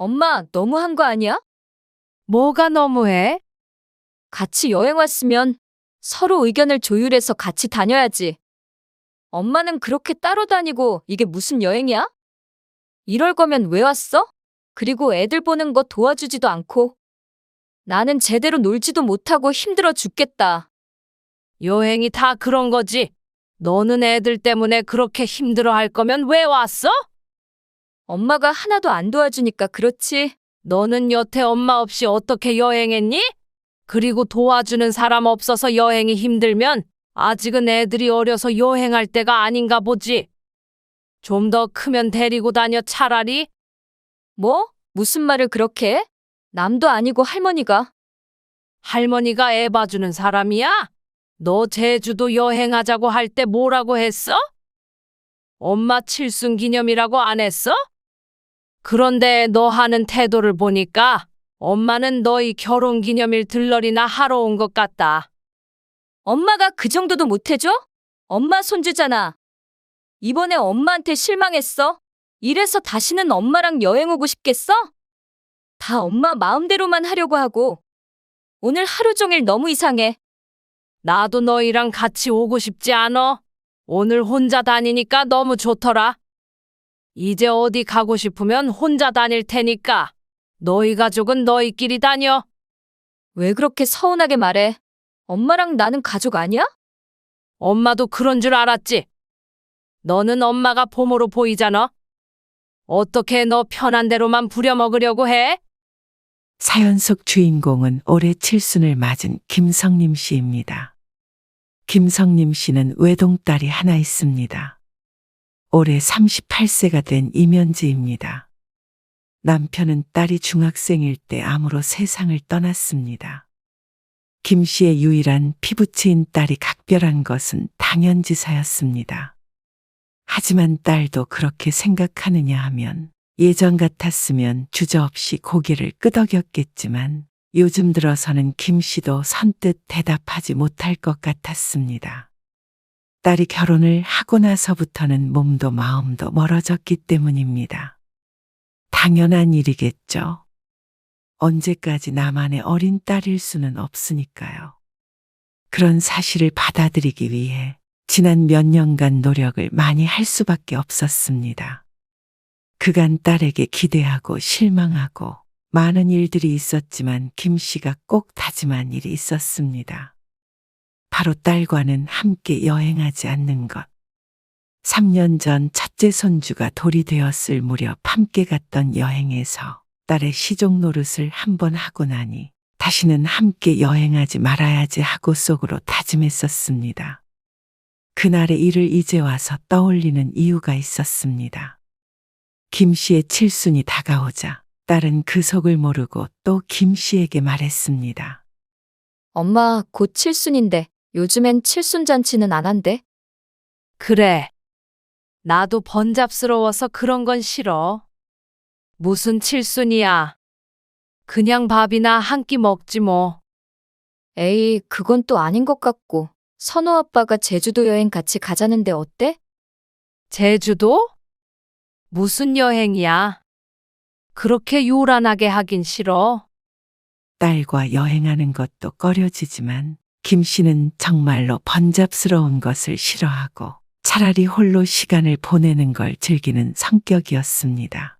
엄마, 너무한 거 아니야? 뭐가 너무해? 같이 여행 왔으면 서로 의견을 조율해서 같이 다녀야지. 엄마는 그렇게 따로 다니고 이게 무슨 여행이야? 이럴 거면 왜 왔어? 그리고 애들 보는 거 도와주지도 않고. 나는 제대로 놀지도 못하고 힘들어 죽겠다. 여행이 다 그런 거지. 너는 애들 때문에 그렇게 힘들어 할 거면 왜 왔어? 엄마가 하나도 안 도와주니까 그렇지. 너는 여태 엄마 없이 어떻게 여행했니? 그리고 도와주는 사람 없어서 여행이 힘들면 아직은 애들이 어려서 여행할 때가 아닌가 보지. 좀 더 크면 데리고 다녀 차라리. 뭐? 무슨 말을 그렇게 해? 남도 아니고 할머니가. 할머니가 애 봐주는 사람이야? 너 제주도 여행하자고 할 때 뭐라고 했어? 엄마 칠순 기념이라고 안 했어? 그런데 너 하는 태도를 보니까 엄마는 너희 결혼 기념일 들러리나 하러 온 것 같다. 엄마가 그 정도도 못해줘? 엄마 손주잖아. 이번에 엄마한테 실망했어. 이래서 다시는 엄마랑 여행 오고 싶겠어? 다 엄마 마음대로만 하려고 하고. 오늘 하루 종일 너무 이상해. 나도 너희랑 같이 오고 싶지 않어. 오늘 혼자 다니니까 너무 좋더라. 이제 어디 가고 싶으면 혼자 다닐 테니까 너희 가족은 너희끼리 다녀. 왜 그렇게 서운하게 말해? 엄마랑 나는 가족 아니야? 엄마도 그런 줄 알았지. 너는 엄마가 보모로 보이잖아. 어떻게 너 편한 대로만 부려먹으려고 해? 사연 속 주인공은 올해 칠순을 맞은 김성림 씨입니다. 김성림 씨는 외동딸이 하나 있습니다. 올해 38세가 된 이면지입니다. 남편은 딸이 중학생일 때 암으로 세상을 떠났습니다. 김 씨의 유일한 피부치인 딸이 각별한 것은 당연지사였습니다. 하지만 딸도 그렇게 생각하느냐 하면 예전 같았으면 주저없이 고개를 끄덕였겠지만 요즘 들어서는 김 씨도 선뜻 대답하지 못할 것 같았습니다. 딸이 결혼을 하고 나서부터는 몸도 마음도 멀어졌기 때문입니다. 당연한 일이겠죠. 언제까지 나만의 어린 딸일 수는 없으니까요. 그런 사실을 받아들이기 위해 지난 몇 년간 노력을 많이 할 수밖에 없었습니다. 그간 딸에게 기대하고 실망하고 많은 일들이 있었지만 김 씨가 꼭 다짐한 일이 있었습니다. 바로 딸과는 함께 여행하지 않는 것. 3년 전 첫째 손주가 돌이 되었을 무렵 함께 갔던 여행에서 딸의 시종 노릇을 한번 하고 나니 다시는 함께 여행하지 말아야지 하고 속으로 다짐했었습니다. 그날의 일을 이제 와서 떠올리는 이유가 있었습니다. 김 씨의 칠순이 다가오자 딸은 그 속을 모르고 또 김 씨에게 말했습니다. 엄마, 곧 칠순인데 요즘엔 칠순 잔치는 안 한대. 그래. 나도 번잡스러워서 그런 건 싫어. 무슨 칠순이야. 그냥 밥이나 한 끼 먹지 뭐. 에이, 그건 또 아닌 것 같고. 선호 아빠가 제주도 여행 같이 가자는데 어때? 제주도? 무슨 여행이야? 그렇게 요란하게 하긴 싫어. 딸과 여행하는 것도 꺼려지지만 김 씨는 정말로 번잡스러운 것을 싫어하고 차라리 홀로 시간을 보내는 걸 즐기는 성격이었습니다.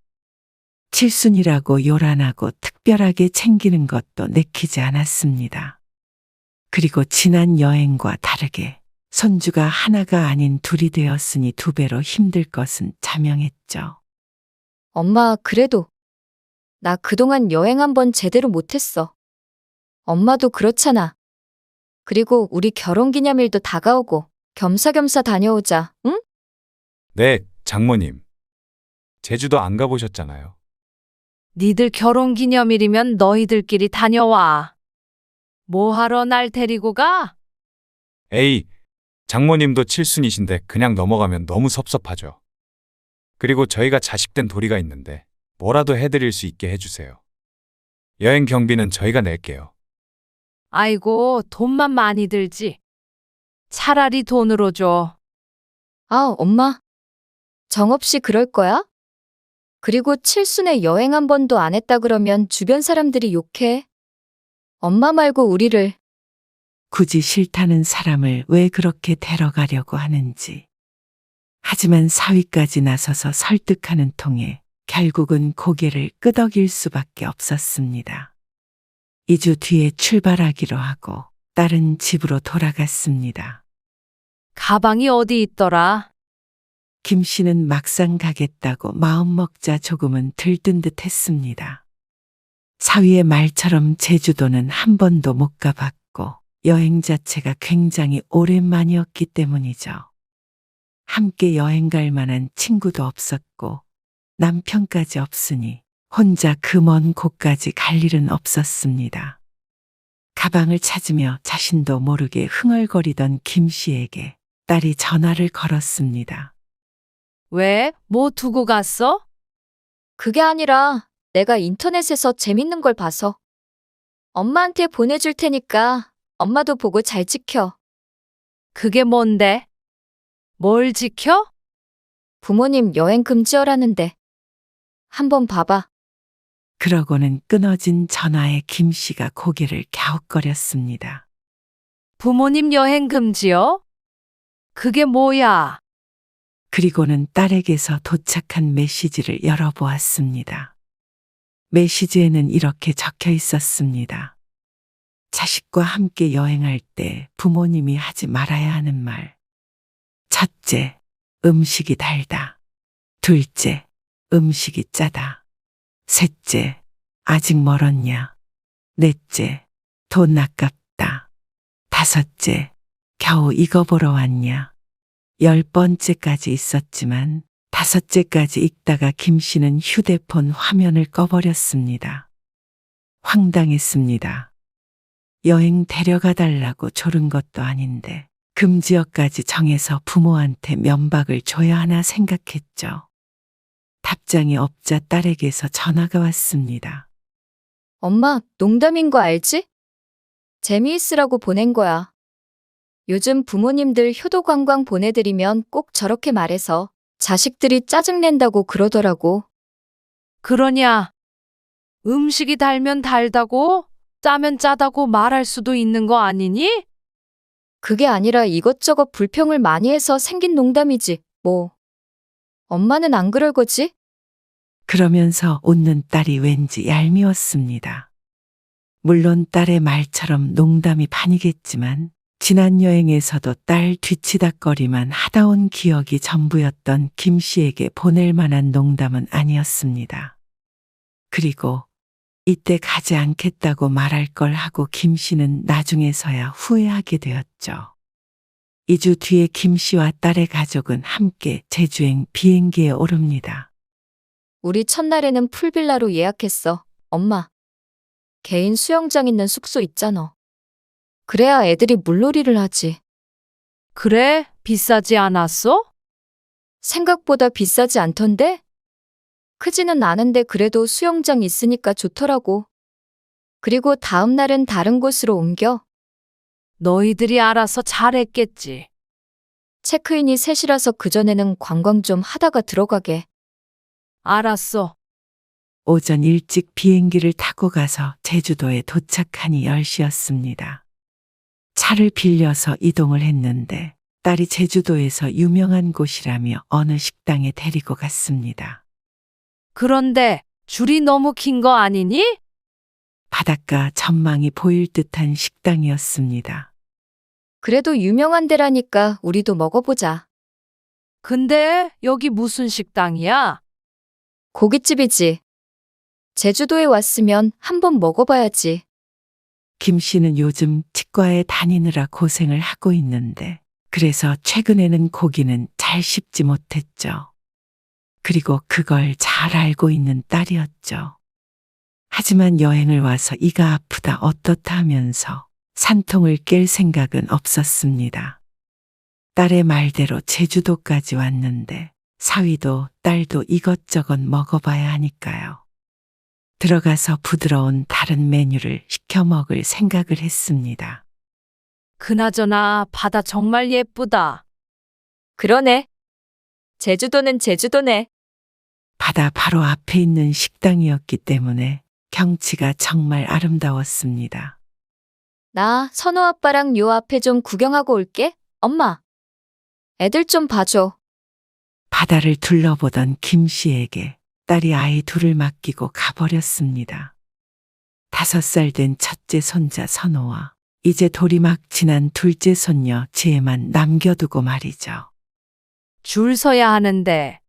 칠순이라고 요란하고 특별하게 챙기는 것도 내키지 않았습니다. 그리고 지난 여행과 다르게 손주가 하나가 아닌 둘이 되었으니 2배로 힘들 것은 자명했죠. 엄마, 그래도 나 그동안 여행 한 번 제대로 못했어. 엄마도 그렇잖아. 그리고 우리 결혼기념일도 다가오고 겸사겸사 다녀오자, 응? 네, 장모님. 제주도 안 가보셨잖아요. 니들 결혼 기념일이면 너희들끼리 다녀와. 뭐하러 날 데리고 가? 에이, 장모님도 칠순이신데 그냥 넘어가면 너무 섭섭하죠. 그리고 저희가 자식된 도리가 있는데 뭐라도 해드릴 수 있게 해주세요. 여행 경비는 저희가 낼게요. 아이고, 돈만 많이 들지. 차라리 돈으로 줘. 아, 엄마. 정없이 그럴 거야? 그리고 칠순에 여행 한 번도 안 했다 그러면 주변 사람들이 욕해. 엄마 말고 우리를. 굳이 싫다는 사람을 왜 그렇게 데려가려고 하는지. 하지만 사위까지 나서서 설득하는 통에 결국은 고개를 끄덕일 수밖에 없었습니다. 2주 뒤에 출발하기로 하고 딸은 집으로 돌아갔습니다. 가방이 어디 있더라? 김 씨는 막상 가겠다고 마음먹자 조금은 들뜬 듯 했습니다. 사위의 말처럼 제주도는 한 번도 못 가봤고 여행 자체가 굉장히 오랜만이었기 때문이죠. 함께 여행 갈 만한 친구도 없었고 남편까지 없으니 혼자 그 먼 곳까지 갈 일은 없었습니다. 가방을 찾으며 자신도 모르게 흥얼거리던 김 씨에게 딸이 전화를 걸었습니다. 왜? 뭐 두고 갔어? 그게 아니라 내가 인터넷에서 재밌는 걸 봐서. 엄마한테 보내줄 테니까 엄마도 보고 잘 지켜. 그게 뭔데? 뭘 지켜? 부모님 여행 금지어라는데. 한번 봐봐. 그러고는 끊어진 전화에 김 씨가 고개를 갸웃거렸습니다. 부모님 여행 금지요? 그게 뭐야? 그리고는 딸에게서 도착한 메시지를 열어보았습니다. 메시지에는 이렇게 적혀 있었습니다. 자식과 함께 여행할 때 부모님이 하지 말아야 하는 말. 첫째, 음식이 달다. 둘째, 음식이 짜다. 셋째, 아직 멀었냐. 넷째, 돈 아깝다. 다섯째, 겨우 이거 보러 왔냐. 10번째까지 있었지만 5째까지 읽다가 김 씨는 휴대폰 화면을 꺼버렸습니다. 황당했습니다. 여행 데려가 달라고 조른 것도 아닌데 금지어까지 정해서 부모한테 면박을 줘야 하나 생각했죠. 답장이 없자 딸에게서 전화가 왔습니다. 엄마, 농담인 거 알지? 재미있으라고 보낸 거야. 요즘 부모님들 효도 관광 보내드리면 꼭 저렇게 말해서 자식들이 짜증낸다고 그러더라고. 그러냐? 음식이 달면 달다고, 짜면 짜다고 말할 수도 있는 거 아니니? 그게 아니라 이것저것 불평을 많이 해서 생긴 농담이지, 뭐. 엄마는 안 그럴 거지? 그러면서 웃는 딸이 왠지 얄미웠습니다. 물론 딸의 말처럼 농담이 반이겠지만 지난 여행에서도 딸 뒤치다거리만 하다 온 기억이 전부였던 김 씨에게 보낼 만한 농담은 아니었습니다. 그리고 이때 가지 않겠다고 말할 걸 하고 김 씨는 나중에서야 후회하게 되었죠. 2주 뒤에 김 씨와 딸의 가족은 함께 제주행 비행기에 오릅니다. 우리 첫날에는 풀빌라로 예약했어, 엄마. 개인 수영장 있는 숙소 있잖아. 그래야 애들이 물놀이를 하지. 그래? 비싸지 않았어? 생각보다 비싸지 않던데? 크지는 않은데 그래도 수영장 있으니까 좋더라고. 그리고 다음 날은 다른 곳으로 옮겨. 너희들이 알아서 잘했겠지. 체크인이 3시라서 그전에는 관광 좀 하다가 들어가게. 알았어. 오전 일찍 비행기를 타고 가서 제주도에 도착하니 10시였습니다. 차를 빌려서 이동을 했는데 딸이 제주도에서 유명한 곳이라며 어느 식당에 데리고 갔습니다. 그런데 줄이 너무 긴 거 아니니? 바닷가 전망이 보일 듯한 식당이었습니다. 그래도 유명한 데라니까 우리도 먹어보자. 근데 여기 무슨 식당이야? 고깃집이지. 제주도에 왔으면 한번 먹어봐야지. 김 씨는 요즘 치과에 다니느라 고생을 하고 있는데 그래서 최근에는 고기는 잘 씹지 못했죠. 그리고 그걸 잘 알고 있는 딸이었죠. 하지만 여행을 와서 이가 아프다 어떻다 하면서 산통을 깰 생각은 없었습니다. 딸의 말대로 제주도까지 왔는데 사위도 딸도 이것저것 먹어봐야 하니까요. 들어가서 부드러운 다른 메뉴를 시켜 먹을 생각을 했습니다. 그나저나 바다 정말 예쁘다. 그러네. 제주도는 제주도네. 바다 바로 앞에 있는 식당이었기 때문에 경치가 정말 아름다웠습니다. 나 선호 아빠랑 요 앞에 좀 구경하고 올게. 엄마. 애들 좀 봐줘. 바다를 둘러보던 김 씨에게 딸이 아이 둘을 맡기고 가버렸습니다. 5살 된 첫째 손자 선호와 이제 돌이 막 지난 둘째 손녀 지혜만 남겨두고 말이죠. 줄 서야 하는데.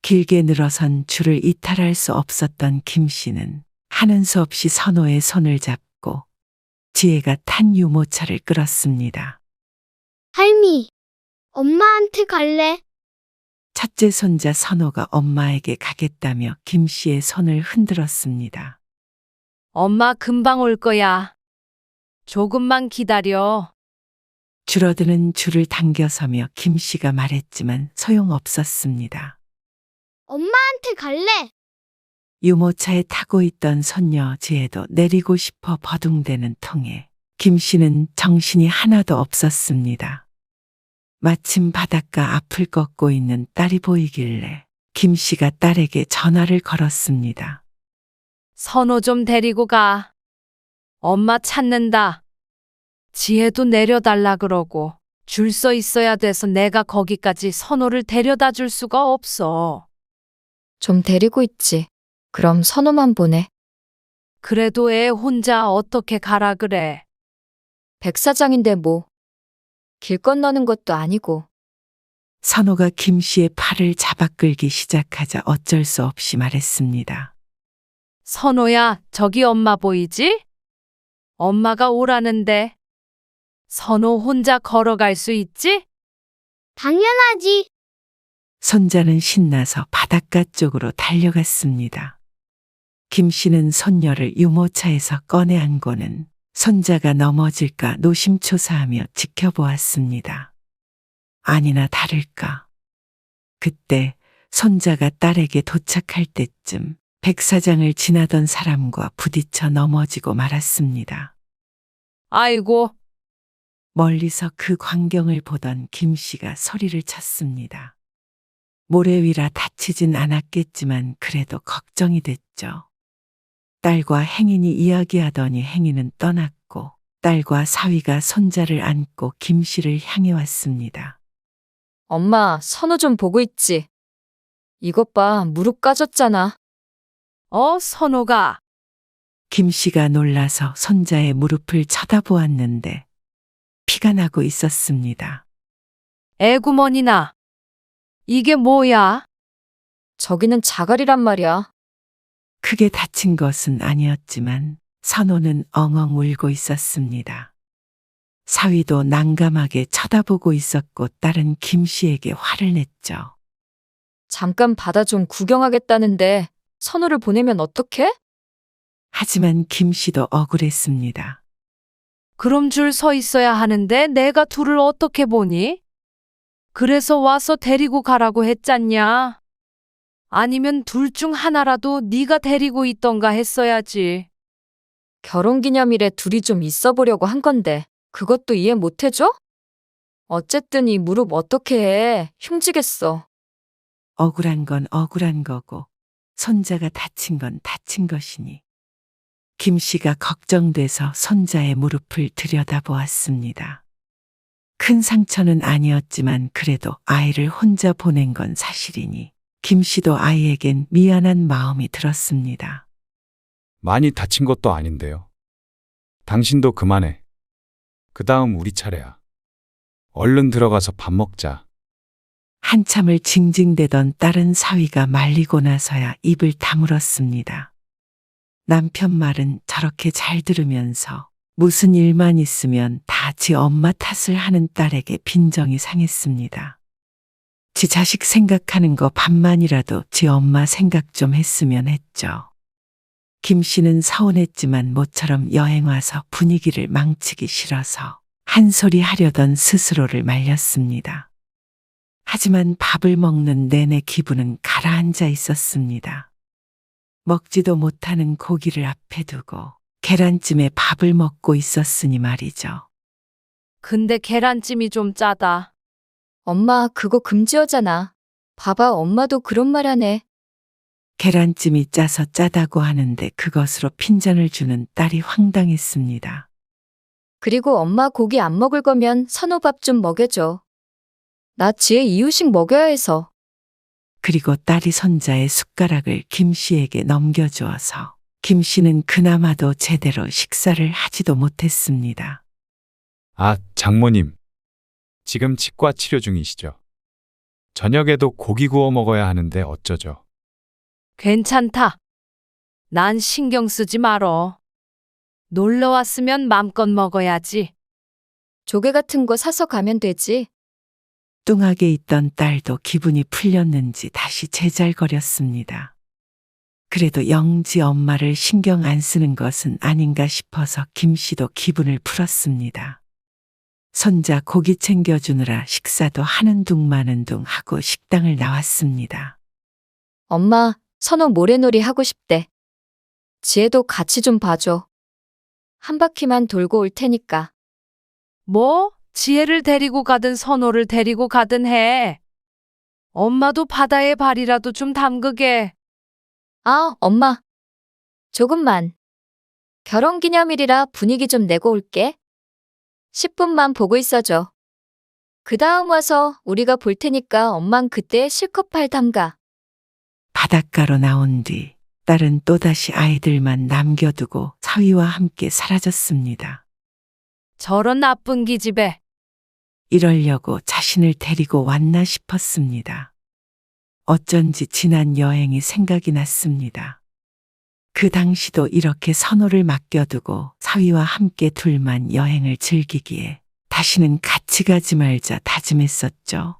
길게 늘어선 줄을 이탈할 수 없었던 김 씨는 하는 수 없이 선호의 손을 잡고 지혜가 탄 유모차를 끌었습니다. 할미, 엄마한테 갈래? 첫째 손자 선호가 엄마에게 가겠다며 김 씨의 손을 흔들었습니다. 엄마 금방 올 거야. 조금만 기다려. 줄어드는 줄을 당겨서며 김 씨가 말했지만 소용없었습니다. 엄마한테 갈래? 유모차에 타고 있던 손녀 지혜도 내리고 싶어 버둥대는 통에 김 씨는 정신이 하나도 없었습니다. 마침 바닷가 앞을 걷고 있는 딸이 보이길래 김 씨가 딸에게 전화를 걸었습니다. 선호 좀 데리고 가. 엄마 찾는다. 지혜도 내려달라 그러고 줄 서 있어야 돼서 내가 거기까지 선호를 데려다 줄 수가 없어. 좀 데리고 있지. 그럼 선호만 보내. 그래도 애 혼자 어떻게 가라 그래. 백사장인데 뭐. 길 건너는 것도 아니고. 선호가 김 씨의 팔을 잡아 끌기 시작하자 어쩔 수 없이 말했습니다. 선호야, 저기 엄마 보이지? 엄마가 오라는데. 선호 혼자 걸어갈 수 있지? 당연하지. 손자는 신나서 바닷가 쪽으로 달려갔습니다. 김 씨는 손녀를 유모차에서 꺼내 안고는 손자가 넘어질까 노심초사하며 지켜보았습니다. 아니나 다를까. 그때 손자가 딸에게 도착할 때쯤 백사장을 지나던 사람과 부딪혀 넘어지고 말았습니다. 아이고, 멀리서 그 광경을 보던 김 씨가 소리를 쳤습니다. 모래 위라 다치진 않았겠지만 그래도 걱정이 됐죠. 딸과 행인이 이야기하더니 행인은 떠났고 딸과 사위가 손자를 안고 김 씨를 향해 왔습니다. 엄마, 선호 좀 보고 있지. 이것 봐, 무릎 까졌잖아. 선호가. 김 씨가 놀라서 손자의 무릎을 쳐다보았는데 피가 나고 있었습니다. 애구머니나. 이게 뭐야? 저기는 자갈이란 말이야. 크게 다친 것은 아니었지만 선호는 엉엉 울고 있었습니다. 사위도 난감하게 쳐다보고 있었고 딸은 김 씨에게 화를 냈죠. 잠깐 바다 좀 구경하겠다는데 선호를 보내면 어떡해? 하지만 김 씨도 억울했습니다. 그럼 줄 서 있어야 하는데 내가 둘을 어떻게 보니? 그래서 와서 데리고 가라고 했잖냐? 아니면 둘 중 하나라도 네가 데리고 있던가 했어야지. 결혼기념일에 둘이 좀 있어 보려고 한 건데 그것도 이해 못 해줘? 어쨌든 이 무릎 어떻게 해? 흉지겠어. 억울한 건 억울한 거고 손자가 다친 건 다친 것이니 김 씨가 걱정돼서 손자의 무릎을 들여다보았습니다. 큰 상처는 아니었지만 그래도 아이를 혼자 보낸 건 사실이니 김 씨도 아이에겐 미안한 마음이 들었습니다. 많이 다친 것도 아닌데요. 당신도 그만해. 그 다음 우리 차례야. 얼른 들어가서 밥 먹자. 한참을 징징대던 딸은 사위가 말리고 나서야 입을 다물었습니다. 남편 말은 저렇게 잘 들으면서 무슨 일만 있으면 다 지 엄마 탓을 하는 딸에게 빈정이 상했습니다. 지 자식 생각하는 거 반만이라도 지 엄마 생각 좀 했으면 했죠. 김 씨는 서운했지만 모처럼 여행 와서 분위기를 망치기 싫어서 한 소리 하려던 스스로를 말렸습니다. 하지만 밥을 먹는 내내 기분은 가라앉아 있었습니다. 먹지도 못하는 고기를 앞에 두고 계란찜에 밥을 먹고 있었으니 말이죠. 근데 계란찜이 좀 짜다. 엄마, 그거 금지어잖아. 봐봐, 엄마도 그런 말 하네. 계란찜이 짜서 짜다고 하는데 그것으로 핀잔을 주는 딸이 황당했습니다. 그리고 엄마 고기 안 먹을 거면 선호밥 좀 먹여줘. 나 지혜 이유식 먹여야 해서. 그리고 딸이 손자의 숟가락을 김 씨에게 넘겨주어서 김 씨는 그나마도 제대로 식사를 하지도 못했습니다. 아, 장모님. 지금 치과 치료 중이시죠? 저녁에도 고기 구워 먹어야 하는데 어쩌죠? 괜찮다. 난 신경 쓰지 말어. 놀러 왔으면 맘껏 먹어야지. 조개 같은 거 사서 가면 되지. 뚱하게 있던 딸도 기분이 풀렸는지 다시 제잘거렸습니다. 그래도 영지 엄마를 신경 안 쓰는 것은 아닌가 싶어서 김 씨도 기분을 풀었습니다. 손자 고기 챙겨주느라 식사도 하는 둥 마는 둥 하고 식당을 나왔습니다. 엄마, 선호 모래놀이 하고 싶대. 지혜도 같이 좀 봐줘. 한 바퀴만 돌고 올 테니까. 뭐? 지혜를 데리고 가든 선호를 데리고 가든 해. 엄마도 바다의 발이라도 좀 담그게. 아, 엄마. 조금만. 결혼기념일이라 분위기 좀 내고 올게. 10분만 보고 있어줘. 그 다음 와서 우리가 볼 테니까 엄만 그때 실컷 발 담가. 바닷가로 나온 뒤 딸은 또다시 아이들만 남겨두고 사위와 함께 사라졌습니다. 저런 나쁜 기집애. 이러려고 자신을 데리고 왔나 싶었습니다. 어쩐지 지난 여행이 생각이 났습니다. 그 당시도 이렇게 선호를 맡겨두고 사위와 함께 둘만 여행을 즐기기에 다시는 같이 가지 말자 다짐했었죠.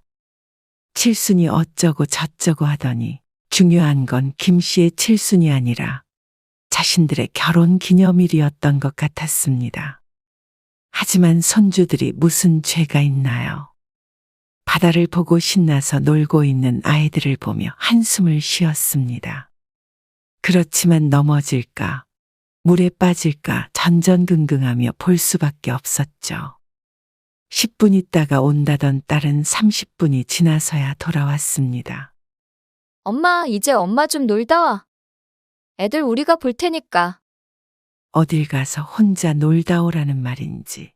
칠순이 어쩌고 저쩌고 하더니 중요한 건 김 씨의 칠순이 아니라 자신들의 결혼 기념일이었던 것 같았습니다. 하지만 손주들이 무슨 죄가 있나요? 바다를 보고 신나서 놀고 있는 아이들을 보며 한숨을 쉬었습니다. 그렇지만 넘어질까, 물에 빠질까 전전긍긍하며 볼 수밖에 없었죠. 10분 있다가 온다던 딸은 30분이 지나서야 돌아왔습니다. 엄마, 이제 엄마 좀 놀다 와. 애들 우리가 볼 테니까. 어딜 가서 혼자 놀다 오라는 말인지.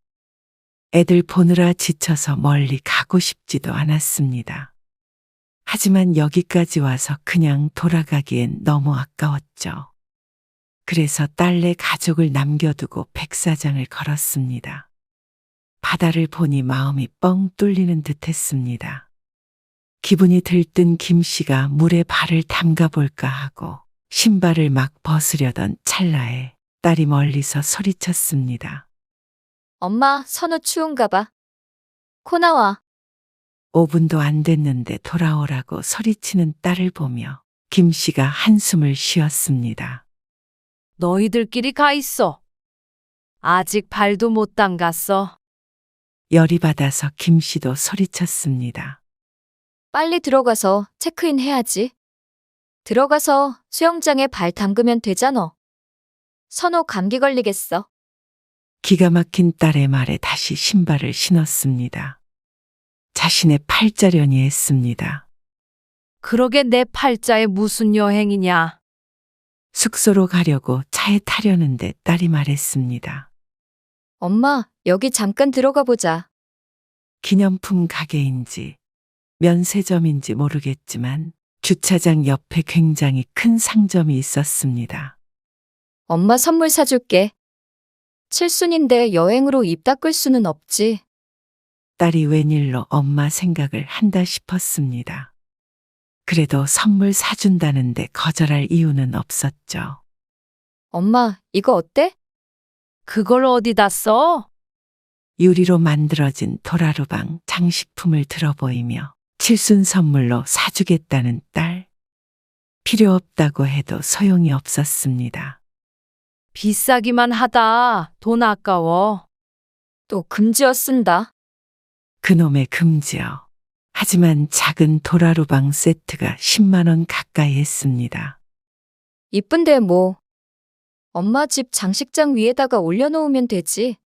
애들 보느라 지쳐서 멀리 가고 싶지도 않았습니다. 하지만 여기까지 와서 그냥 돌아가기엔 너무 아까웠죠. 그래서 딸네 가족을 남겨두고 백사장을 걸었습니다. 바다를 보니 마음이 뻥 뚫리는 듯 했습니다. 기분이 들뜬 김 씨가 물에 발을 담가 볼까 하고 신발을 막 벗으려던 찰나에 딸이 멀리서 소리쳤습니다. 엄마, 선우 추운가 봐. 코 나와. 5분도 안 됐는데 돌아오라고 소리치는 딸을 보며 김 씨가 한숨을 쉬었습니다. 너희들끼리 가 있어. 아직 발도 못 담갔어. 열이 받아서 김 씨도 소리쳤습니다. 빨리 들어가서 체크인 해야지. 들어가서 수영장에 발 담그면 되잖아. 선호 감기 걸리겠어. 기가 막힌 딸의 말에 다시 신발을 신었습니다. 자신의 팔자려니 했습니다. 그러게 내 팔자에 무슨 여행이냐. 숙소로 가려고 차에 타려는데 딸이 말했습니다. 엄마, 여기 잠깐 들어가 보자. 기념품 가게인지 면세점인지 모르겠지만 주차장 옆에 굉장히 큰 상점이 있었습니다. 엄마 선물 사줄게. 칠순인데 여행으로 입 닦을 수는 없지. 딸이 웬일로 엄마 생각을 한다 싶었습니다. 그래도 선물 사준다는데 거절할 이유는 없었죠. 엄마, 이거 어때? 그걸 어디다 써? 유리로 만들어진 도라루방 장식품을 들어보이며 칠순 선물로 사주겠다는 딸. 필요 없다고 해도 소용이 없었습니다. 비싸기만 하다. 돈 아까워. 또 금지어 쓴다. 그놈의 금지요. 하지만 작은 도라루방 세트가 10만 원 가까이 했습니다. 이쁜데 뭐. 엄마 집 장식장 위에다가 올려놓으면 되지.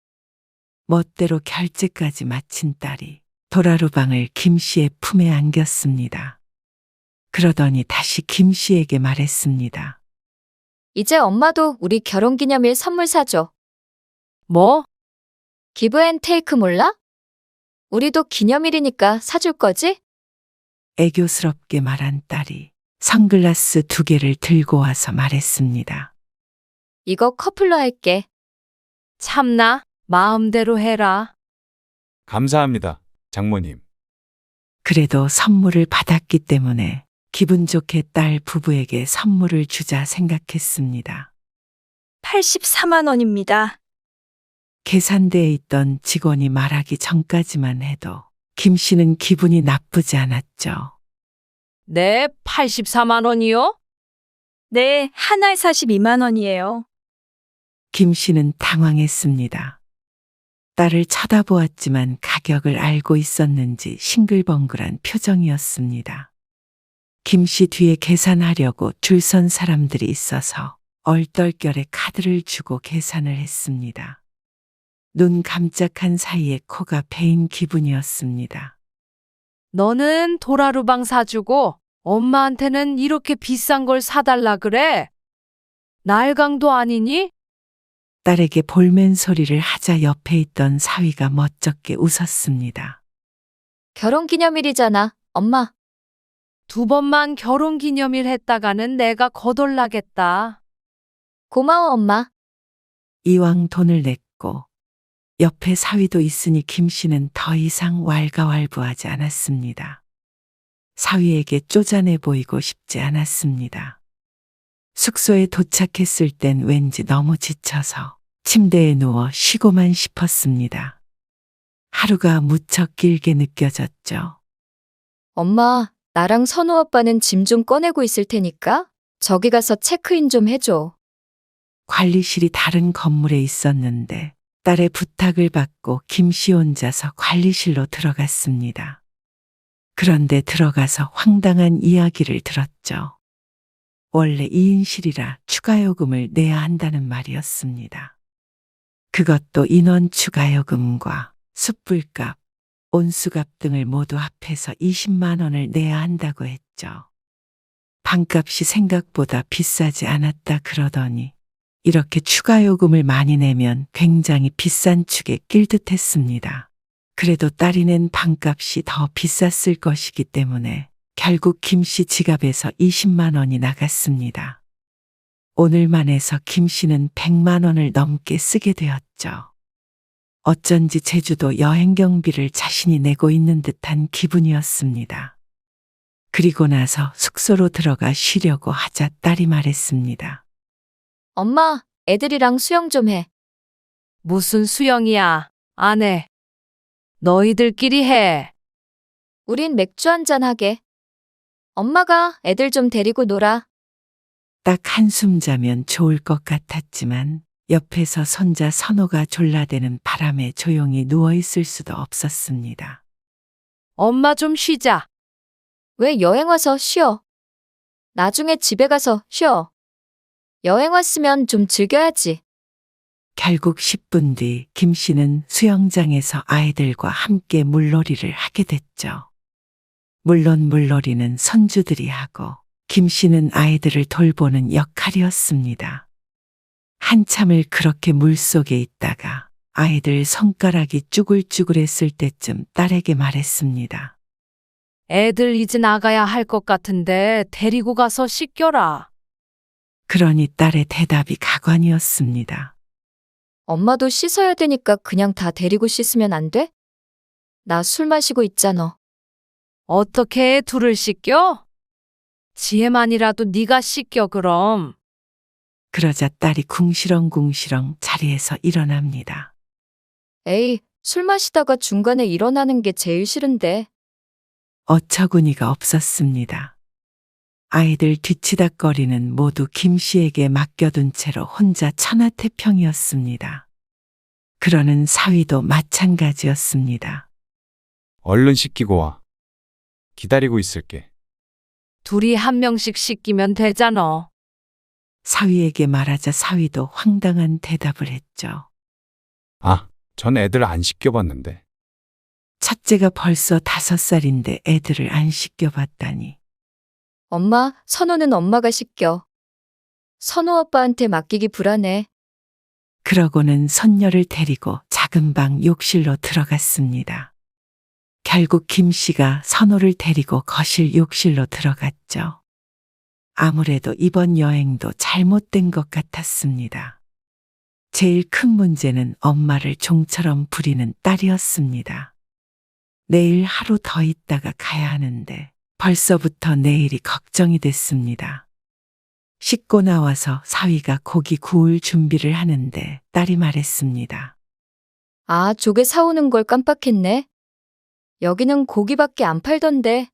멋대로 결제까지 마친 딸이 도라루방을 김 씨의 품에 안겼습니다. 그러더니 다시 김 씨에게 말했습니다. 이제 엄마도 우리 결혼기념일 선물 사줘. 뭐? 기브앤테이크 몰라? 우리도 기념일이니까 사줄 거지? 애교스럽게 말한 딸이 선글라스 2개를 들고 와서 말했습니다. 이거 커플로 할게. 참나, 마음대로 해라. 감사합니다, 장모님. 그래도 선물을 받았기 때문에 기분 좋게 딸 부부에게 선물을 주자 생각했습니다. 84만 원입니다. 계산대에 있던 직원이 말하기 전까지만 해도 김 씨는 기분이 나쁘지 않았죠. 네, 84만 원이요? 네, 하나에 42만 원이에요. 김 씨는 당황했습니다. 딸을 쳐다보았지만 가격을 알고 있었는지 싱글벙글한 표정이었습니다. 김 씨 뒤에 계산하려고 줄 선 사람들이 있어서 얼떨결에 카드를 주고 계산을 했습니다. 눈 깜짝한 사이에 코가 베인 기분이었습니다. 너는 도라루방 사주고 엄마한테는 이렇게 비싼 걸 사달라 그래? 날강도 아니니? 딸에게 볼멘 소리를 하자 옆에 있던 사위가 멋쩍게 웃었습니다. 결혼기념일이잖아, 엄마. 2번만 결혼기념일 했다가는 내가 거덜나겠다. 고마워, 엄마. 이왕 돈을 냈고 옆에 사위도 있으니 김 씨는 더 이상 왈가왈부하지 않았습니다. 사위에게 쪼잔해 보이고 싶지 않았습니다. 숙소에 도착했을 땐 왠지 너무 지쳐서 침대에 누워 쉬고만 싶었습니다. 하루가 무척 길게 느껴졌죠. 엄마, 나랑 선우 오빠는 짐 좀 꺼내고 있을 테니까 저기 가서 체크인 좀 해줘. 관리실이 다른 건물에 있었는데 딸의 부탁을 받고 김 씨 혼자서 관리실로 들어갔습니다. 그런데 들어가서 황당한 이야기를 들었죠. 원래 2인실이라 추가 요금을 내야 한다는 말이었습니다. 그것도 인원 추가 요금과 숯불값, 온수값 등을 모두 합해서 20만 원을 내야 한다고 했죠. 방값이 생각보다 비싸지 않았다 그러더니 이렇게 추가 요금을 많이 내면 굉장히 비싼 축에 낄 듯했습니다. 그래도 딸이 낸 방값이 더 비쌌을 것이기 때문에 결국 김 씨 지갑에서 20만 원이 나갔습니다. 오늘만 해서 김 씨는 100만 원을 넘게 쓰게 되었죠. 어쩐지 제주도 여행 경비를 자신이 내고 있는 듯한 기분이었습니다. 그리고 나서 숙소로 들어가 쉬려고 하자 딸이 말했습니다. 엄마, 애들이랑 수영 좀 해. 무슨 수영이야? 안 해. 너희들끼리 해. 우린 맥주 한잔 하게. 엄마가 애들 좀 데리고 놀아. 딱 한숨 자면 좋을 것 같았지만 옆에서 손자 선호가 졸라대는 바람에 조용히 누워있을 수도 없었습니다. 엄마 좀 쉬자. 왜 여행 와서 쉬어? 나중에 집에 가서 쉬어. 여행 왔으면 좀 즐겨야지. 결국 10분 뒤 김 씨는 수영장에서 아이들과 함께 물놀이를 하게 됐죠. 물론 물놀이는 손주들이 하고 김 씨는 아이들을 돌보는 역할이었습니다. 한참을 그렇게 물속에 있다가 아이들 손가락이 쭈글쭈글했을 때쯤 딸에게 말했습니다. 애들 이제 나가야 할 것 같은데 데리고 가서 씻겨라. 그러니 딸의 대답이 가관이었습니다. 엄마도 씻어야 되니까 그냥 다 데리고 씻으면 안 돼? 나 술 마시고 있잖아. 어떻게 둘을 씻겨? 지혜만이라도 네가 씻겨 그럼. 그러자 딸이 궁시렁궁시렁 자리에서 일어납니다. 에이, 술 마시다가 중간에 일어나는 게 제일 싫은데. 어처구니가 없었습니다. 아이들 뒤치다꺼리는 모두 김 씨에게 맡겨둔 채로 혼자 천하태평이었습니다. 그러는 사위도 마찬가지였습니다. 얼른 씻기고 와. 기다리고 있을게. 둘이 한 명씩 씻기면 되잖아. 사위에게 말하자 사위도 황당한 대답을 했죠. 아, 전 애들 안 씻겨봤는데. 첫째가 벌써 5살인데 애들을 안 씻겨봤다니. 엄마, 선호는 엄마가 시켜. 선호 아빠한테 맡기기 불안해. 그러고는 손녀를 데리고 작은 방 욕실로 들어갔습니다. 결국 김 씨가 선호를 데리고 거실 욕실로 들어갔죠. 아무래도 이번 여행도 잘못된 것 같았습니다. 제일 큰 문제는 엄마를 종처럼 부리는 딸이었습니다. 내일 하루 더 있다가 가야 하는데 벌써부터 내일이 걱정이 됐습니다. 씻고 나와서 사위가 고기 구울 준비를 하는데 딸이 말했습니다. 아, 조개 사오는 걸 깜빡했네. 여기는 고기밖에 안 팔던데.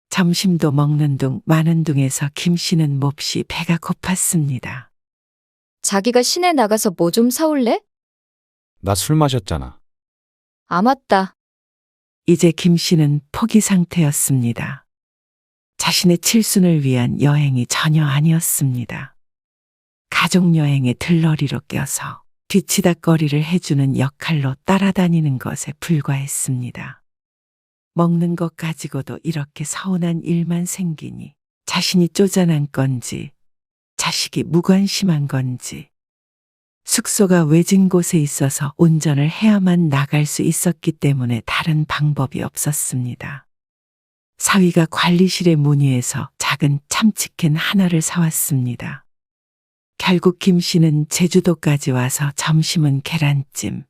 점심도 먹는 둥 마는 둥에서 김 씨는 몹시 배가 고팠습니다. 자기가 시내 나가서 뭐 좀 사올래? 나 술 마셨잖아. 아, 맞다. 이제 김 씨는 포기 상태였습니다. 자신의 칠순을 위한 여행이 전혀 아니었습니다. 가족 여행의 들러리로 껴서 뒤치다꺼리를 해주는 역할로 따라다니는 것에 불과했습니다. 먹는 것 가지고도 이렇게 서운한 일만 생기니 자신이 쪼잔한 건지 자식이 무관심한 건지 숙소가 외진 곳에 있어서 운전을 해야만 나갈 수 있었기 때문에 다른 방법이 없었습니다. 사위가 관리실에 문의해서 작은 참치캔 하나를 사왔습니다. 결국 김 씨는 제주도까지 와서 점심은 계란찜,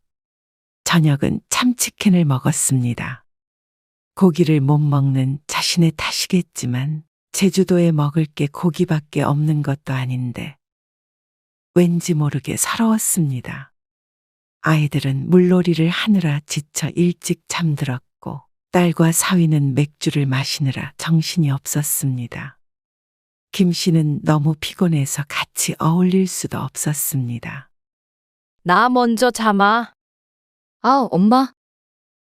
저녁은 참치캔을 먹었습니다. 고기를 못 먹는 자신의 탓이겠지만 제주도에 먹을 게 고기밖에 없는 것도 아닌데 왠지 모르게 서러웠습니다. 아이들은 물놀이를 하느라 지쳐 일찍 잠들었고 딸과 사위는 맥주를 마시느라 정신이 없었습니다. 김 씨는 너무 피곤해서 같이 어울릴 수도 없었습니다. 나 먼저 잠아. 아, 엄마.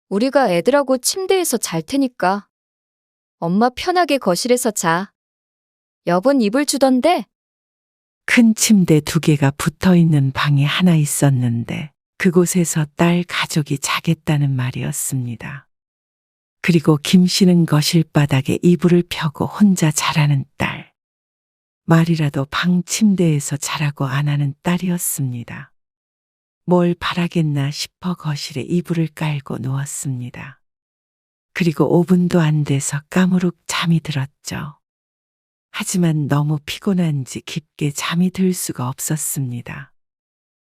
우리가 애들하고 침대에서 잘 테니까. 엄마 편하게 거실에서 자. 여분 이불 주던데? 큰 침대 2개가 붙어 있는 방이 하나 있었는데 그곳에서 딸 가족이 자겠다는 말이었습니다. 그리고 김 씨는 거실 바닥에 이불을 펴고 혼자 자라는 딸. 말이라도 방 침대에서 자라고 안 하는 딸이었습니다. 뭘 바라겠나 싶어 거실에 이불을 깔고 누웠습니다. 그리고 5분도 안 돼서 까무룩 잠이 들었죠. 하지만 너무 피곤한지 깊게 잠이 들 수가 없었습니다.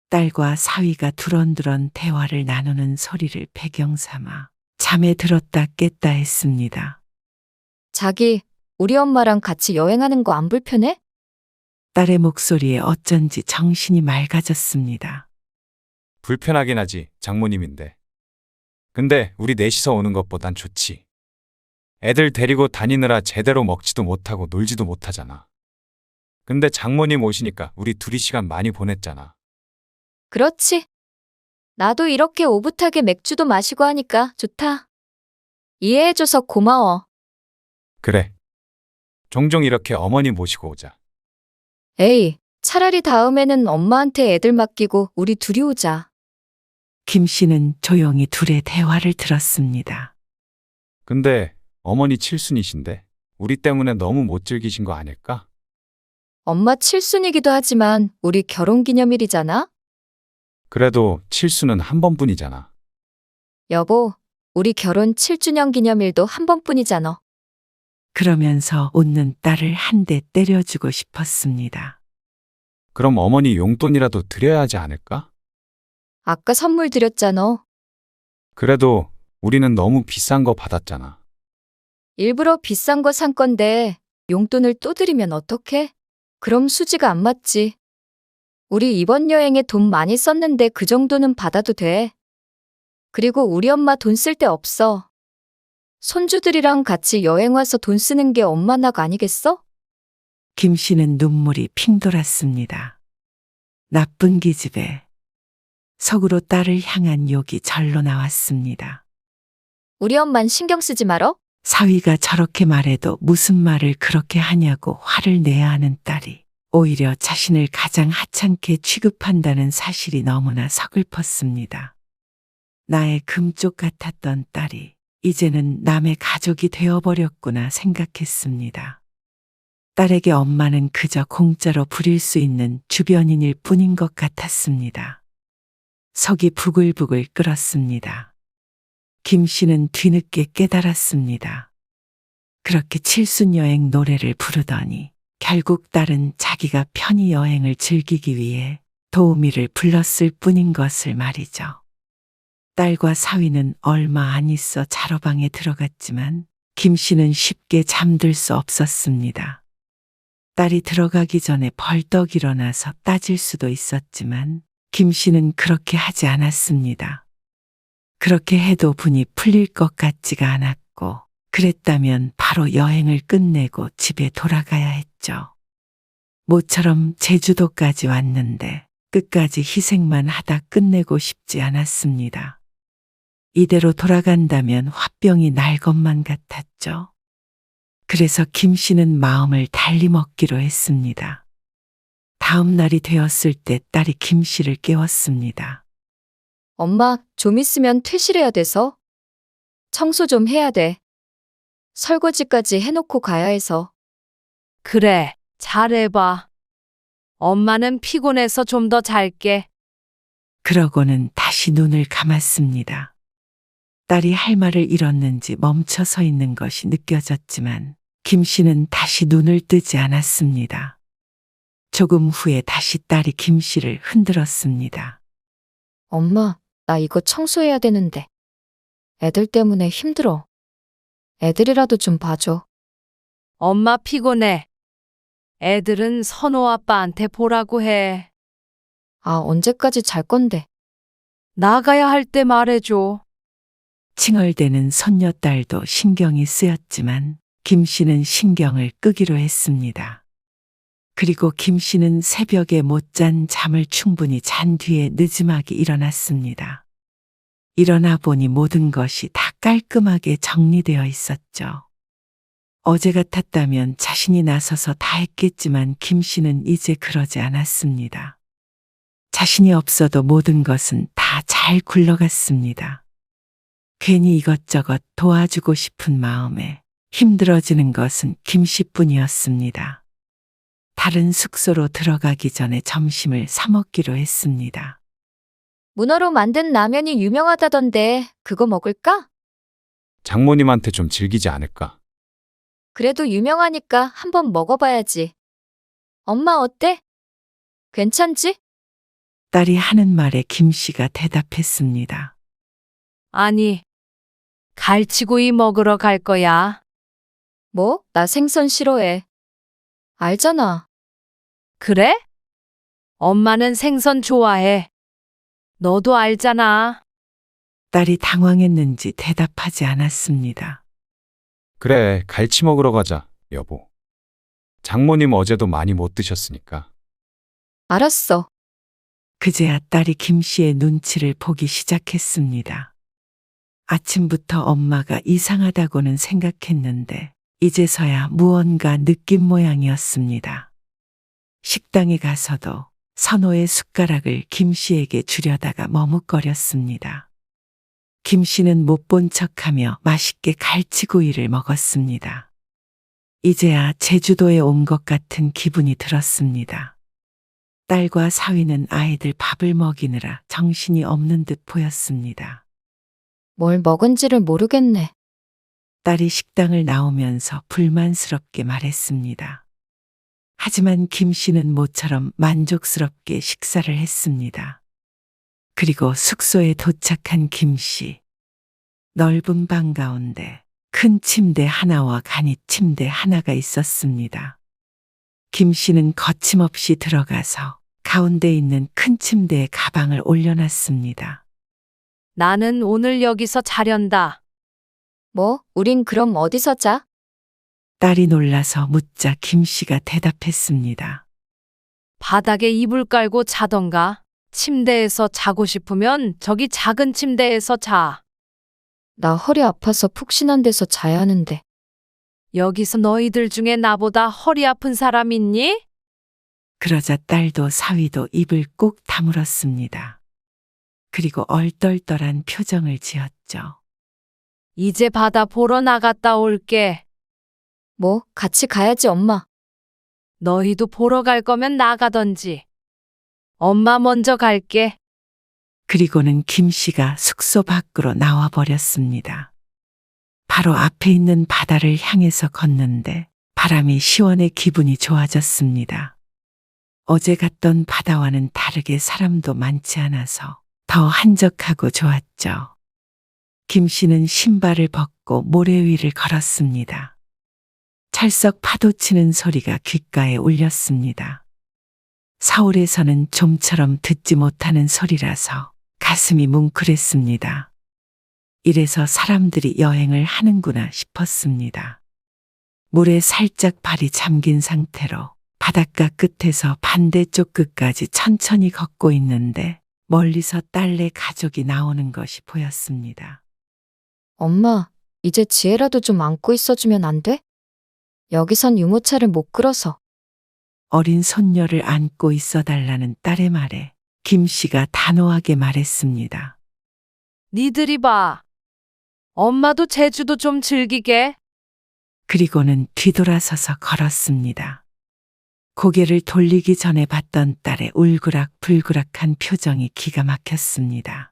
딸과 사위가 두런두런 대화를 나누는 소리를 배경 삼아 잠에 들었다 깼다 했습니다. 자기, 우리 엄마랑 같이 여행하는 거 안 불편해? 딸의 목소리에 어쩐지 정신이 맑아졌습니다. 불편하긴 하지, 장모님인데. 근데 우리 넷이서 오는 것보단 좋지. 애들 데리고 다니느라 제대로 먹지도 못하고 놀지도 못하잖아. 근데 장모님 오시니까 우리 둘이 시간 많이 보냈잖아. 그렇지. 나도 이렇게 오붓하게 맥주도 마시고 하니까 좋다. 이해해줘서 고마워. 그래. 종종 이렇게 어머니 모시고 오자. 에이, 차라리 다음에는 엄마한테 애들 맡기고 우리 둘이 오자. 김 씨는 조용히 둘의 대화를 들었습니다. 근데 어머니 칠순이신데 우리 때문에 너무 못 즐기신 거 아닐까? 엄마 칠순이기도 하지만 우리 결혼기념일이잖아? 그래도 칠순은 한 번뿐이잖아. 여보, 우리 결혼 7주년 기념일도 한 번뿐이잖아. 그러면서 웃는 딸을 한 대 때려주고 싶었습니다. 그럼 어머니 용돈이라도 드려야 하지 않을까? 아까 선물 드렸잖아. 그래도 우리는 너무 비싼 거 받았잖아. 일부러 비싼 거 산 건데 용돈을 또 드리면 어떡해? 그럼 수지가 안 맞지. 우리 이번 여행에 돈 많이 썼는데 그 정도는 받아도 돼. 그리고 우리 엄마 돈 쓸 데 없어. 손주들이랑 같이 여행 와서 돈 쓰는 게 엄마 낙 아니겠어? 김 씨는 눈물이 핑 돌았습니다. 나쁜 기집애. 속으로 딸을 향한 욕이 절로 나왔습니다. 우리 엄만 신경 쓰지 말어? 사위가 저렇게 말해도 무슨 말을 그렇게 하냐고 화를 내야 하는 딸이 오히려 자신을 가장 하찮게 취급한다는 사실이 너무나 서글펐습니다. 나의 금쪽 같았던 딸이 이제는 남의 가족이 되어버렸구나 생각했습니다. 딸에게 엄마는 그저 공짜로 부릴 수 있는 주변인일 뿐인 것 같았습니다. 속이 부글부글 끓었습니다. 김 씨는 뒤늦게 깨달았습니다. 그렇게 칠순 여행 노래를 부르더니 결국 딸은 자기가 편히 여행을 즐기기 위해 도우미를 불렀을 뿐인 것을 말이죠. 딸과 사위는 얼마 안 있어 자로방에 들어갔지만 김 씨는 쉽게 잠들 수 없었습니다. 딸이 들어가기 전에 벌떡 일어나서 따질 수도 있었지만 김 씨는 그렇게 하지 않았습니다. 그렇게 해도 분이 풀릴 것 같지가 않았고 그랬다면 바로 여행을 끝내고 집에 돌아가야 했죠. 모처럼 제주도까지 왔는데 끝까지 희생만 하다 끝내고 싶지 않았습니다. 이대로 돌아간다면 화병이 날 것만 같았죠. 그래서 김 씨는 마음을 달리 먹기로 했습니다. 다음 날이 되었을 때 딸이 김 씨를 깨웠습니다. 엄마, 좀 있으면 퇴실해야 돼서. 청소 좀 해야 돼. 설거지까지 해놓고 가야 해서. 그래, 잘해봐. 엄마는 피곤해서 좀 더 잘게. 그러고는 다시 눈을 감았습니다. 딸이 할 말을 잃었는지 멈춰 서 있는 것이 느껴졌지만 김 씨는 다시 눈을 뜨지 않았습니다. 조금 후에 다시 딸이 김 씨를 흔들었습니다. 엄마, 나 이거 청소해야 되는데. 애들 때문에 힘들어. 애들이라도 좀 봐줘. 엄마 피곤해. 애들은 선호 아빠한테 보라고 해. 아, 언제까지 잘 건데. 나가야 할 때 말해줘. 칭얼대는 손녀딸도 신경이 쓰였지만 김 씨는 신경을 끄기로 했습니다. 그리고 김 씨는 새벽에 못 잔 잠을 충분히 잔 뒤에 느지막이 일어났습니다. 일어나 보니 모든 것이 다 깔끔하게 정리되어 있었죠. 어제 같았다면 자신이 나서서 다 했겠지만 김 씨는 이제 그러지 않았습니다. 자신이 없어도 모든 것은 다 잘 굴러갔습니다. 괜히 이것저것 도와주고 싶은 마음에 힘들어지는 것은 김 씨뿐이었습니다. 다른 숙소로 들어가기 전에 점심을 사 먹기로 했습니다. 문어로 만든 라면이 유명하다던데 그거 먹을까? 장모님한테 좀 질기지 않을까? 그래도 유명하니까 한번 먹어봐야지. 엄마 어때? 괜찮지? 딸이 하는 말에 김 씨가 대답했습니다. 아니, 갈치구이 먹으러 갈 거야. 뭐? 나 생선 싫어해. 알잖아. 그래? 엄마는 생선 좋아해. 너도 알잖아. 딸이 당황했는지 대답하지 않았습니다. 그래, 갈치 먹으러 가자, 여보. 장모님 어제도 많이 못 드셨으니까. 알았어. 그제야 딸이 김 씨의 눈치를 보기 시작했습니다. 아침부터 엄마가 이상하다고는 생각했는데 이제서야 무언가 느낀 모양이었습니다. 식당에 가서도 선호의 숟가락을 김 씨에게 주려다가 머뭇거렸습니다. 김 씨는 못 본 척하며 맛있게 갈치구이를 먹었습니다. 이제야 제주도에 온 것 같은 기분이 들었습니다. 딸과 사위는 아이들 밥을 먹이느라 정신이 없는 듯 보였습니다. 뭘 먹은지를 모르겠네. 딸이 식당을 나오면서 불만스럽게 말했습니다. 하지만 김 씨는 모처럼 만족스럽게 식사를 했습니다. 그리고 숙소에 도착한 김 씨. 넓은 방 가운데 큰 침대 하나와 간이 침대 하나가 있었습니다. 김 씨는 거침없이 들어가서 가운데 있는 큰 침대에 가방을 올려놨습니다. 나는 오늘 여기서 자련다. 뭐? 우린 그럼 어디서 자? 딸이 놀라서 묻자 김 씨가 대답했습니다. 바닥에 이불 깔고 자던가. 침대에서 자고 싶으면 저기 작은 침대에서 자. 나 허리 아파서 푹신한 데서 자야 하는데. 여기서 너희들 중에 나보다 허리 아픈 사람 있니? 그러자 딸도 사위도 입을 꼭 다물었습니다. 그리고 얼떨떨한 표정을 지었죠. 이제 바다 보러 나갔다 올게. 뭐? 같이 가야지, 엄마. 너희도 보러 갈 거면 나가던지. 엄마 먼저 갈게. 그리고는 김 씨가 숙소 밖으로 나와 버렸습니다. 바로 앞에 있는 바다를 향해서 걷는데 바람이 시원해 기분이 좋아졌습니다. 어제 갔던 바다와는 다르게 사람도 많지 않아서 더 한적하고 좋았죠. 김 씨는 신발을 벗고 모래 위를 걸었습니다. 찰썩 파도 치는 소리가 귓가에 울렸습니다. 서울에서는 좀처럼 듣지 못하는 소리라서 가슴이 뭉클했습니다. 이래서 사람들이 여행을 하는구나 싶었습니다. 물에 살짝 발이 잠긴 상태로 바닷가 끝에서 반대쪽 끝까지 천천히 걷고 있는데 멀리서 딸네 가족이 나오는 것이 보였습니다. 엄마, 이제 지혜라도 좀 안고 있어주면 안 돼? 여기선 유모차를 못 끌어서. 어린 손녀를 안고 있어 달라는 딸의 말에 김 씨가 단호하게 말했습니다. 니들이 봐. 엄마도 제주도 좀 즐기게. 그리고는 뒤돌아서서 걸었습니다. 고개를 돌리기 전에 봤던 딸의 울그락불그락한 표정이 기가 막혔습니다.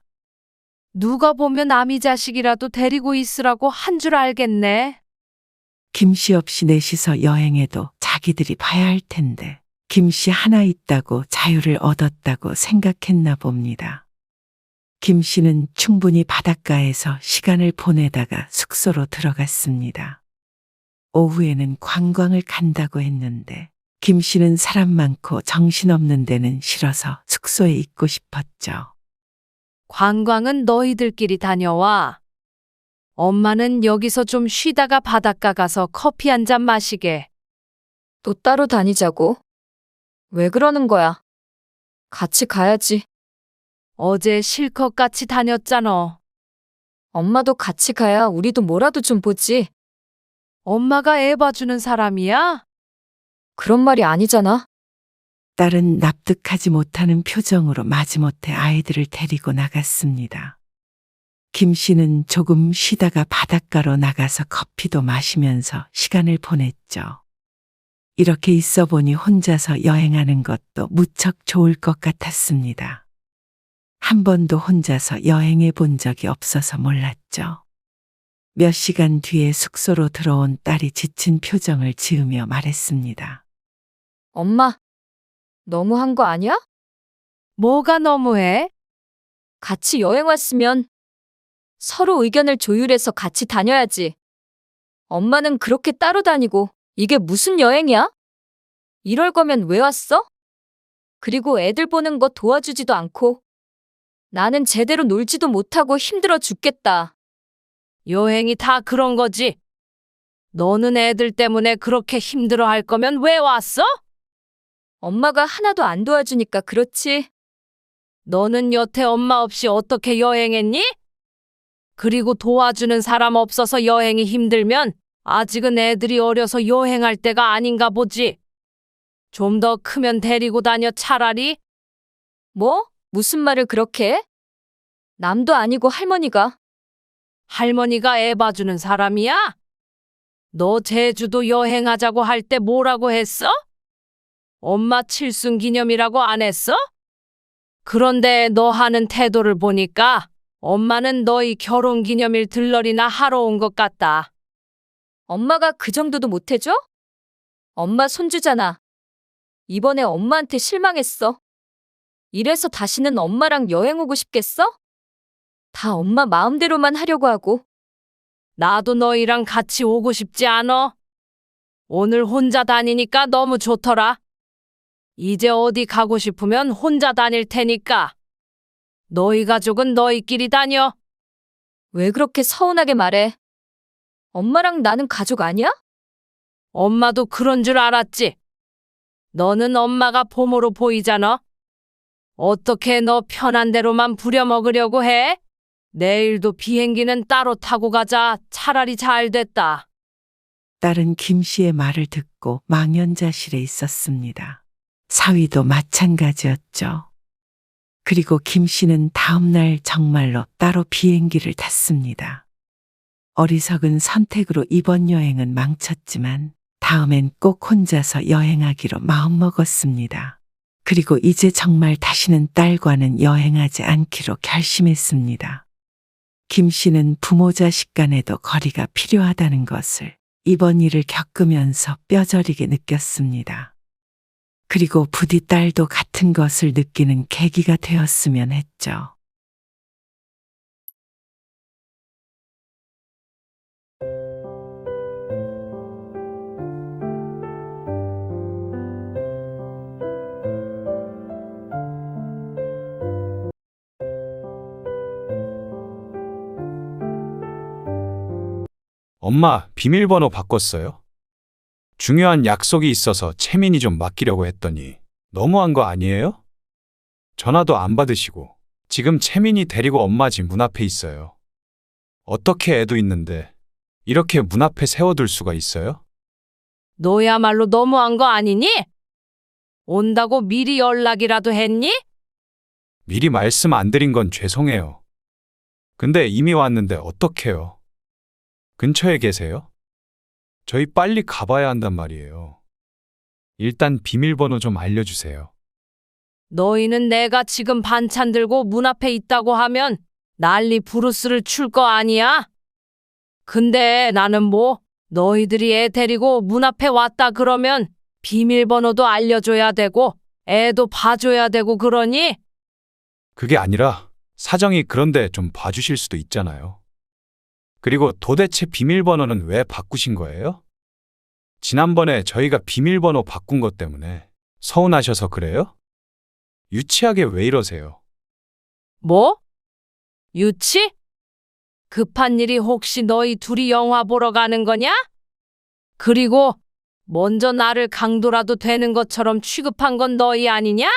누가 보면 남이 자식이라도 데리고 있으라고 한 줄 알겠네. 김씨 없이 넷이서 여행해도 자기들이 봐야 할 텐데 김씨 하나 있다고 자유를 얻었다고 생각했나 봅니다. 김씨는 충분히 바닷가에서 시간을 보내다가 숙소로 들어갔습니다. 오후에는 관광을 간다고 했는데 김씨는 사람 많고 정신없는 데는 싫어서 숙소에 있고 싶었죠. 관광은 너희들끼리 다녀와. 엄마는 여기서 좀 쉬다가 바닷가 가서 커피 한 잔 마시게. 또 따로 다니자고. 왜 그러는 거야? 같이 가야지. 어제 실컷 같이 다녔잖아. 엄마도 같이 가야 우리도 뭐라도 좀 보지. 엄마가 애 봐주는 사람이야? 그런 말이 아니잖아. 딸은 납득하지 못하는 표정으로 마지못해 아이들을 데리고 나갔습니다. 김 씨는 조금 쉬다가 바닷가로 나가서 커피도 마시면서 시간을 보냈죠. 이렇게 있어 보니 혼자서 여행하는 것도 무척 좋을 것 같았습니다. 한 번도 혼자서 여행해 본 적이 없어서 몰랐죠. 몇 시간 뒤에 숙소로 들어온 딸이 지친 표정을 지으며 말했습니다. 엄마, 너무한 거 아니야? 뭐가 너무해? 같이 여행 왔으면 서로 의견을 조율해서 같이 다녀야지. 엄마는 그렇게 따로 다니고 이게 무슨 여행이야? 이럴 거면 왜 왔어? 그리고 애들 보는 거 도와주지도 않고 나는 제대로 놀지도 못하고 힘들어 죽겠다. 여행이 다 그런 거지. 너는 애들 때문에 그렇게 힘들어 할 거면 왜 왔어? 엄마가 하나도 안 도와주니까 그렇지. 너는 여태 엄마 없이 어떻게 여행했니? 그리고 도와주는 사람 없어서 여행이 힘들면 아직은 애들이 어려서 여행할 때가 아닌가 보지. 좀 더 크면 데리고 다녀 차라리. 뭐? 무슨 말을 그렇게 해? 남도 아니고 할머니가. 할머니가 애 봐주는 사람이야? 너 제주도 여행하자고 할 때 뭐라고 했어? 엄마 칠순 기념이라고 안 했어? 그런데 너 하는 태도를 보니까 엄마는 너희 결혼 기념일 들러리나 하러 온 것 같다. 엄마가 그 정도도 못 해줘? 엄마 손주잖아. 이번에 엄마한테 실망했어. 이래서 다시는 엄마랑 여행 오고 싶겠어? 다 엄마 마음대로만 하려고 하고. 나도 너희랑 같이 오고 싶지 않어. 오늘 혼자 다니니까 너무 좋더라. 이제 어디 가고 싶으면 혼자 다닐 테니까. 너희 가족은 너희끼리 다녀. 왜 그렇게 서운하게 말해? 엄마랑 나는 가족 아니야? 엄마도 그런 줄 알았지. 너는 엄마가 보모로 보이잖아. 어떻게 너 편한 대로만 부려먹으려고 해? 내일도 비행기는 따로 타고 가자. 차라리 잘 됐다. 딸은 김 씨의 말을 듣고 망연자실해 있었습니다. 사위도 마찬가지였죠. 그리고 김 씨는 다음 날 정말로 따로 비행기를 탔습니다. 어리석은 선택으로 이번 여행은 망쳤지만 다음엔 꼭 혼자서 여행하기로 마음먹었습니다. 그리고 이제 정말 다시는 딸과는 여행하지 않기로 결심했습니다. 김 씨는 부모 자식 간에도 거리가 필요하다는 것을 이번 일을 겪으면서 뼈저리게 느꼈습니다. 그리고 부디 딸도 같은 것을 느끼는 계기가 되었으면 했죠. 엄마, 비밀번호 바꿨어요? 중요한 약속이 있어서 채민이 좀 맡기려고 했더니 너무한 거 아니에요? 전화도 안 받으시고 지금 채민이 데리고 엄마 집 문 앞에 있어요. 어떻게 애도 있는데 이렇게 문 앞에 세워둘 수가 있어요? 너야말로 너무한 거 아니니? 온다고 미리 연락이라도 했니? 미리 말씀 안 드린 건 죄송해요. 근데 이미 왔는데 어떡해요? 근처에 계세요? 저희 빨리 가봐야 한단 말이에요. 일단 비밀번호 좀 알려주세요. 너희는 내가 지금 반찬 들고 문 앞에 있다고 하면 난리 부르스를 출 거 아니야? 근데 나는 뭐 너희들이 애 데리고 문 앞에 왔다 그러면 비밀번호도 알려줘야 되고 애도 봐줘야 되고 그러니? 그게 아니라 사정이 그런데 좀 봐주실 수도 있잖아요. 그리고 도대체 비밀번호는 왜 바꾸신 거예요? 지난번에 저희가 비밀번호 바꾼 것 때문에 서운하셔서 그래요? 유치하게 왜 이러세요? 뭐? 유치? 급한 일이 혹시 너희 둘이 영화 보러 가는 거냐? 그리고 먼저 나를 강도라도 되는 것처럼 취급한 건 너희 아니냐?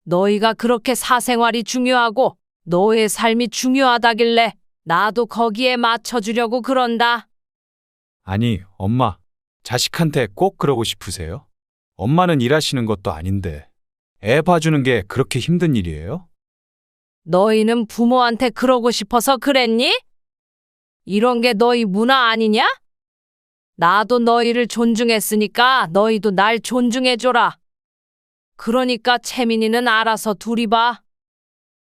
너희가 그렇게 사생활이 중요하고 너의 삶이 중요하다길래 나도 거기에 맞춰주려고 그런다. 아니, 엄마, 자식한테 꼭 그러고 싶으세요? 엄마는 일하시는 것도 아닌데 애 봐주는 게 그렇게 힘든 일이에요? 너희는 부모한테 그러고 싶어서 그랬니? 이런 게 너희 문화 아니냐? 나도 너희를 존중했으니까 너희도 날 존중해줘라. 그러니까 채민이는 알아서 둘이 봐.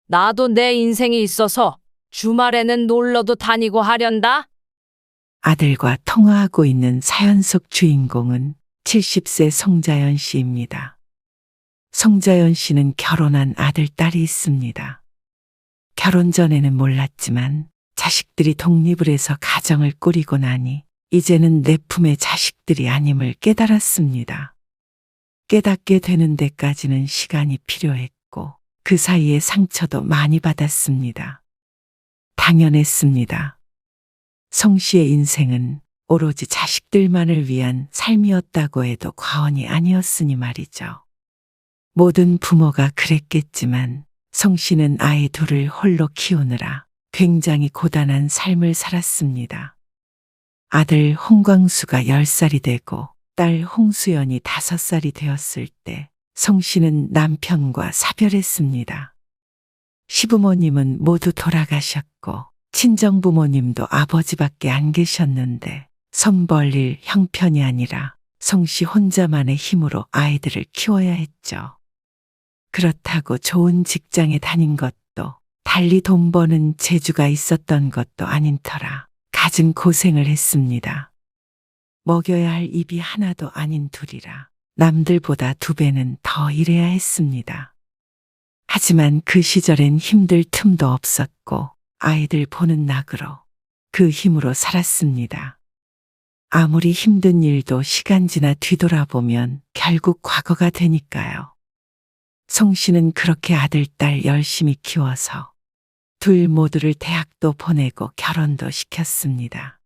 나도 내 인생이 있어서 주말에는 놀러도 다니고 하련다. 아들과 통화하고 있는 사연 속 주인공은 70세 송자연 씨입니다. 송자연 씨는 결혼한 아들, 딸이 있습니다. 결혼 전에는 몰랐지만 자식들이 독립을 해서 가정을 꾸리고 나니 이제는 내 품의 자식들이 아님을 깨달았습니다. 깨닫게 되는 데까지는 시간이 필요했고 그 사이에 상처도 많이 받았습니다. 당연했습니다. 송 씨의 인생은 오로지 자식들만을 위한 삶이었다고 해도 과언이 아니었으니 말이죠. 모든 부모가 그랬겠지만 송 씨는 아이 둘을 홀로 키우느라 굉장히 고단한 삶을 살았습니다. 아들 홍광수가 10살이 되고 딸 홍수연이 5살이 되었을 때 송 씨는 남편과 사별했습니다. 시부모님은 모두 돌아가셨고 친정부모님도 아버지밖에 안 계셨는데 손 벌릴 형편이 아니라 송 씨 혼자만의 힘으로 아이들을 키워야 했죠. 그렇다고 좋은 직장에 다닌 것도 달리 돈 버는 재주가 있었던 것도 아닌 터라 갖은 고생을 했습니다. 먹여야 할 입이 하나도 아닌 둘이라 남들보다 2배는 더 일해야 했습니다. 하지만 그 시절엔 힘들 틈도 없었고 아이들 보는 낙으로 그 힘으로 살았습니다. 아무리 힘든 일도 시간 지나 뒤돌아보면 결국 과거가 되니까요. 송 씨는 그렇게 아들, 딸 열심히 키워서 둘 모두를 대학도 보내고 결혼도 시켰습니다.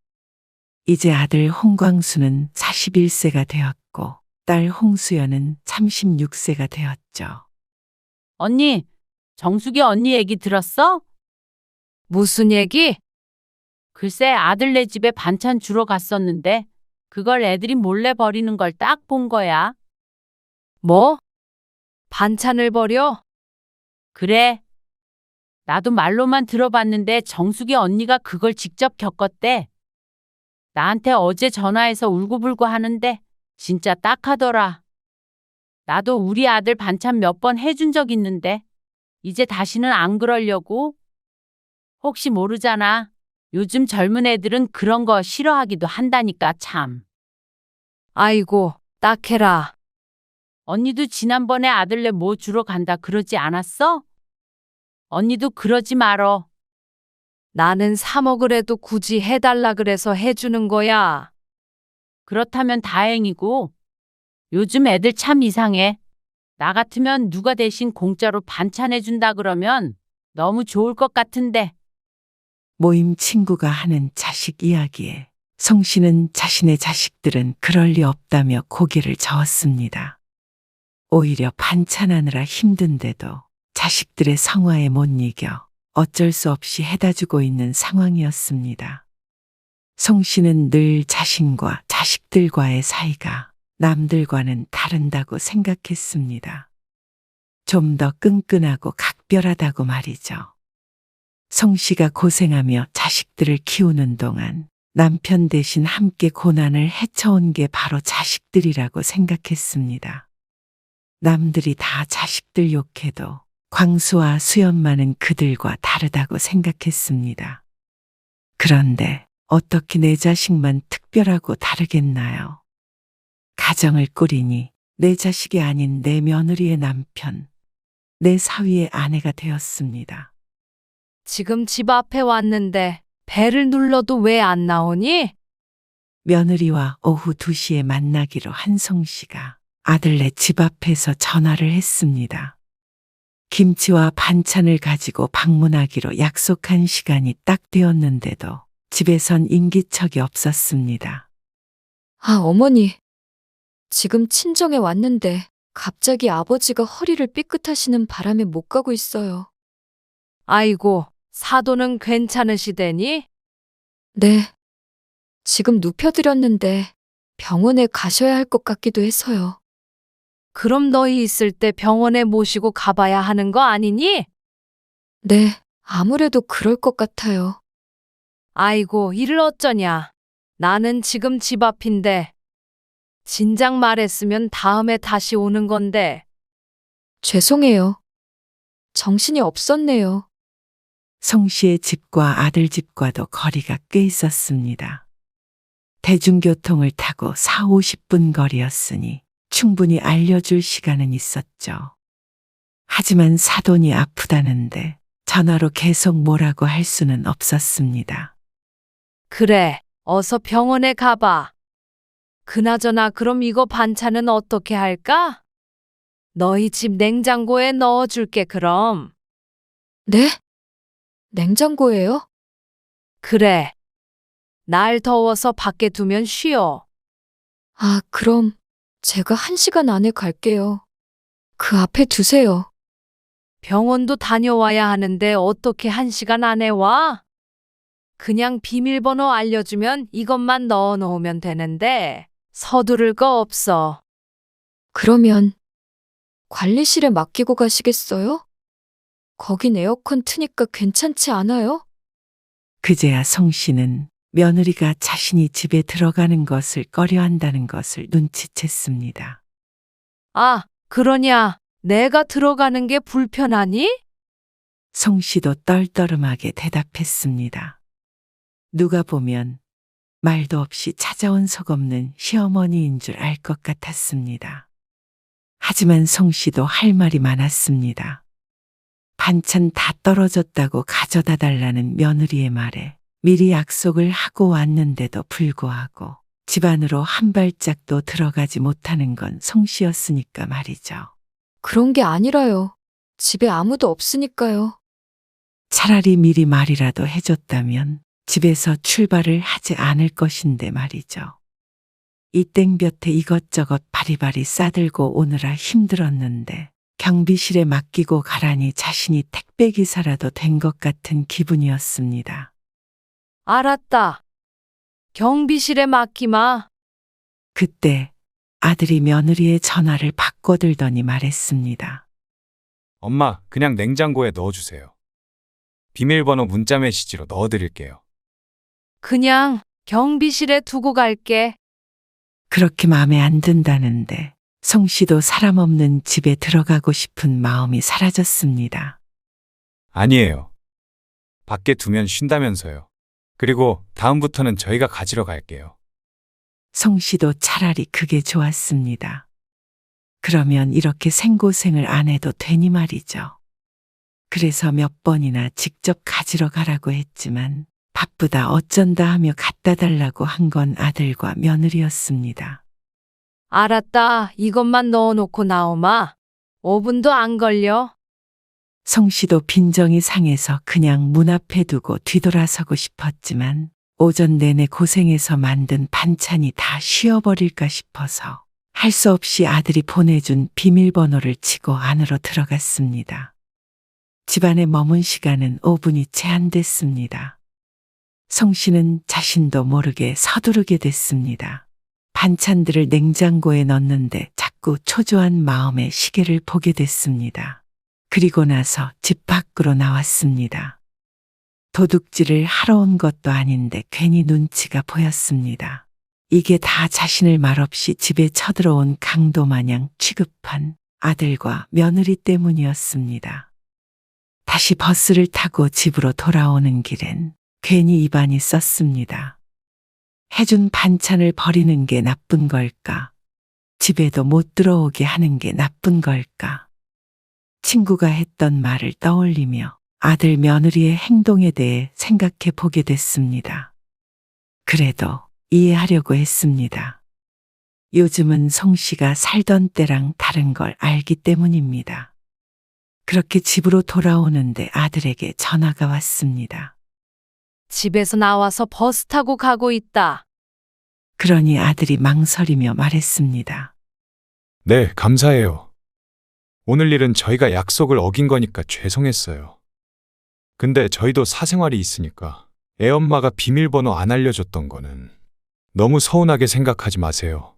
이제 아들 홍광수는 41세가 되었고 딸 홍수연은 36세가 되었죠. 언니, 정숙이 언니 얘기 들었어? 무슨 얘기? 글쎄 아들네 집에 반찬 주러 갔었는데 그걸 애들이 몰래 버리는 걸 딱 본 거야. 뭐? 반찬을 버려? 그래. 나도 말로만 들어봤는데 정숙이 언니가 그걸 직접 겪었대. 나한테 어제 전화해서 울고불고 하는데 진짜 딱하더라. 나도 우리 아들 반찬 몇 번 해준 적 있는데 이제 다시는 안 그러려고. 혹시 모르잖아. 요즘 젊은 애들은 그런 거 싫어하기도 한다니까 참. 아이고, 딱해라. 언니도 지난번에 아들네 뭐 주러 간다 그러지 않았어? 언니도 그러지 말어. 나는 사 먹으래도 굳이 해달라 그래서 해주는 거야. 그렇다면 다행이고. 요즘 애들 참 이상해. 나 같으면 누가 대신 공짜로 반찬 해준다 그러면 너무 좋을 것 같은데. 모임 친구가 하는 자식 이야기에 송 씨는 자신의 자식들은 그럴 리 없다며 고개를 저었습니다. 오히려 반찬하느라 힘든데도 자식들의 성화에 못 이겨 어쩔 수 없이 해다 주고 있는 상황이었습니다. 송 씨는 늘 자신과 자식들과의 사이가 남들과는 다른다고 생각했습니다. 좀 더 끈끈하고 각별하다고 말이죠. 송 씨가 고생하며 자식들을 키우는 동안 남편 대신 함께 고난을 헤쳐온 게 바로 자식들이라고 생각했습니다. 남들이 다 자식들 욕해도 광수와 수연만은 그들과 다르다고 생각했습니다. 그런데 어떻게 내 자식만 특별하고 다르겠나요? 가정을 꾸리니 내 자식이 아닌 내 며느리의 남편, 내 사위의 아내가 되었습니다. 지금 집 앞에 왔는데 배를 눌러도 왜 안 나오니? 며느리와 오후 2시에 만나기로 한 송 씨가 아들네 집 앞에서 전화를 했습니다. 김치와 반찬을 가지고 방문하기로 약속한 시간이 딱 되었는데도 집에선 인기척이 없었습니다. 아, 어머니. 지금 친정에 왔는데 갑자기 아버지가 허리를 삐끗하시는 바람에 못 가고 있어요. 아이고, 사도는 괜찮으시대니? 네. 지금 눕혀드렸는데 병원에 가셔야 할 것 같기도 해서요. 그럼 너희 있을 때 병원에 모시고 가봐야 하는 거 아니니? 네, 아무래도 그럴 것 같아요. 아이고, 이를 어쩌냐. 나는 지금 집 앞인데. 진작 말했으면 다음에 다시 오는 건데. 죄송해요. 정신이 없었네요. 송 씨의 집과 아들 집과도 거리가 꽤 있었습니다. 대중교통을 타고 4, 50분 거리였으니 충분히 알려줄 시간은 있었죠. 하지만 사돈이 아프다는데 전화로 계속 뭐라고 할 수는 없었습니다. 그래, 어서 병원에 가봐. 그나저나 그럼 이거 반찬은 어떻게 할까? 너희 집 냉장고에 넣어줄게 그럼. 네? 냉장고예요? 그래. 날 더워서 밖에 두면 쉬어. 아, 그럼 제가 1시간 안에 갈게요. 그 앞에 두세요. 병원도 다녀와야 하는데 어떻게 1시간 안에 와? 그냥 비밀번호 알려주면 이것만 넣어 놓으면 되는데 서두를 거 없어. 그러면 관리실에 맡기고 가시겠어요? 거긴 에어컨 트니까 괜찮지 않아요? 그제야 송 씨는 며느리가 자신이 집에 들어가는 것을 꺼려한다는 것을 눈치챘습니다. 아, 그러냐? 내가 들어가는 게 불편하니? 송 씨도 떨떠름하게 대답했습니다. 누가 보면 말도 없이 찾아온 속 없는 시어머니인 줄 알 것 같았습니다. 하지만 송 씨도 할 말이 많았습니다. 반찬 다 떨어졌다고 가져다 달라는 며느리의 말에 미리 약속을 하고 왔는데도 불구하고 집 안으로 한 발짝도 들어가지 못하는 건 송 씨였으니까 말이죠. 그런 게 아니라요. 집에 아무도 없으니까요. 차라리 미리 말이라도 해줬다면 집에서 출발을 하지 않을 것인데 말이죠. 이 땡볕에 이것저것 바리바리 싸들고 오느라 힘들었는데 경비실에 맡기고 가라니 자신이 택배기사라도 된 것 같은 기분이었습니다. 알았다. 경비실에 맡기마. 그때 아들이 며느리의 전화를 바꿔들더니 말했습니다. 엄마, 그냥 냉장고에 넣어주세요. 비밀번호 문자 메시지로 넣어드릴게요. 그냥 경비실에 두고 갈게. 그렇게 마음에 안 든다는데 송 씨도 사람 없는 집에 들어가고 싶은 마음이 사라졌습니다. 아니에요. 밖에 두면 쉰다면서요. 그리고 다음부터는 저희가 가지러 갈게요. 송 씨도 차라리 그게 좋았습니다. 그러면 이렇게 생고생을 안 해도 되니 말이죠. 그래서 몇 번이나 직접 가지러 가라고 했지만 바쁘다 어쩐다 하며 갖다 달라고 한 건 아들과 며느리였습니다. 알았다. 이것만 넣어놓고 나오마. 5분도 안 걸려. 송 씨도 빈정이 상해서 그냥 문 앞에 두고 뒤돌아서고 싶었지만 오전 내내 고생해서 만든 반찬이 다 쉬어버릴까 싶어서 할 수 없이 아들이 보내준 비밀번호를 치고 안으로 들어갔습니다. 집안에 머문 시간은 5분이 채 안 됐습니다. 송 씨는 자신도 모르게 서두르게 됐습니다. 반찬들을 냉장고에 넣는데 자꾸 초조한 마음에 시계를 보게 됐습니다. 그리고 나서 집 밖으로 나왔습니다. 도둑질을 하러 온 것도 아닌데 괜히 눈치가 보였습니다. 이게 다 자신을 말없이 집에 쳐들어온 강도 마냥 취급한 아들과 며느리 때문이었습니다. 다시 버스를 타고 집으로 돌아오는 길엔 괜히 입안이 썼습니다. 해준 반찬을 버리는 게 나쁜 걸까? 집에도 못 들어오게 하는 게 나쁜 걸까? 친구가 했던 말을 떠올리며 아들 며느리의 행동에 대해 생각해 보게 됐습니다. 그래도 이해하려고 했습니다. 요즘은 송 씨가 살던 때랑 다른 걸 알기 때문입니다. 그렇게 집으로 돌아오는데 아들에게 전화가 왔습니다. 집에서 나와서 버스 타고 가고 있다. 그러니 아들이 망설이며 말했습니다. 네, 감사해요. 오늘 일은 저희가 약속을 어긴 거니까 죄송했어요. 근데 저희도 사생활이 있으니까 애엄마가 비밀번호 안 알려줬던 거는 너무 서운하게 생각하지 마세요.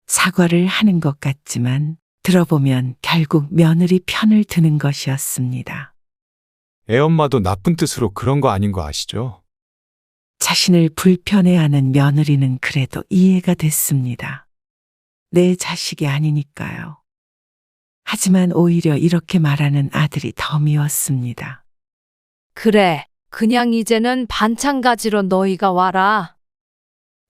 사과를 하는 것 같지만 들어보면 결국 며느리 편을 드는 것이었습니다. 애엄마도 나쁜 뜻으로 그런 거 아닌 거 아시죠? 자신을 불편해하는 며느리는 그래도 이해가 됐습니다. 내 자식이 아니니까요. 하지만 오히려 이렇게 말하는 아들이 더 미웠습니다. 그래. 그냥 이제는 반찬 가지러 너희가 와라.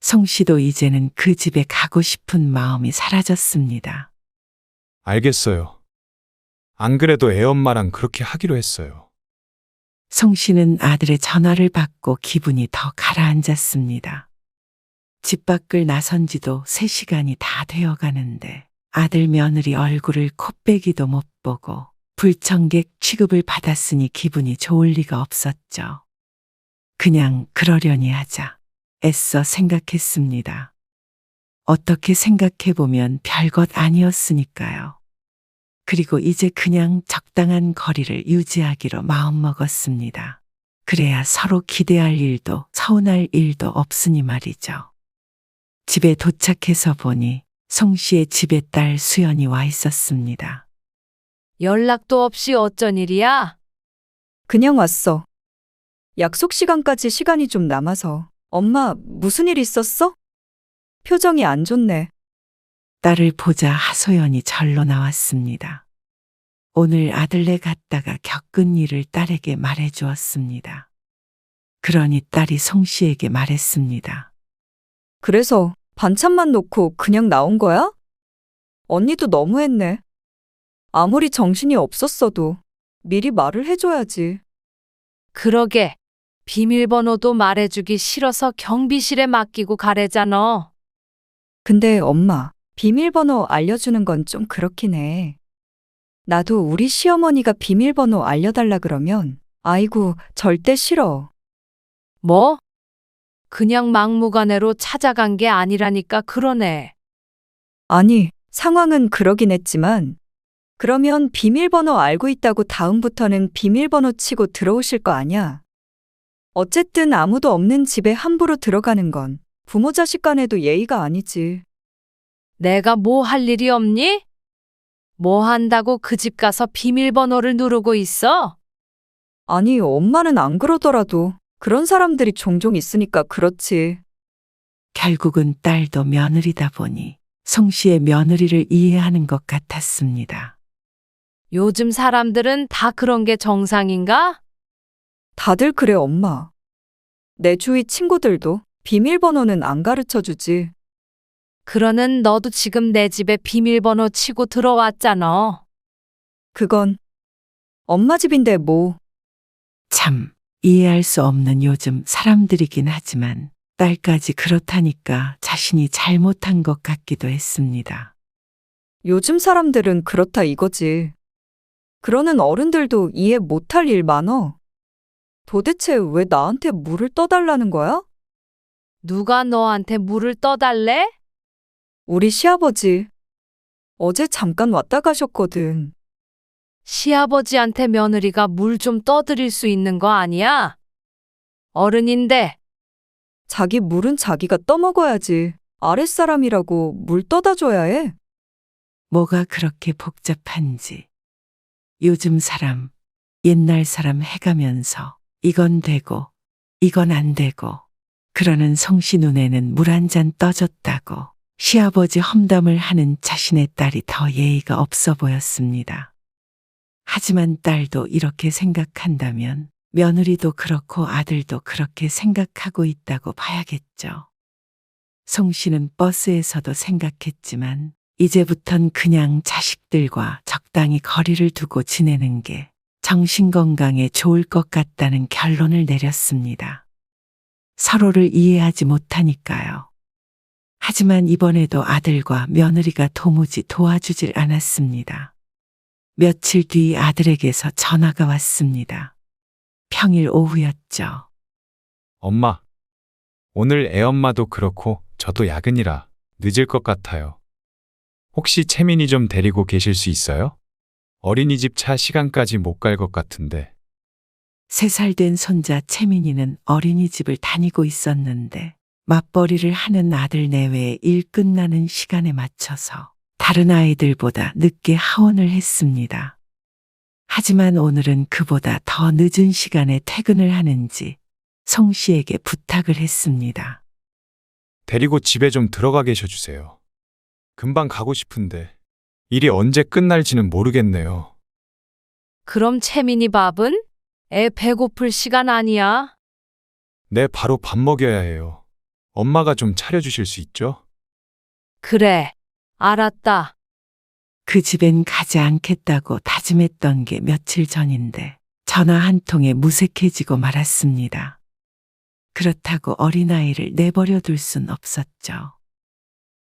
송 씨도 이제는 그 집에 가고 싶은 마음이 사라졌습니다. 알겠어요. 안 그래도 애엄마랑 그렇게 하기로 했어요. 송 씨는 아들의 전화를 받고 기분이 더 가라앉았습니다. 집 밖을 나선 지도 3시간이 다 되어 가는데 아들 며느리 얼굴을 콧배기도 못 보고 불청객 취급을 받았으니 기분이 좋을 리가 없었죠. 그냥 그러려니 하자 애써 생각했습니다. 어떻게 생각해보면 별것 아니었으니까요. 그리고 이제 그냥 적당한 거리를 유지하기로 마음먹었습니다. 그래야 서로 기대할 일도 서운할 일도 없으니 말이죠. 집에 도착해서 보니 송 씨의 집에 딸 수연이 와 있었습니다. 연락도 없이 어쩐 일이야? 그냥 왔어. 약속 시간까지 시간이 좀 남아서. 엄마, 무슨 일 있었어? 표정이 안 좋네. 딸을 보자 하소연이 절로 나왔습니다. 오늘 아들네 갔다가 겪은 일을 딸에게 말해 주었습니다. 그러니 딸이 송 씨에게 말했습니다. 그래서 반찬만 놓고 그냥 나온 거야? 언니도 너무했네. 아무리 정신이 없었어도 미리 말을 해줘야지. 그러게. 비밀번호도 말해주기 싫어서 경비실에 맡기고 가래잖아. 근데 엄마, 비밀번호 알려주는 건 좀 그렇긴 해. 나도 우리 시어머니가 비밀번호 알려달라 그러면 아이고, 절대 싫어. 뭐? 그냥 막무가내로 찾아간 게 아니라니까 그러네. 아니, 상황은 그러긴 했지만 그러면 비밀번호 알고 있다고 다음부터는 비밀번호 치고 들어오실 거 아냐? 어쨌든 아무도 없는 집에 함부로 들어가는 건 부모 자식 간에도 예의가 아니지. 내가 뭐 할 일이 없니? 뭐 한다고 그 집 가서 비밀번호를 누르고 있어? 아니, 엄마는 안 그러더라도 그런 사람들이 종종 있으니까 그렇지. 결국은 딸도 며느리다 보니 송 씨의 며느리를 이해하는 것 같았습니다. 요즘 사람들은 다 그런 게 정상인가? 다들 그래, 엄마. 내 주위 친구들도 비밀번호는 안 가르쳐 주지. 그러는 너도 지금 내 집에 비밀번호 치고 들어왔잖아. 그건 엄마 집인데 뭐. 참 이해할 수 없는 요즘 사람들이긴 하지만 딸까지 그렇다니까 자신이 잘못한 것 같기도 했습니다. 요즘 사람들은 그렇다 이거지. 그러는 어른들도 이해 못할 일 많어. 도대체 왜 나한테 물을 떠달라는 거야? 누가 너한테 물을 떠달래? 우리 시아버지. 어제 잠깐 왔다 가셨거든. 시아버지한테 며느리가 물 좀 떠드릴 수 있는 거 아니야? 어른인데. 자기 물은 자기가 떠먹어야지. 아랫사람이라고 물 떠다 줘야 해. 뭐가 그렇게 복잡한지. 요즘 사람, 옛날 사람 해가면서 이건 되고 이건 안 되고 그러는 성씨 눈에는 물 한 잔 떠줬다고 시아버지 험담을 하는 자신의 딸이 더 예의가 없어 보였습니다. 하지만 딸도 이렇게 생각한다면 며느리도 그렇고 아들도 그렇게 생각하고 있다고 봐야겠죠. 송 씨는 버스에서도 생각했지만 이제부턴 그냥 자식들과 적당히 거리를 두고 지내는 게 정신건강에 좋을 것 같다는 결론을 내렸습니다. 서로를 이해하지 못하니까요. 하지만 이번에도 아들과 며느리가 도무지 도와주질 않았습니다. 며칠 뒤 아들에게서 전화가 왔습니다. 평일 오후였죠. 엄마, 오늘 애엄마도 그렇고 저도 야근이라 늦을 것 같아요. 혹시 채민이 좀 데리고 계실 수 있어요? 어린이집 차 시간까지 못 갈 것 같은데. 3살 된 손자 채민이는 어린이집을 다니고 있었는데 맞벌이를 하는 아들 내외에 일 끝나는 시간에 맞춰서 다른 아이들보다 늦게 하원을 했습니다. 하지만 오늘은 그보다 더 늦은 시간에 퇴근을 하는지 송 씨에게 부탁을 했습니다. 데리고 집에 좀 들어가 계셔 주세요. 금방 가고 싶은데 일이 언제 끝날지는 모르겠네요. 그럼 채민이 밥은? 애 배고플 시간 아니야? 네, 바로 밥 먹여야 해요. 엄마가 좀 차려주실 수 있죠? 그래, 알았다. 그 집엔 가지 않겠다고 다짐했던 게 며칠 전인데 전화 한 통에 무색해지고 말았습니다. 그렇다고 어린아이를 내버려 둘 순 없었죠.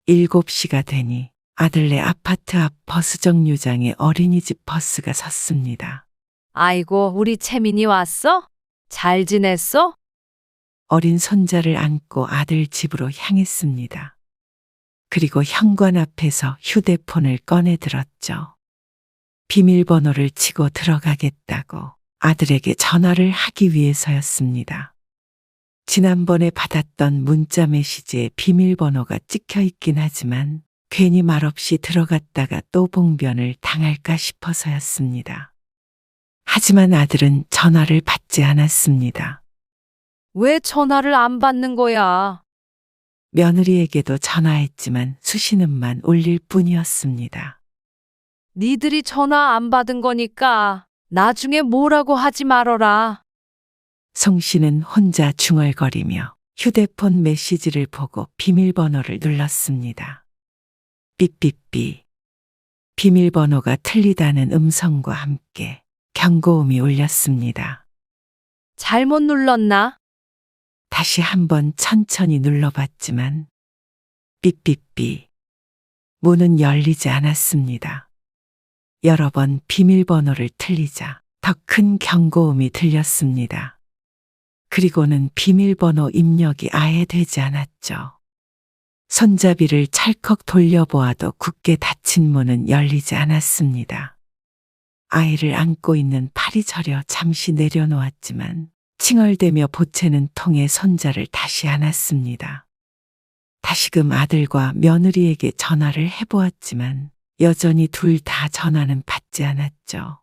7시가 되니 아들네 아파트 앞 버스 정류장에 어린이집 버스가 섰습니다. 아이고, 우리 채민이 왔어? 잘 지냈어? 어린 손자를 안고 아들 집으로 향했습니다. 그리고 현관 앞에서 휴대폰을 꺼내 들었죠. 비밀번호를 치고 들어가겠다고 아들에게 전화를 하기 위해서였습니다. 지난번에 받았던 문자 메시지에 비밀번호가 찍혀 있긴 하지만 괜히 말없이 들어갔다가 또 봉변을 당할까 싶어서였습니다. 하지만 아들은 전화를 받지 않았습니다. 왜 전화를 안 받는 거야? 며느리에게도 전화했지만 수신음만 울릴 뿐이었습니다. 니들이 전화 안 받은 거니까 나중에 뭐라고 하지 말어라. 송 씨는 혼자 중얼거리며 휴대폰 메시지를 보고 비밀번호를 눌렀습니다. 삐삐삐. 비밀번호가 틀리다는 음성과 함께 경고음이 울렸습니다. 잘못 눌렀나? 다시 한번 천천히 눌러봤지만 삐삐삐. 문은 열리지 않았습니다. 여러 번 비밀번호를 틀리자 더 큰 경고음이 들렸습니다. 그리고는 비밀번호 입력이 아예 되지 않았죠. 손잡이를 찰컥 돌려보아도 굳게 닫힌 문은 열리지 않았습니다. 아이를 안고 있는 팔이 저려 잠시 내려놓았지만 칭얼대며 보채는 통에 손자를 다시 안았습니다. 다시금 아들과 며느리에게 전화를 해보았지만 여전히 둘 다 전화는 받지 않았죠.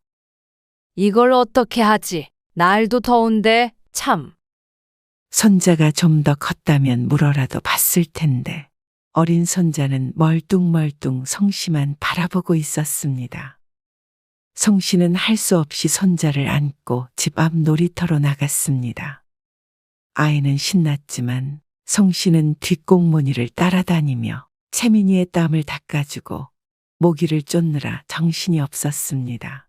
이걸 어떻게 하지? 날도 더운데 참. 손자가 좀 더 컸다면 물어라도 봤을 텐데 어린 손자는 멀뚱멀뚱 성씨만 바라보고 있었습니다. 성씨는 할 수 없이 손자를 안고 집 앞 놀이터로 나갔습니다. 아이는 신났지만 성씨는 뒷공무니를 따라다니며 채민이의 땀을 닦아주고 모기를 쫓느라 정신이 없었습니다.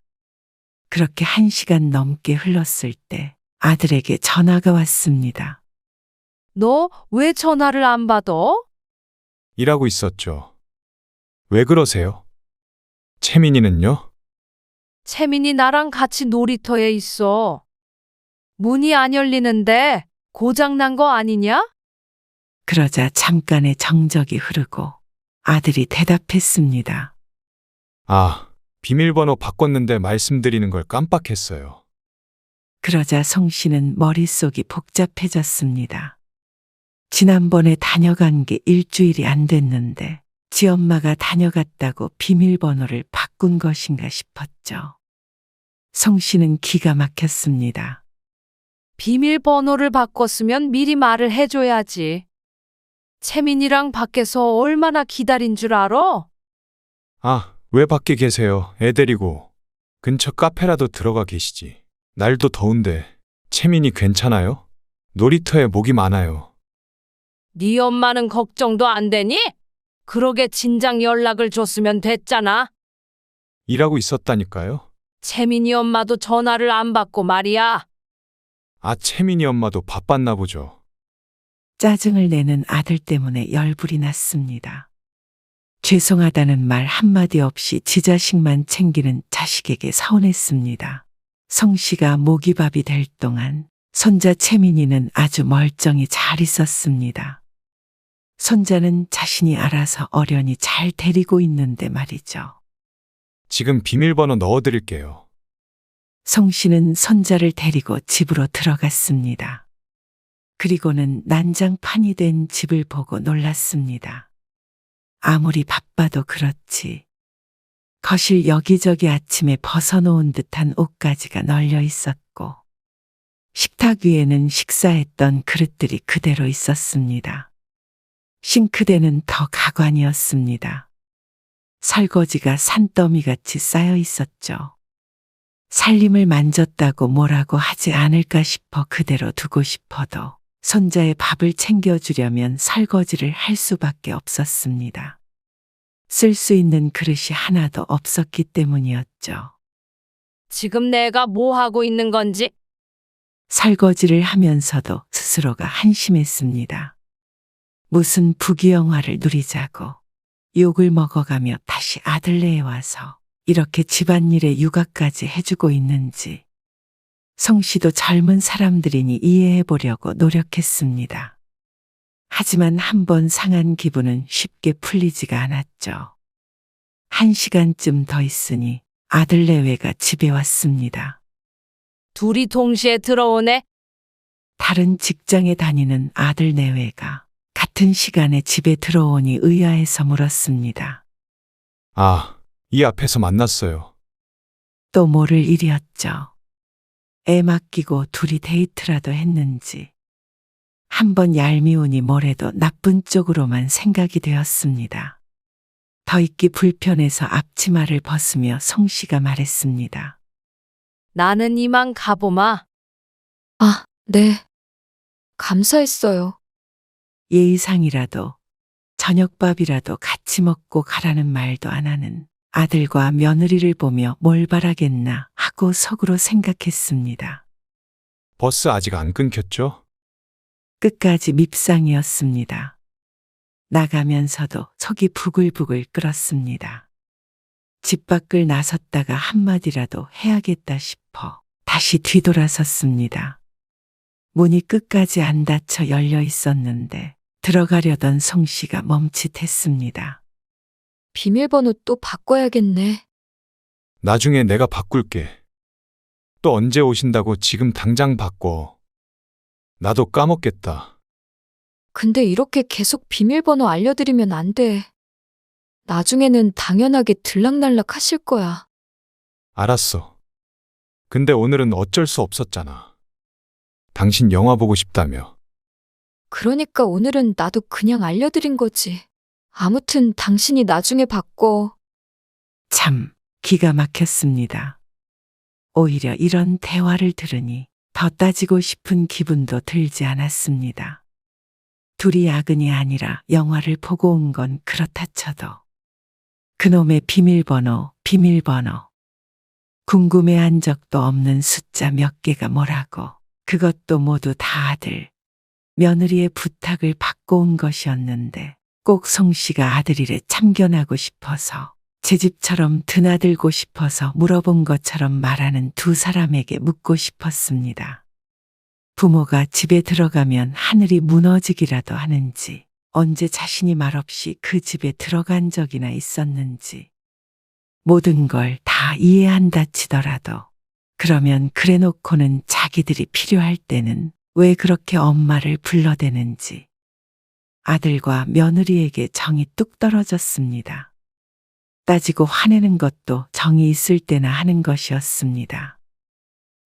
그렇게 1시간 넘게 흘렀을 때 아들에게 전화가 왔습니다. 너 왜 전화를 안 받아? 일하고 있었죠. 왜 그러세요? 채민이는요? 채민이 나랑 같이 놀이터에 있어. 문이 안 열리는데 고장난 거 아니냐? 그러자 잠깐의 정적이 흐르고 아들이 대답했습니다. 아, 비밀번호 바꿨는데 말씀드리는 걸 깜빡했어요. 그러자 성씨는 머릿속이 복잡해졌습니다. 지난번에 다녀간 게 일주일이 안 됐는데 지 엄마가 다녀갔다고 비밀번호를 바꾼 것인가 싶었죠. 성씨는 기가 막혔습니다. 비밀번호를 바꿨으면 미리 말을 해줘야지. 채민이랑 밖에서 얼마나 기다린 줄 알아? 아, 왜 밖에 계세요? 애 데리고. 근처 카페라도 들어가 계시지. 날도 더운데. 채민이 괜찮아요? 놀이터에 모기 많아요. 네 엄마는 걱정도 안 되니? 그러게 진작 연락을 줬으면 됐잖아. 일하고 있었다니까요? 채민이 엄마도 전화를 안 받고 말이야. 아, 채민이 엄마도 바빴나 보죠. 짜증을 내는 아들 때문에 열불이 났습니다. 죄송하다는 말 한마디 없이 지 자식만 챙기는 자식에게 서운했습니다. 성씨가 모기밥이 될 동안 손자 채민이는 아주 멀쩡히 잘 있었습니다. 손자는 자신이 알아서 어련히 잘 데리고 있는데 말이죠. 지금 비밀번호 넣어드릴게요. 성씨는 손자를 데리고 집으로 들어갔습니다. 그리고는 난장판이 된 집을 보고 놀랐습니다. 아무리 바빠도 그렇지. 거실 여기저기 아침에 벗어놓은 듯한 옷가지가 널려 있었고, 식탁 위에는 식사했던 그릇들이 그대로 있었습니다. 싱크대는 더 가관이었습니다. 설거지가 산더미같이 쌓여 있었죠. 살림을 만졌다고 뭐라고 하지 않을까 싶어 그대로 두고 싶어도 손자의 밥을 챙겨주려면 설거지를 할 수밖에 없었습니다. 쓸 수 있는 그릇이 하나도 없었기 때문이었죠. 지금 내가 뭐 하고 있는 건지? 설거지를 하면서도 스스로가 한심했습니다. 무슨 부귀영화를 누리자고 욕을 먹어가며 다시 아들네에 와서 이렇게 집안일에 육아까지 해주고 있는지. 성씨도 젊은 사람들이니 이해해보려고 노력했습니다. 하지만 한번 상한 기분은 쉽게 풀리지가 않았죠. 1시간쯤 더 있으니 아들 내외가 집에 왔습니다. 둘이 동시에 들어오네. 다른 직장에 다니는 아들 내외가 같은 시간에 집에 들어오니 의아해서 물었습니다. 아, 이 앞에서 만났어요. 또 모를 일이었죠. 애 맡기고 둘이 데이트라도 했는지. 한번 얄미우니 뭐래도 나쁜 쪽으로만 생각이 되었습니다. 더 있기 불편해서 앞치마를 벗으며 성씨가 말했습니다. 나는 이만 가보마. 아, 네. 감사했어요. 예의상이라도 저녁밥이라도 같이 먹고 가라는 말도 안 하는 아들과 며느리를 보며 뭘 바라겠나 하고 속으로 생각했습니다. 버스 아직 안 끊겼죠? 끝까지 밉상이었습니다. 나가면서도 속이 부글부글 끓었습니다. 집 밖을 나섰다가 한마디라도 해야겠다 싶어 다시 뒤돌아섰습니다. 문이 끝까지 안 닫혀 열려 있었는데 들어가려던 송씨가 멈칫했습니다. 비밀번호 또 바꿔야겠네. 나중에 내가 바꿀게. 또 언제 오신다고 지금 당장 바꿔. 나도 까먹겠다. 근데 이렇게 계속 비밀번호 알려드리면 안 돼. 나중에는 당연하게 들락날락 하실 거야. 알았어. 근데 오늘은 어쩔 수 없었잖아. 당신 영화 보고 싶다며. 그러니까 오늘은 나도 그냥 알려드린 거지. 아무튼 당신이 나중에 바꿔. 참 기가 막혔습니다. 오히려 이런 대화를 들으니 더 따지고 싶은 기분도 들지 않았습니다. 둘이 야근이 아니라 영화를 보고 온 건 그렇다 쳐도 그놈의 비밀번호. 궁금해한 적도 없는 숫자 몇 개가 뭐라고. 그것도 모두 다 아들, 며느리의 부탁을 받고 온 것이었는데 꼭 송씨가 아들 일에 참견하고 싶어서 제 집처럼 드나들고 싶어서 물어본 것처럼 말하는 두 사람에게 묻고 싶었습니다. 부모가 집에 들어가면 하늘이 무너지기라도 하는지, 언제 자신이 말없이 그 집에 들어간 적이나 있었는지, 모든 걸 다 이해한다 치더라도 그러면 그래 놓고는 자기들이 필요할 때는 왜 그렇게 엄마를 불러대는지 아들과 며느리에게 정이 뚝 떨어졌습니다. 따지고 화내는 것도 정이 있을 때나 하는 것이었습니다.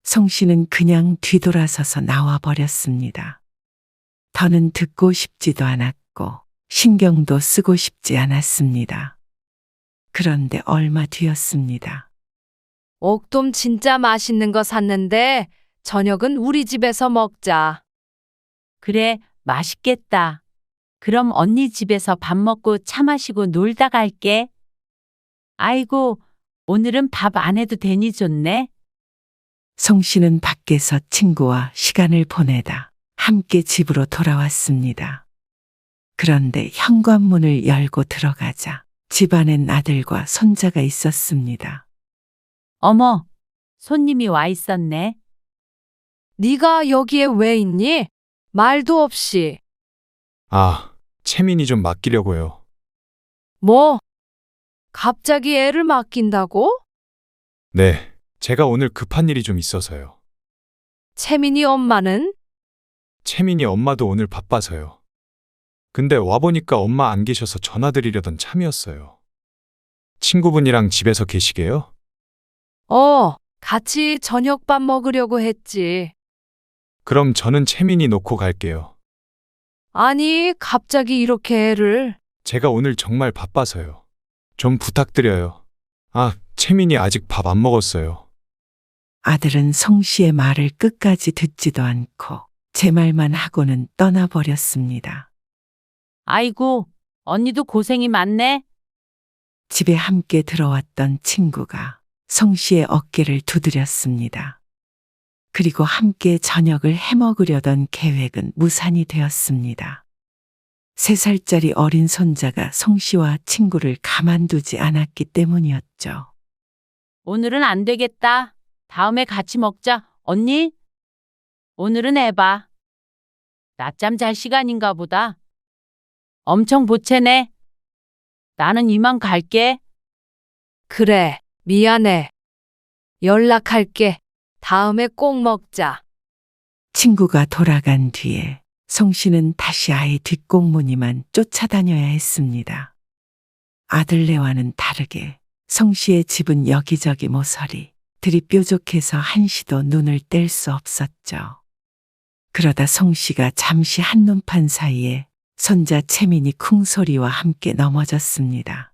송 씨는 그냥 뒤돌아서서 나와 버렸습니다. 더는 듣고 싶지도 않았고 신경도 쓰고 싶지 않았습니다. 그런데 얼마 뒤였습니다. 옥돔 진짜 맛있는 거 샀는데 저녁은 우리 집에서 먹자. 그래, 맛있겠다. 그럼 언니 집에서 밥 먹고 차 마시고 놀다 갈게. 아이고, 오늘은 밥 안 해도 되니 좋네. 송 씨는 밖에서 친구와 시간을 보내다 함께 집으로 돌아왔습니다. 그런데 현관문을 열고 들어가자 집안엔 아들과 손자가 있었습니다. 어머, 손님이 와 있었네. 네가 여기에 왜 있니? 말도 없이. 아, 채민이 좀 맡기려고요. 뭐? 갑자기 애를 맡긴다고? 네, 제가 오늘 급한 일이 좀 있어서요. 채민이 엄마는? 채민이 엄마도 오늘 바빠서요. 근데 와보니까 엄마 안 계셔서 전화드리려던 참이었어요. 친구분이랑 집에서 계시게요? 같이 저녁밥 먹으려고 했지. 그럼 저는 채민이 놓고 갈게요. 아니, 갑자기 이렇게 애를. 제가 오늘 정말 바빠서요. 좀 부탁드려요. 아, 채민이 아직 밥 안 먹었어요. 아들은 송 씨의 말을 끝까지 듣지도 않고 제 말만 하고는 떠나버렸습니다. 아이고, 언니도 고생이 많네. 집에 함께 들어왔던 친구가 송 씨의 어깨를 두드렸습니다. 그리고 함께 저녁을 해먹으려던 계획은 무산이 되었습니다. 3살짜리 어린 손자가 송 씨와 친구를 가만두지 않았기 때문이었죠. 오늘은 안 되겠다. 다음에 같이 먹자. 언니? 오늘은 해봐. 낮잠 잘 시간인가 보다. 엄청 보채네. 나는 이만 갈게. 그래, 미안해. 연락할게. 다음에 꼭 먹자. 친구가 돌아간 뒤에 송 씨는 다시 아이 뒷공무니만 쫓아다녀야 했습니다. 아들네와는 다르게 송 씨의 집은 여기저기 모서리, 들이 뾰족해서 한시도 눈을 뗄 수 없었죠. 그러다 송 씨가 잠시 한눈판 사이에 손자 채민이 쿵소리와 함께 넘어졌습니다.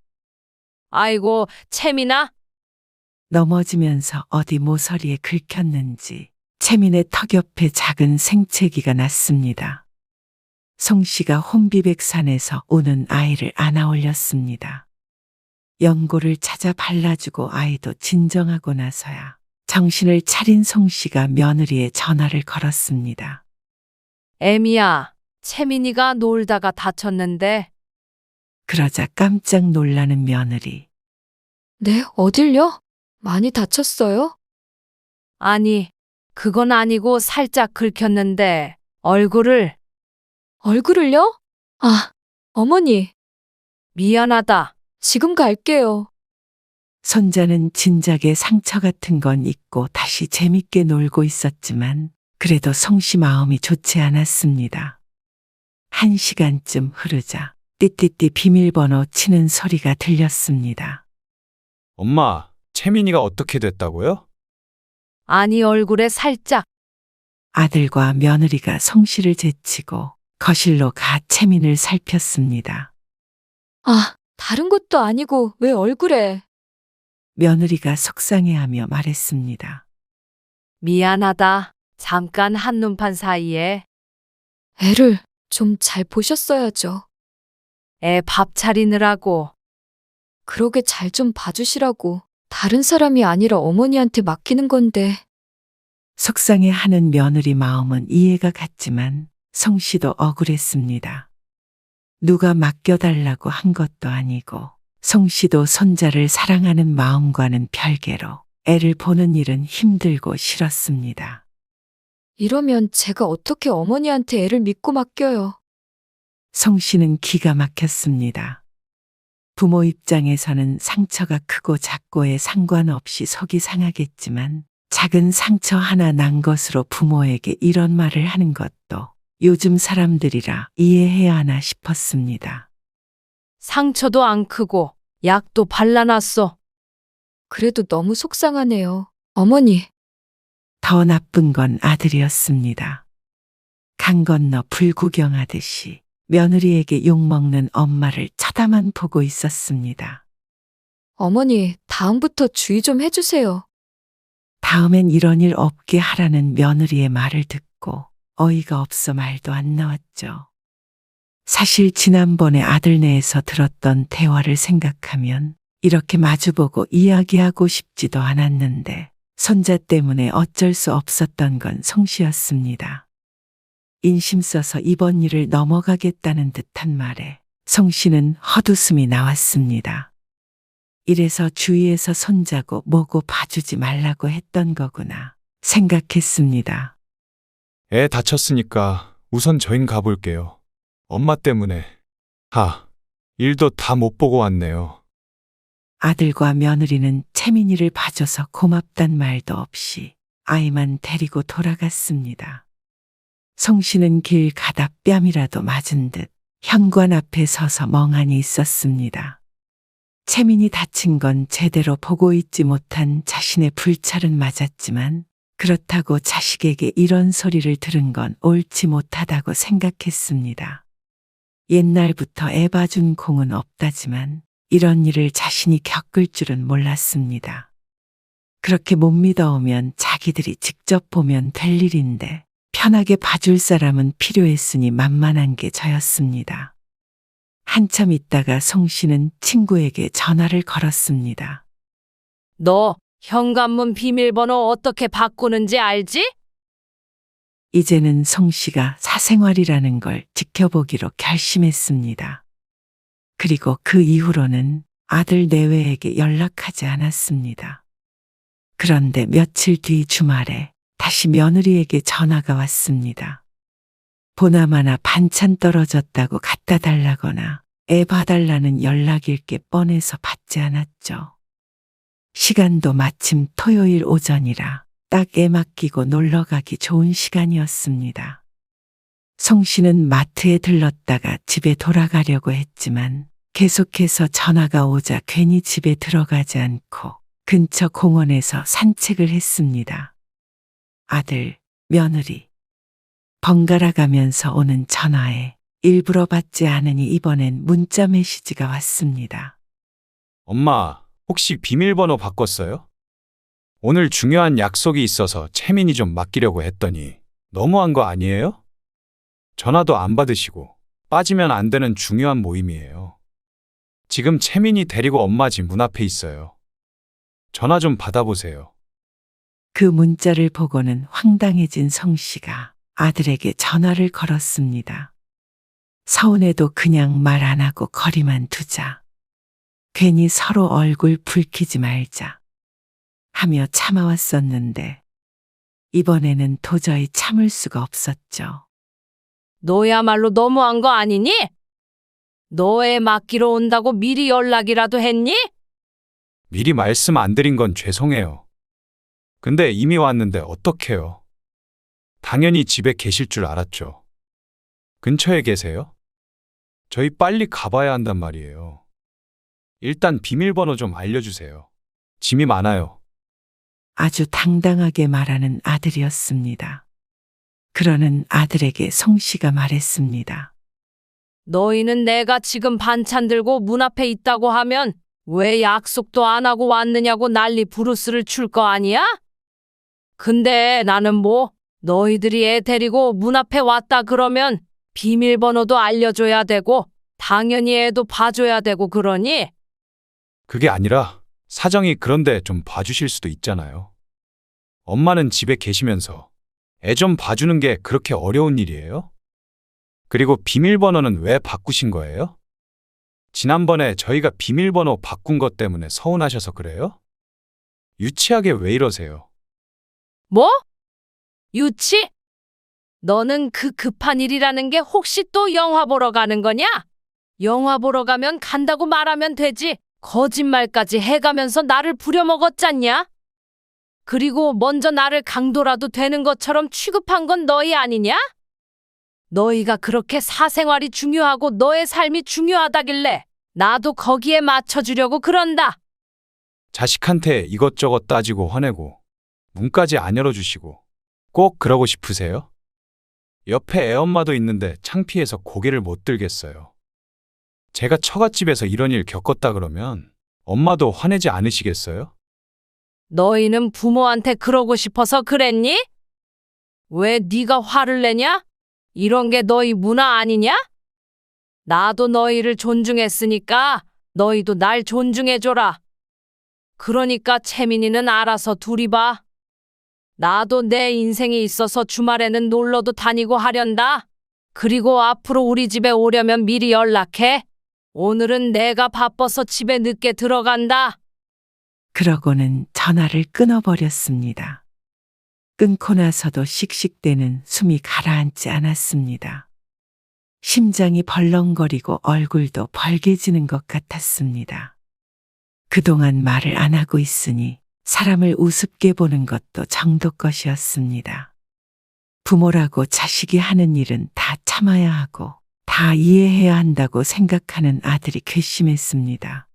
아이고, 채민아. 넘어지면서 어디 모서리에 긁혔는지 채민의 턱 옆에 작은 생채기가 났습니다. 송 씨가 혼비백산에서 우는 아이를 안아 올렸습니다. 연고를 찾아 발라주고 아이도 진정하고 나서야 정신을 차린 송 씨가 며느리에 전화를 걸었습니다. 애미야, 채민이가 놀다가 다쳤는데. 그러자 깜짝 놀라는 며느리. 네, 어딜요? 많이 다쳤어요? 아니, 그건 아니고 살짝 긁혔는데 얼굴을. 얼굴을요? 아, 어머니, 미안하다. 지금 갈게요. 손자는 진작에 상처 같은 건 잊고 다시 재밌게 놀고 있었지만 그래도 송 씨 마음이 좋지 않았습니다. 1시간쯤 흐르자 띠띠띠 비밀번호 치는 소리가 들렸습니다. 엄마, 채민이가 어떻게 됐다고요? 아니, 얼굴에 살짝. 아들과 며느리가 송 씨를 제치고 거실로 가 채민을 살폈습니다. 아, 다른 것도 아니고 왜 얼굴에. 며느리가 속상해하며 말했습니다. 미안하다. 잠깐 한눈판 사이에 애를 좀 잘 보셨어야죠. 애 밥 차리느라고. 그러게 잘 좀 봐주시라고. 다른 사람이 아니라 어머니한테 맡기는 건데. 속상해하는 며느리 마음은 이해가 갔지만 성 씨도 억울했습니다. 누가 맡겨달라고 한 것도 아니고 송 씨도 손자를 사랑하는 마음과는 별개로 애를 보는 일은 힘들고 싫었습니다. 이러면 제가 어떻게 어머니한테 애를 믿고 맡겨요. 송 씨는 기가 막혔습니다. 부모 입장에서는 상처가 크고 작고에 상관없이 속이 상하겠지만 작은 상처 하나 난 것으로 부모에게 이런 말을 하는 것도 요즘 사람들이라 이해해야 하나 싶었습니다. 상처도 안 크고 약도 발라놨어. 그래도 너무 속상하네요. 어머니, 더 나쁜 건 아들이었습니다. 강 건너 불 구경하듯이 며느리에게 욕먹는 엄마를 쳐다만 보고 있었습니다. 어머니, 다음부터 주의 좀 해주세요. 다음엔 이런 일 없게 하라는 며느리의 말을 듣고 어이가 없어 말도 안 나왔죠. 사실 지난번에 아들네에서 들었던 대화를 생각하면 이렇게 마주보고 이야기하고 싶지도 않았는데 손자 때문에 어쩔 수 없었던 건 송씨였습니다. 인심 써서 이번 일을 넘어가겠다는 듯한 말에 송씨는 헛웃음이 나왔습니다. 이래서 주위에서 손자고 뭐고 봐주지 말라고 했던 거구나 생각했습니다. 애 다쳤으니까 우선 저흰 가볼게요. 엄마 때문에. 일도 다 못 보고 왔네요. 아들과 며느리는 채민이를 봐줘서 고맙단 말도 없이 아이만 데리고 돌아갔습니다. 송씨는 길 가다 뺨이라도 맞은 듯 현관 앞에 서서 멍하니 있었습니다. 채민이 다친 건 제대로 보고 있지 못한 자신의 불찰은 맞았지만 그렇다고 자식에게 이런 소리를 들은 건 옳지 못하다고 생각했습니다. 옛날부터 애 봐준 공은 없다지만 이런 일을 자신이 겪을 줄은 몰랐습니다. 그렇게 못 믿어오면 자기들이 직접 보면 될 일인데 편하게 봐줄 사람은 필요했으니 만만한 게 저였습니다. 한참 있다가 송씨는 친구에게 전화를 걸었습니다. 너 현관문 비밀번호 어떻게 바꾸는지 알지? 이제는 송씨가 사생활이라는 걸 지켜보기로 결심했습니다. 그리고 그 이후로는 아들 내외에게 연락하지 않았습니다. 그런데 며칠 뒤 주말에 다시 며느리에게 전화가 왔습니다. 보나마나 반찬 떨어졌다고 갖다 달라거나 애 봐달라는 연락일 게 뻔해서 받지 않았죠. 시간도 마침 토요일 오전이라 딱 애 맡기고 놀러가기 좋은 시간이었습니다. 송씨는 마트에 들렀다가 집에 돌아가려고 했지만 계속해서 전화가 오자 괜히 집에 들어가지 않고 근처 공원에서 산책을 했습니다. 아들, 며느리. 번갈아 가면서 오는 전화에 일부러 받지 않으니 이번엔 문자 메시지가 왔습니다. 엄마, 혹시 비밀번호 바꿨어요? 오늘 중요한 약속이 있어서 채민이 좀 맡기려고 했더니 너무한 거 아니에요? 전화도 안 받으시고 빠지면 안 되는 중요한 모임이에요. 지금 채민이 데리고 엄마 집 문 앞에 있어요. 전화 좀 받아보세요. 그 문자를 보고는 황당해진 성씨가 아들에게 전화를 걸었습니다. 서운해도 그냥 말 안 하고 거리만 두자. 괜히 서로 얼굴 붉히지 말자. 하며 참아왔었는데 이번에는 도저히 참을 수가 없었죠. 너야말로 너무한 거 아니니? 너애 맡기러 온다고 미리 연락이라도 했니? 미리 말씀 안 드린 건 죄송해요. 근데 이미 왔는데 어떡해요? 당연히 집에 계실 줄 알았죠. 근처에 계세요? 저희 빨리 가봐야 한단 말이에요. 일단 비밀번호 좀 알려주세요. 짐이 많아요. 아주 당당하게 말하는 아들이었습니다. 그러는 아들에게 송 씨가 말했습니다. 너희는 내가 지금 반찬 들고 문 앞에 있다고 하면 왜 약속도 안 하고 왔느냐고 난리 부르스를 출 거 아니야? 근데 나는 뭐 너희들이 애 데리고 문 앞에 왔다 그러면 비밀번호도 알려줘야 되고 당연히 애도 봐줘야 되고 그러니? 그게 아니라 사정이 그런데 좀 봐주실 수도 있잖아요. 엄마는 집에 계시면서 애 좀 봐주는 게 그렇게 어려운 일이에요? 그리고 비밀번호는 왜 바꾸신 거예요? 지난번에 저희가 비밀번호 바꾼 것 때문에 서운하셔서 그래요? 유치하게 왜 이러세요? 뭐? 유치? 너는 그 급한 일이라는 게 혹시 또 영화 보러 가는 거냐? 영화 보러 가면 간다고 말하면 되지. 거짓말까지 해가면서 나를 부려먹었잖냐? 그리고 먼저 나를 강도라도 되는 것처럼 취급한 건 너희 아니냐? 너희가 그렇게 사생활이 중요하고 너의 삶이 중요하다길래 나도 거기에 맞춰주려고 그런다. 자식한테 이것저것 따지고 화내고 문까지 안 열어주시고 꼭 그러고 싶으세요? 옆에 애엄마도 있는데 창피해서 고개를 못 들겠어요. 제가 처갓집에서 이런 일 겪었다 그러면 엄마도 화내지 않으시겠어요? 너희는 부모한테 그러고 싶어서 그랬니? 왜 네가 화를 내냐? 이런 게 너희 문화 아니냐? 나도 너희를 존중했으니까 너희도 날 존중해줘라. 그러니까 채민이는 알아서 둘이 봐. 나도 내 인생이 있어서 주말에는 놀러도 다니고 하련다. 그리고 앞으로 우리 집에 오려면 미리 연락해. 오늘은 내가 바빠서 집에 늦게 들어간다. 그러고는 전화를 끊어버렸습니다. 끊고 나서도 씩씩대는 숨이 가라앉지 않았습니다. 심장이 벌렁거리고 얼굴도 벌개지는 것 같았습니다. 그동안 말을 안 하고 있으니 사람을 우습게 보는 것도 정도 것이었습니다. 부모라고 자식이 하는 일은 다 참아야 하고 다 이해해야 한다고 생각하는 아들이 괘씸했습니다.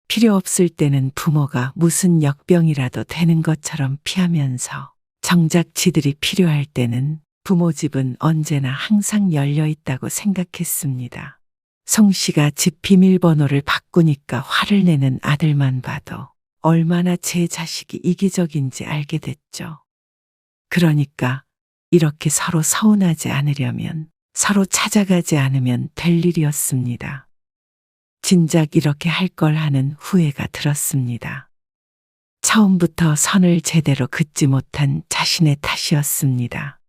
필요 없을 때는 부모가 무슨 역병이라도 되는 것처럼 피하면서 정작 지들이 필요할 때는 부모 집은 언제나 항상 열려 있다고 생각했습니다. 송 씨가 집 비밀번호를 바꾸니까 화를 내는 아들만 봐도 얼마나 제 자식이 이기적인지 알게 됐죠. 그러니까 이렇게 서로 서운하지 않으려면 서로 찾아가지 않으면 될 일이었습니다. 진작 이렇게 할 걸 하는 후회가 들었습니다. 처음부터 선을 제대로 긋지 못한 자신의 탓이었습니다.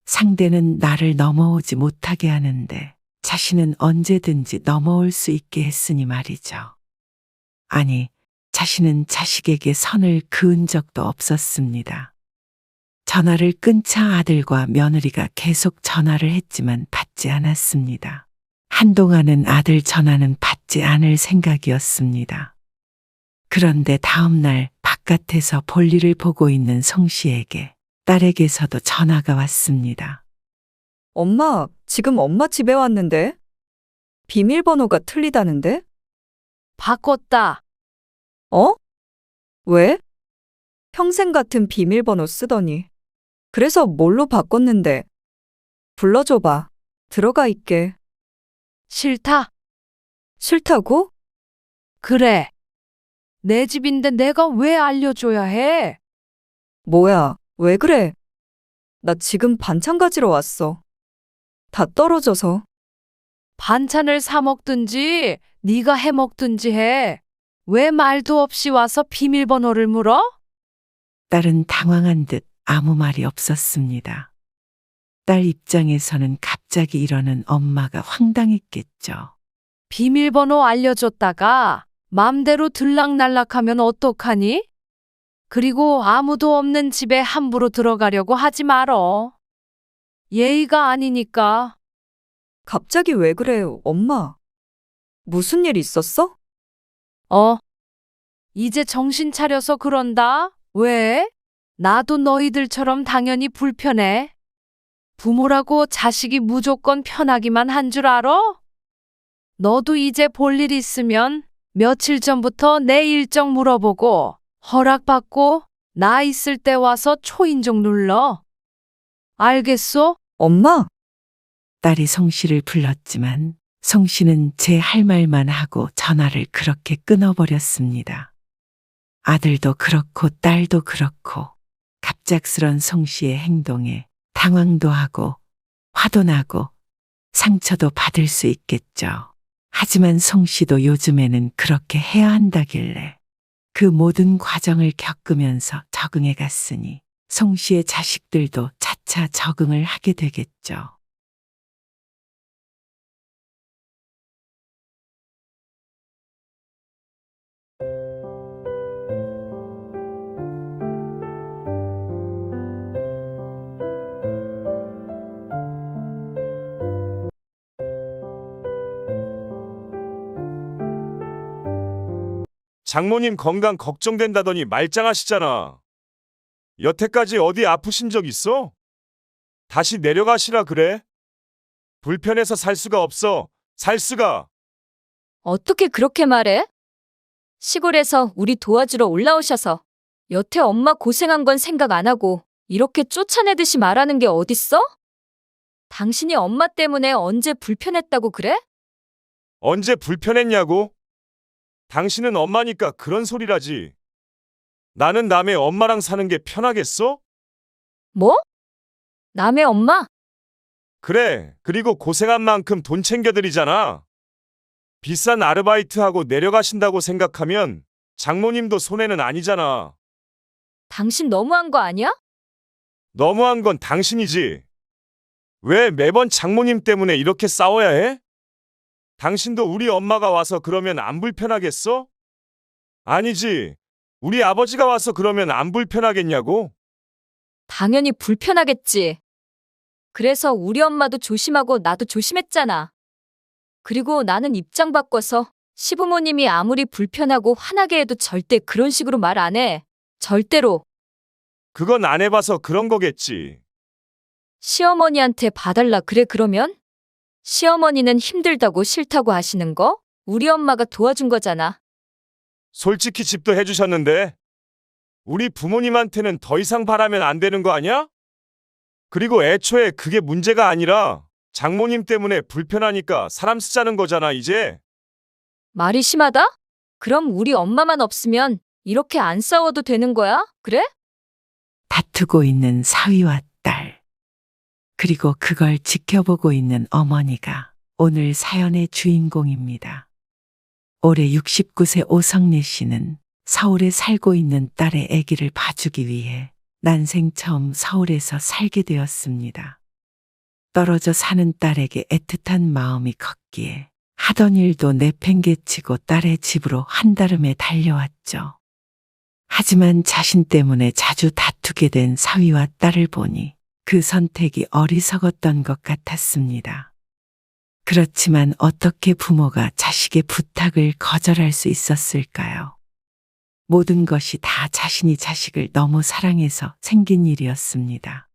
상대는 나를 넘어오지 못하게 하는데 자신은 언제든지 넘어올 수 있게 했으니 말이죠. 아니, 자신은 자식에게 선을 그은 적도 없었습니다. 전화를 끊자 아들과 며느리가 계속 전화를 했지만 받지 않았습니다. 한동안은 아들 전화는 받지 않을 생각이었습니다. 그런데 다음 날 바깥에서 볼일을 보고 있는 송 씨에게 딸에게서도 전화가 왔습니다. 엄마, 지금 엄마 집에 왔는데? 비밀번호가 틀리다는데? 바꿨다. 어? 왜? 평생 같은 비밀번호 쓰더니. 그래서 뭘로 바꿨는데? 불러줘봐. 들어가 있게. 싫다. 싫다고? 그래. 내 집인데 내가 왜 알려줘야 해? 뭐야, 왜 그래? 나 지금 반찬 가지러 왔어. 다 떨어져서. 반찬을 사 먹든지 네가 해 먹든지 해. 왜 말도 없이 와서 비밀번호를 물어? 딸은 당황한 듯 아무 말이 없었습니다. 딸 입장에서는 갑자기 이러는 엄마가 황당했겠죠. 비밀번호 알려줬다가 맘대로 들락날락하면 어떡하니? 그리고 아무도 없는 집에 함부로 들어가려고 하지 말어. 예의가 아니니까. 갑자기 왜 그래요, 엄마? 무슨 일 있었어? 이제 정신 차려서 그런다. 왜? 나도 너희들처럼 당연히 불편해. 부모라고 자식이 무조건 편하기만 한 줄 알아? 너도 이제 볼 일 있으면 며칠 전부터 내 일정 물어보고 허락받고 나 있을 때 와서 초인종 눌러. 알겠소? 엄마, 딸이 송 씨를 불렀지만 송 씨는 제 할 말만 하고 전화를 그렇게 끊어버렸습니다. 아들도 그렇고 딸도 그렇고 갑작스런 송 씨의 행동에 당황도 하고 화도 나고 상처도 받을 수 있겠죠. 하지만 송 씨도 요즘에는 그렇게 해야 한다길래 그 모든 과정을 겪으면서 적응해 갔으니 송 씨의 자식들도 차차 적응을 하게 되겠죠. 장모님 건강 걱정된다더니 말짱하시잖아. 여태까지 어디 아프신 적 있어? 다시 내려가시라 그래. 불편해서 살 수가 없어. 살 수가. 어떻게 그렇게 말해? 시골에서 우리 도와주러 올라오셔서 여태 엄마 고생한 건 생각 안 하고 이렇게 쫓아내듯이 말하는 게 어딨어? 당신이 엄마 때문에 언제 불편했다고 그래? 언제 불편했냐고? 당신은 엄마니까 그런 소리라지. 나는 남의 엄마랑 사는 게 편하겠어? 뭐? 남의 엄마? 그래. 그리고 고생한 만큼 돈 챙겨드리잖아. 비싼 아르바이트하고 내려가신다고 생각하면 장모님도 손해는 아니잖아. 당신 너무한 거 아니야? 너무한 건 당신이지. 왜 매번 장모님 때문에 이렇게 싸워야 해? 당신도 우리 엄마가 와서 그러면 안 불편하겠어? 아니지. 우리 아버지가 와서 그러면 안 불편하겠냐고? 당연히 불편하겠지. 그래서 우리 엄마도 조심하고 나도 조심했잖아. 그리고 나는 입장 바꿔서 시부모님이 아무리 불편하고 화나게 해도 절대 그런 식으로 말 안 해. 절대로. 그건 안 해봐서 그런 거겠지. 시어머니한테 봐달라 그래 그러면? 시어머니는 힘들다고 싫다고 하시는 거? 우리 엄마가 도와준 거잖아. 솔직히 집도 해주셨는데 우리 부모님한테는 더 이상 바라면 안 되는 거 아니야? 그리고 애초에 그게 문제가 아니라 장모님 때문에 불편하니까 사람 쓰자는 거잖아 이제. 말이 심하다? 그럼 우리 엄마만 없으면 이렇게 안 싸워도 되는 거야? 그래? 다투고 있는 사위와 딸, 그리고 그걸 지켜보고 있는 어머니가 오늘 사연의 주인공입니다. 올해 69세 오성래 씨는 서울에 살고 있는 딸의 아기를 봐주기 위해 난생 처음 서울에서 살게 되었습니다. 떨어져 사는 딸에게 애틋한 마음이 컸기에 하던 일도 내팽개치고 딸의 집으로 한달음에 달려왔죠. 하지만 자신 때문에 자주 다투게 된 사위와 딸을 보니 그 선택이 어리석었던 것 같았습니다. 그렇지만 어떻게 부모가 자식의 부탁을 거절할 수 있었을까요? 모든 것이 다 자신이 자식을 너무 사랑해서 생긴 일이었습니다.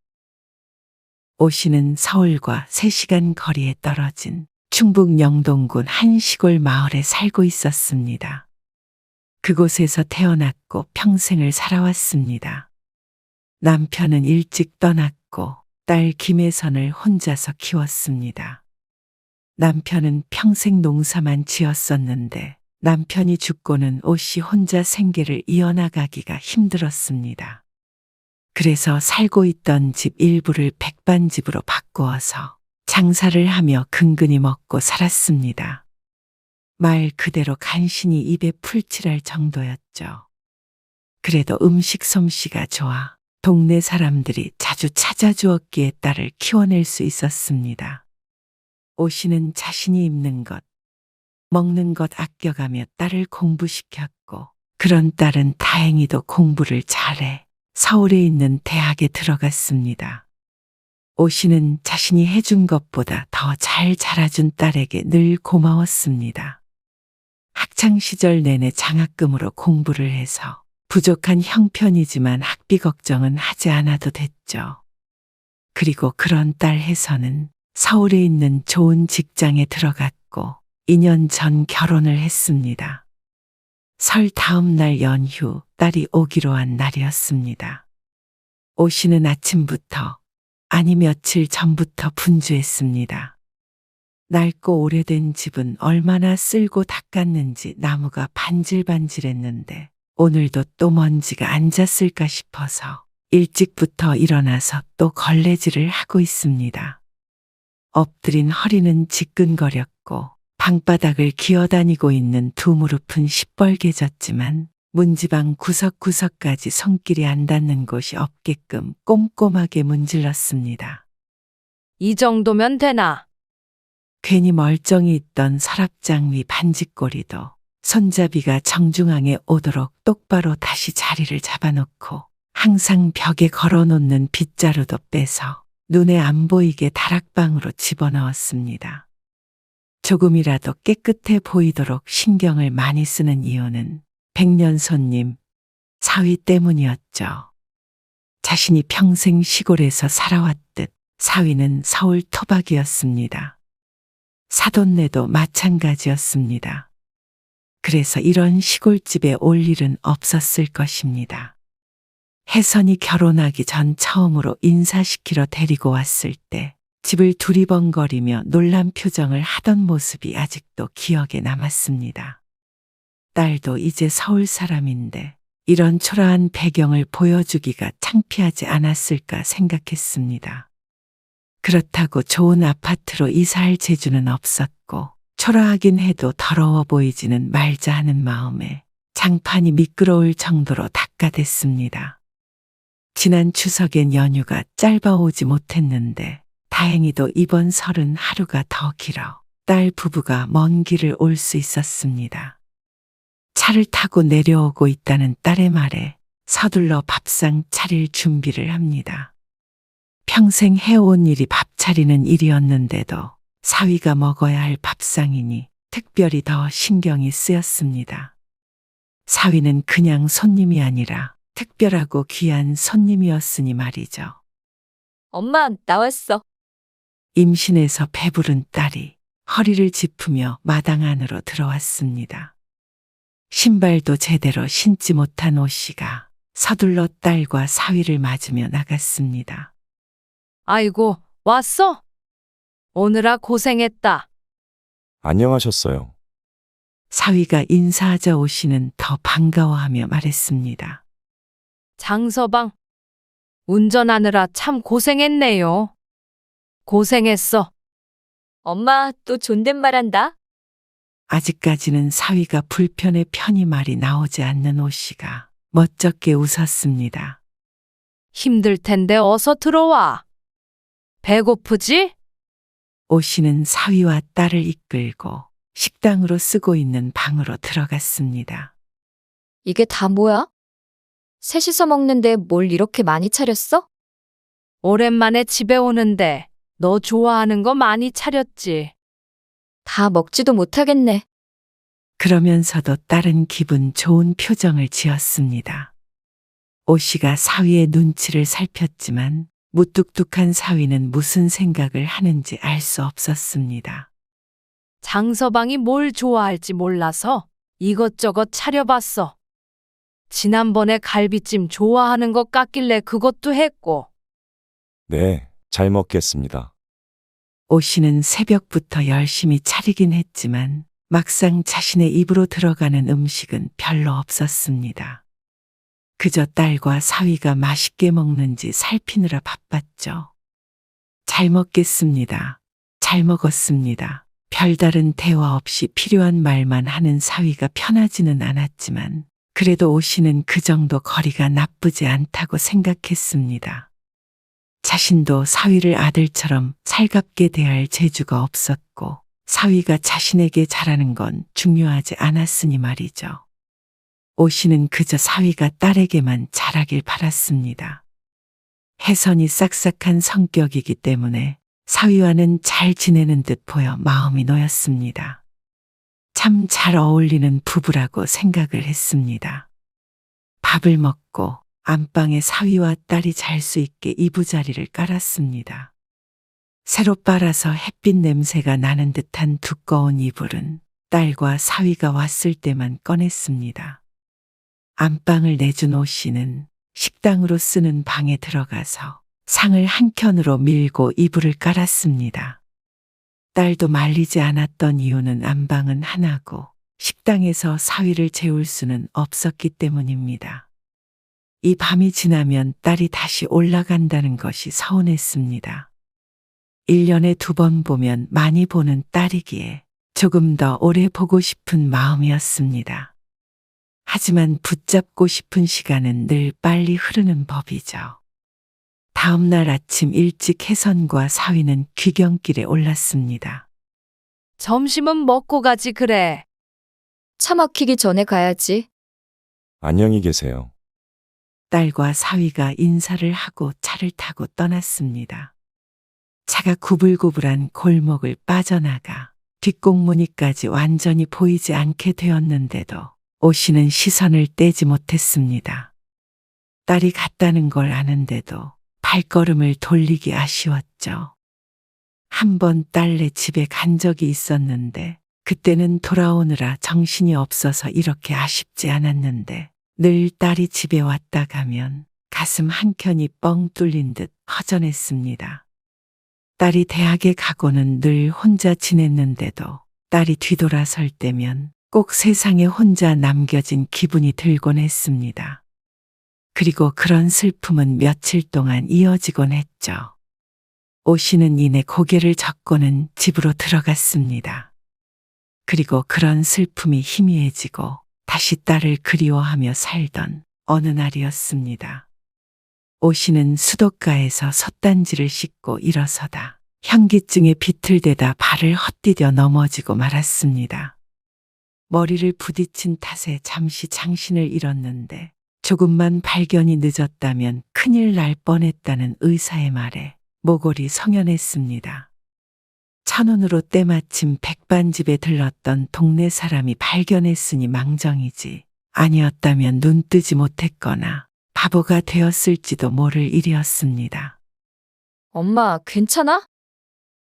오 씨는 서울과 3시간 거리에 떨어진 충북 영동군 한 시골 마을에 살고 있었습니다. 그곳에서 태어났고 평생을 살아왔습니다. 남편은 일찍 떠났고 딸 김혜선을 혼자서 키웠습니다. 남편은 평생 농사만 지었었는데 남편이 죽고는 오 씨 혼자 생계를 이어나가기가 힘들었습니다. 그래서 살고 있던 집 일부를 백반집으로 바꾸어서 장사를 하며 근근히 먹고 살았습니다. 말 그대로 간신히 입에 풀칠할 정도였죠. 그래도 음식 솜씨가 좋아 동네 사람들이 자주 찾아주었기에 딸을 키워낼 수 있었습니다. 오 씨는 자신이 입는 것, 먹는 것 아껴가며 딸을 공부시켰고 그런 딸은 다행히도 공부를 잘해 서울에 있는 대학에 들어갔습니다. 오 씨는 자신이 해준 것보다 더 잘 자라준 딸에게 늘 고마웠습니다. 학창시절 내내 장학금으로 공부를 해서 부족한 형편이지만 학비 걱정은 하지 않아도 됐죠. 그리고 그런 딸 혜선은 서울에 있는 좋은 직장에 들어갔고 2년 전 결혼을 했습니다. 설 다음 날 연휴 딸이 오기로 한 날이었습니다. 오 씨는 아침부터 아니 며칠 전부터 분주했습니다. 낡고 오래된 집은 얼마나 쓸고 닦았는지 나무가 반질반질했는데 오늘도 또 먼지가 앉았을까 싶어서 일찍부터 일어나서 또 걸레질을 하고 있습니다. 엎드린 허리는 지끈거렸고 방바닥을 기어다니고 있는 두 무릎은 시뻘개졌지만 문지방 구석구석까지 손길이 안 닿는 곳이 없게끔 꼼꼼하게 문질렀습니다. 이 정도면 되나? 괜히 멀쩡히 있던 서랍장 위 반지꼬리도 손잡이가 정중앙에 오도록 똑바로 다시 자리를 잡아놓고 항상 벽에 걸어놓는 빗자루도 빼서 눈에 안 보이게 다락방으로 집어넣었습니다. 조금이라도 깨끗해 보이도록 신경을 많이 쓰는 이유는 백년 손님, 사위 때문이었죠. 자신이 평생 시골에서 살아왔듯 사위는 서울 토박이었습니다. 사돈네도 마찬가지였습니다. 그래서 이런 시골집에 올 일은 없었을 것입니다. 혜선이 결혼하기 전 처음으로 인사시키러 데리고 왔을 때 집을 두리번거리며 놀란 표정을 하던 모습이 아직도 기억에 남았습니다. 딸도 이제 서울 사람인데 이런 초라한 배경을 보여주기가 창피하지 않았을까 생각했습니다. 그렇다고 좋은 아파트로 이사할 재주는 없었고 초라하긴 해도 더러워 보이지는 말자 하는 마음에 장판이 미끄러울 정도로 닦아댔습니다. 지난 추석엔 연휴가 짧아 오지 못했는데 다행히도 이번 설은 하루가 더 길어 딸 부부가 먼 길을 올 수 있었습니다. 차를 타고 내려오고 있다는 딸의 말에 서둘러 밥상 차릴 준비를 합니다. 평생 해온 일이 밥 차리는 일이었는데도 사위가 먹어야 할 밥상이니 특별히 더 신경이 쓰였습니다. 사위는 그냥 손님이 아니라 특별하고 귀한 손님이었으니 말이죠. 엄마, 나왔어. 임신해서 배부른 딸이 허리를 짚으며 마당 안으로 들어왔습니다. 신발도 제대로 신지 못한 오씨가 서둘러 딸과 사위를 맞으며 나갔습니다. 아이고, 왔어? 오느라 고생했다. 안녕하셨어요. 사위가 인사하자 오씨는 더 반가워하며 말했습니다. 장서방, 운전하느라 참 고생했네요. 고생했어. 엄마, 또 존댓말한다. 아직까지는 사위가 불편해 편히 말이 나오지 않는 오씨가 멋쩍게 웃었습니다. 힘들 텐데 어서 들어와. 배고프지? 오씨는 사위와 딸을 이끌고 식당으로 쓰고 있는 방으로 들어갔습니다. 이게 다 뭐야? 셋이서 먹는데 뭘 이렇게 많이 차렸어? 오랜만에 집에 오는데 너 좋아하는 거 많이 차렸지. 다 먹지도 못하겠네. 그러면서도 딸은 기분 좋은 표정을 지었습니다. 오씨가 사위의 눈치를 살폈지만 무뚝뚝한 사위는 무슨 생각을 하는지 알 수 없었습니다. 장서방이 뭘 좋아할지 몰라서 이것저것 차려봤어. 지난번에 갈비찜 좋아하는 것 같길래 그것도 했고. 네, 잘 먹겠습니다. 오씨는 새벽부터 열심히 차리긴 했지만 막상 자신의 입으로 들어가는 음식은 별로 없었습니다. 그저 딸과 사위가 맛있게 먹는지 살피느라 바빴죠. 잘 먹겠습니다. 잘 먹었습니다. 별다른 대화 없이 필요한 말만 하는 사위가 편하지는 않았지만 그래도 오씨는 그 정도 거리가 나쁘지 않다고 생각했습니다. 자신도 사위를 아들처럼 살갑게 대할 재주가 없었고 사위가 자신에게 잘하는 건 중요하지 않았으니 말이죠. 오씨는 그저 사위가 딸에게만 잘하길 바랐습니다. 혜선이 싹싹한 성격이기 때문에 사위와는 잘 지내는 듯 보여 마음이 놓였습니다. 참 잘 어울리는 부부라고 생각을 했습니다. 밥을 먹고 안방에 사위와 딸이 잘 수 있게 이부자리를 깔았습니다. 새로 빨아서 햇빛 냄새가 나는 듯한 두꺼운 이불은 딸과 사위가 왔을 때만 꺼냈습니다. 안방을 내준 오씨는 식당으로 쓰는 방에 들어가서 상을 한 켠으로 밀고 이불을 깔았습니다. 딸도 말리지 않았던 이유는 안방은 하나고 식당에서 사위를 재울 수는 없었기 때문입니다. 이 밤이 지나면 딸이 다시 올라간다는 것이 서운했습니다. 1년에 2번 보면 많이 보는 딸이기에 조금 더 오래 보고 싶은 마음이었습니다. 하지만 붙잡고 싶은 시간은 늘 빨리 흐르는 법이죠. 다음 날 아침 일찍 혜선과 사위는 귀경길에 올랐습니다. 점심은 먹고 가지 그래. 차 막히기 전에 가야지. 안녕히 계세요. 딸과 사위가 인사를 하고 차를 타고 떠났습니다. 차가 구불구불한 골목을 빠져나가 뒷공무니까지 완전히 보이지 않게 되었는데도 오씨는 시선을 떼지 못했습니다. 딸이 갔다는 걸 아는데도 발걸음을 돌리기 아쉬웠죠. 한 번 딸네 집에 간 적이 있었는데 그때는 돌아오느라 정신이 없어서 이렇게 아쉽지 않았는데 늘 딸이 집에 왔다 가면 가슴 한켠이 뻥 뚫린 듯 허전했습니다. 딸이 대학에 가고는 늘 혼자 지냈는데도 딸이 뒤돌아설 때면 꼭 세상에 혼자 남겨진 기분이 들곤 했습니다. 그리고 그런 슬픔은 며칠 동안 이어지곤 했죠. 오씨는 이내 고개를 젓고는 집으로 들어갔습니다. 그리고 그런 슬픔이 희미해지고 다시 딸을 그리워하며 살던 어느 날이었습니다. 오씨는 수도가에서 솥단지를 씻고 일어서다 현기증에 비틀대다 발을 헛디뎌 넘어지고 말았습니다. 머리를 부딪힌 탓에 잠시 정신을 잃었는데 조금만 발견이 늦었다면 큰일 날 뻔했다는 의사의 말에 모골이 성연했습니다. 천운으로 때마침 백반집에 들렀던 동네 사람이 발견했으니 망정이지 아니었다면 눈 뜨지 못했거나 바보가 되었을지도 모를 일이었습니다. 엄마, 괜찮아?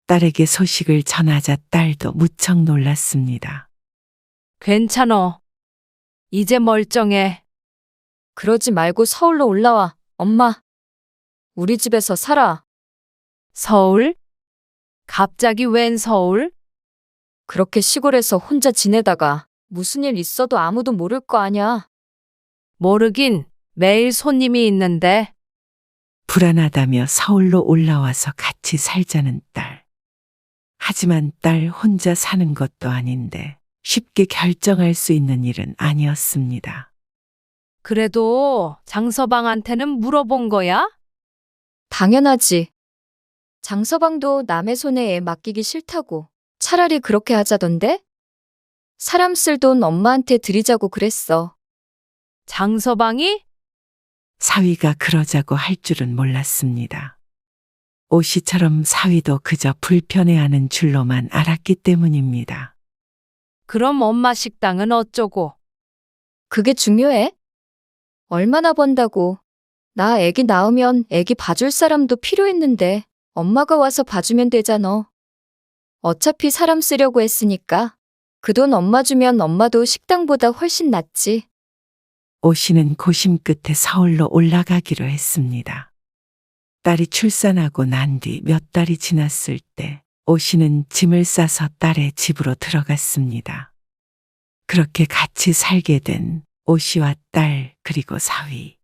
딸에게 소식을 전하자 딸도 무척 놀랐습니다. 괜찮어. 이제 멀쩡해. 그러지 말고 서울로 올라와. 엄마, 우리 집에서 살아. 서울? 갑자기 웬 서울? 그렇게 시골에서 혼자 지내다가 무슨 일 있어도 아무도 모를 거 아냐. 모르긴 매일 손님이 있는데. 불안하다며 서울로 올라와서 같이 살자는 딸. 하지만 딸 혼자 사는 것도 아닌데 쉽게 결정할 수 있는 일은 아니었습니다. 그래도 장서방한테는 물어본 거야? 당연하지. 장서방도 남의 손에 애 맡기기 싫다고 차라리 그렇게 하자던데? 사람 쓸 돈 엄마한테 드리자고 그랬어. 장서방이? 사위가 그러자고 할 줄은 몰랐습니다. 오씨처럼 사위도 그저 불편해하는 줄로만 알았기 때문입니다. 그럼 엄마 식당은 어쩌고? 그게 중요해? 얼마나 번다고. 나 애기 낳으면 애기 봐줄 사람도 필요했는데 엄마가 와서 봐주면 되잖아. 어차피 사람 쓰려고 했으니까 그 돈 엄마 주면 엄마도 식당보다 훨씬 낫지. 오씨는 고심 끝에 서울로 올라가기로 했습니다. 딸이 출산하고 난 뒤 몇 달이 지났을 때 오씨는 짐을 싸서 딸의 집으로 들어갔습니다. 그렇게 같이 살게 된 오씨와 딸 그리고 사위.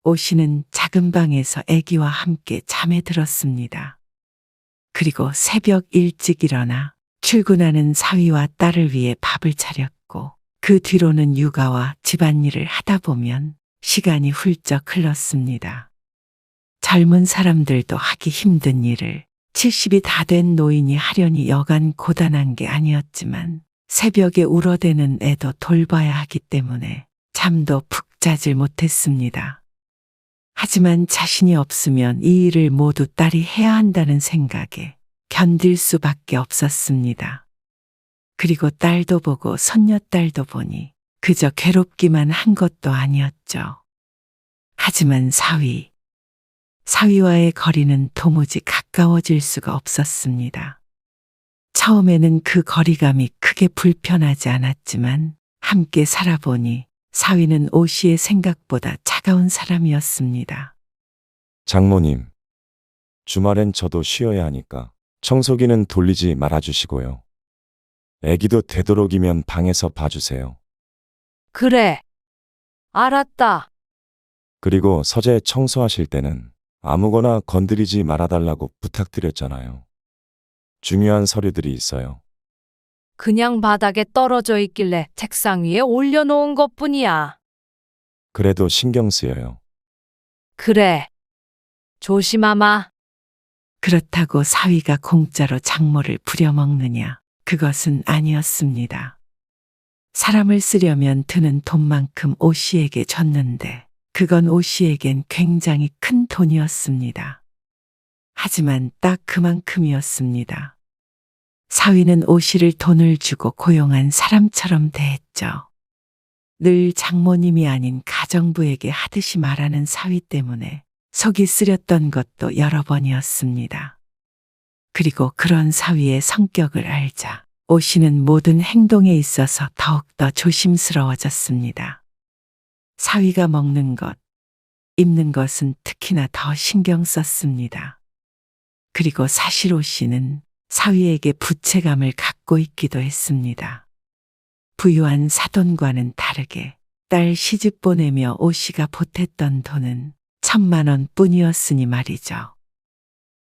오씨는 작은 방에서 아기와 함께 잠에 들었습니다. 그리고 새벽 일찍 일어나 출근하는 사위와 딸을 위해 밥을 차렸고 그 뒤로는 육아와 집안일을 하다 보면 시간이 훌쩍 흘렀습니다. 젊은 사람들도 하기 힘든 일을 70이 다 된 노인이 하려니 여간 고단한 게 아니었지만 새벽에 울어대는 애도 돌봐야 하기 때문에 잠도 푹 자질 못했습니다. 하지만 자신이 없으면 이 일을 모두 딸이 해야 한다는 생각에 견딜 수밖에 없었습니다. 그리고 딸도 보고 손녀딸도 보니 그저 괴롭기만 한 것도 아니었죠. 하지만 사위와의 거리는 도무지 가까워질 수가 없었습니다. 처음에는 그 거리감이 크게 불편하지 않았지만 함께 살아보니 사위는 오씨의 생각보다 차가운 사람이었습니다. 장모님, 주말엔 저도 쉬어야 하니까 청소기는 돌리지 말아주시고요. 애기도 되도록이면 방에서 봐주세요. 그래. 알았다. 그리고 서재 청소하실 때는 아무거나 건드리지 말아달라고 부탁드렸잖아요. 중요한 서류들이 있어요. 그냥 바닥에 떨어져 있길래 책상 위에 올려놓은 것뿐이야. 그래도 신경 쓰여요. 그래. 조심하마. 그렇다고 사위가 공짜로 장모를 부려먹느냐? 그것은 아니었습니다. 사람을 쓰려면 드는 돈만큼 오 씨에게 줬는데 그건 오 씨에겐 굉장히 큰 돈이었습니다. 하지만 딱 그만큼이었습니다. 사위는 오 씨를 돈을 주고 고용한 사람처럼 대했죠. 늘 장모님이 아닌 가정부에게 하듯이 말하는 사위 때문에 속이 쓰렸던 것도 여러 번이었습니다. 그리고 그런 사위의 성격을 알자 오 씨는 모든 행동에 있어서 더욱더 조심스러워졌습니다. 사위가 먹는 것, 입는 것은 특히나 더 신경 썼습니다. 그리고 사실 오 씨는 사위에게 부채감을 갖고 있기도 했습니다. 부유한 사돈과는 다르게 딸 시집 보내며 오 씨가 보탰던 돈은 1,000만 원 뿐이었으니 말이죠.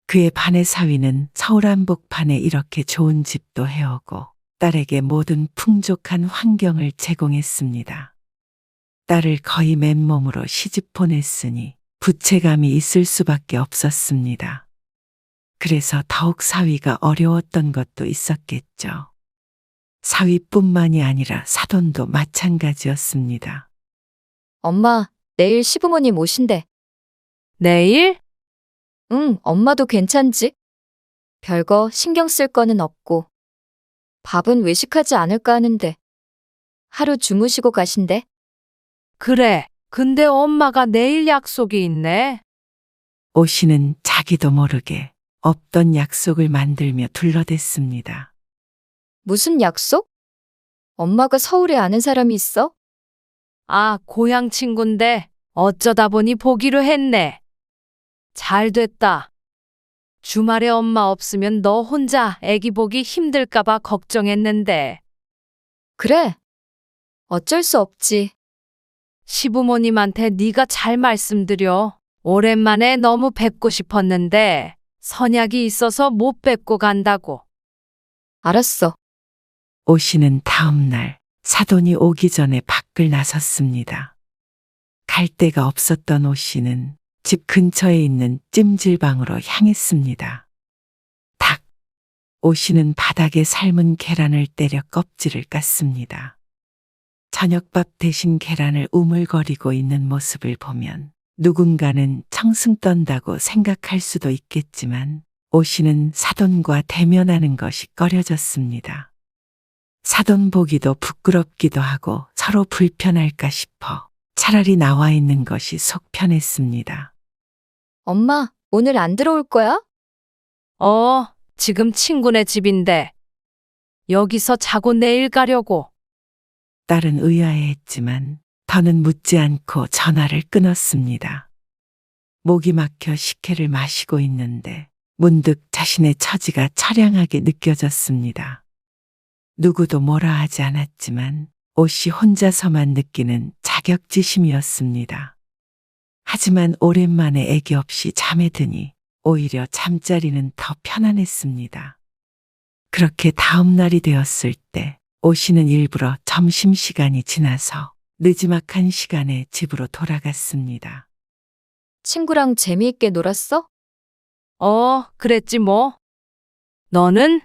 그에 반해 사위는 서울 한복판에 이렇게 좋은 집도 해오고 딸에게 모든 풍족한 환경을 제공했습니다. 딸을 거의 맨몸으로 시집 보냈으니 부채감이 있을 수밖에 없었습니다. 그래서 더욱 사위가 어려웠던 것도 있었겠죠. 사위뿐만이 아니라 사돈도 마찬가지였습니다. 엄마, 내일 시부모님 오신대. 내일? 응, 엄마도 괜찮지? 별거 신경 쓸 거는 없고. 밥은 외식하지 않을까 하는데. 하루 주무시고 가신대. 그래. 근데 엄마가 내일 약속이 있네. 오 씨는 자기도 모르게 없던 약속을 만들며 둘러댔습니다. 무슨 약속? 엄마가 서울에 아는 사람이 있어? 아, 고향 친구인데 어쩌다 보니 보기로 했네. 잘 됐다. 주말에 엄마 없으면 너 혼자 애기 보기 힘들까봐 걱정했는데. 그래. 어쩔 수 없지. 시부모님한테 네가 잘 말씀드려. 오랜만에 너무 뵙고 싶었는데 선약이 있어서 못 뵙고 간다고. 알았어. 오 씨는 다음 날 사돈이 오기 전에 밖을 나섰습니다. 갈 데가 없었던 오 씨는 집 근처에 있는 찜질방으로 향했습니다. 닭! 오 씨는 바닥에 삶은 계란을 때려 껍질을 깠습니다. 저녁밥 대신 계란을 우물거리고 있는 모습을 보면 누군가는 청승 떤다고 생각할 수도 있겠지만 오 씨는 사돈과 대면하는 것이 꺼려졌습니다. 사돈 보기도 부끄럽기도 하고 서로 불편할까 싶어 차라리 나와 있는 것이 속 편했습니다. 엄마, 오늘 안 들어올 거야? 지금 친구네 집인데. 여기서 자고 내일 가려고. 딸은 의아해했지만 더는 묻지 않고 전화를 끊었습니다. 목이 막혀 식혜를 마시고 있는데 문득 자신의 처지가 처량하게 느껴졌습니다. 누구도 뭐라 하지 않았지만 오 씨 혼자서만 느끼는 자격지심이었습니다. 하지만 오랜만에 애기 없이 잠에 드니 오히려 잠자리는 더 편안했습니다. 그렇게 다음 날이 되었을 때 오 씨는 일부러 점심시간이 지나서 느지막한 시간에 집으로 돌아갔습니다. 친구랑 재미있게 놀았어? 그랬지 뭐. 너는?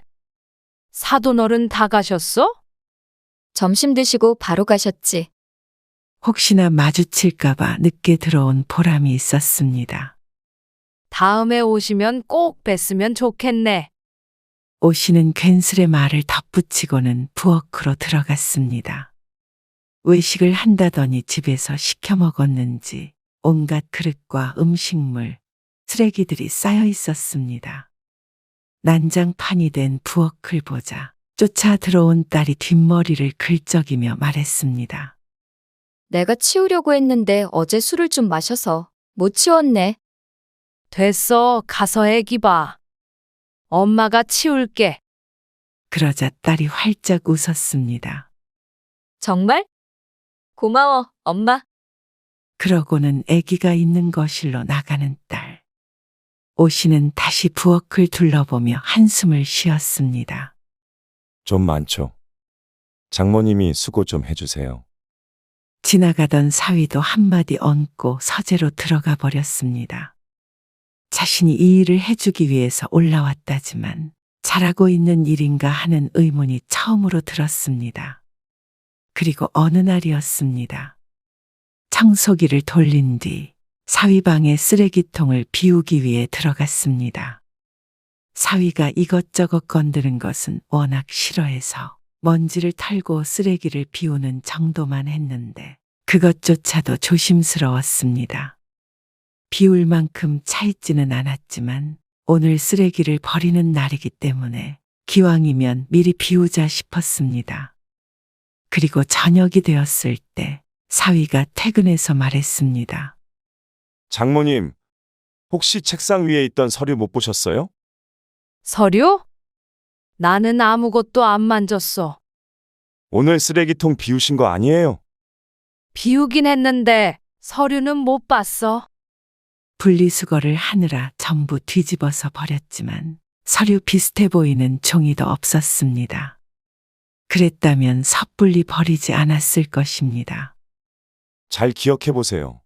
사돈 어른 다 가셨어? 점심 드시고 바로 가셨지. 혹시나 마주칠까봐 늦게 들어온 보람이 있었습니다. 다음에 오시면 꼭 뵀으면 좋겠네. 오 씨는 괜스레 말을 덧붙이고는 부엌으로 들어갔습니다. 외식을 한다더니 집에서 시켜 먹었는지 온갖 그릇과 음식물, 쓰레기들이 쌓여 있었습니다. 난장판이 된 부엌을 보자 쫓아 들어온 딸이 뒷머리를 긁적이며 말했습니다. 내가 치우려고 했는데 어제 술을 좀 마셔서 못 치웠네. 됐어. 가서 애기 봐. 엄마가 치울게. 그러자 딸이 활짝 웃었습니다. 정말? 고마워, 엄마. 그러고는 아기가 있는 거실로 나가는 딸. 오씨는 다시 부엌을 둘러보며 한숨을 쉬었습니다. 좀 많죠. 장모님이 수고 좀 해주세요. 지나가던 사위도 한마디 얹고 서재로 들어가 버렸습니다. 자신이 이 일을 해주기 위해서 올라왔다지만 잘하고 있는 일인가 하는 의문이 처음으로 들었습니다. 그리고 어느 날이었습니다. 청소기를 돌린 뒤 사위방의 쓰레기통을 비우기 위해 들어갔습니다. 사위가 이것저것 건드는 것은 워낙 싫어해서 먼지를 털고 쓰레기를 비우는 정도만 했는데 그것조차도 조심스러웠습니다. 비울 만큼 차있지는 않았지만 오늘 쓰레기를 버리는 날이기 때문에 기왕이면 미리 비우자 싶었습니다. 그리고 저녁이 되었을 때 사위가 퇴근해서 말했습니다. 장모님, 혹시 책상 위에 있던 서류 못 보셨어요? 서류? 나는 아무것도 안 만졌어. 오늘 쓰레기통 비우신 거 아니에요? 비우긴 했는데 서류는 못 봤어. 분리수거를 하느라 전부 뒤집어서 버렸지만 서류 비슷해 보이는 종이도 없었습니다. 그랬다면 섣불리 버리지 않았을 것입니다. 잘 기억해 보세요.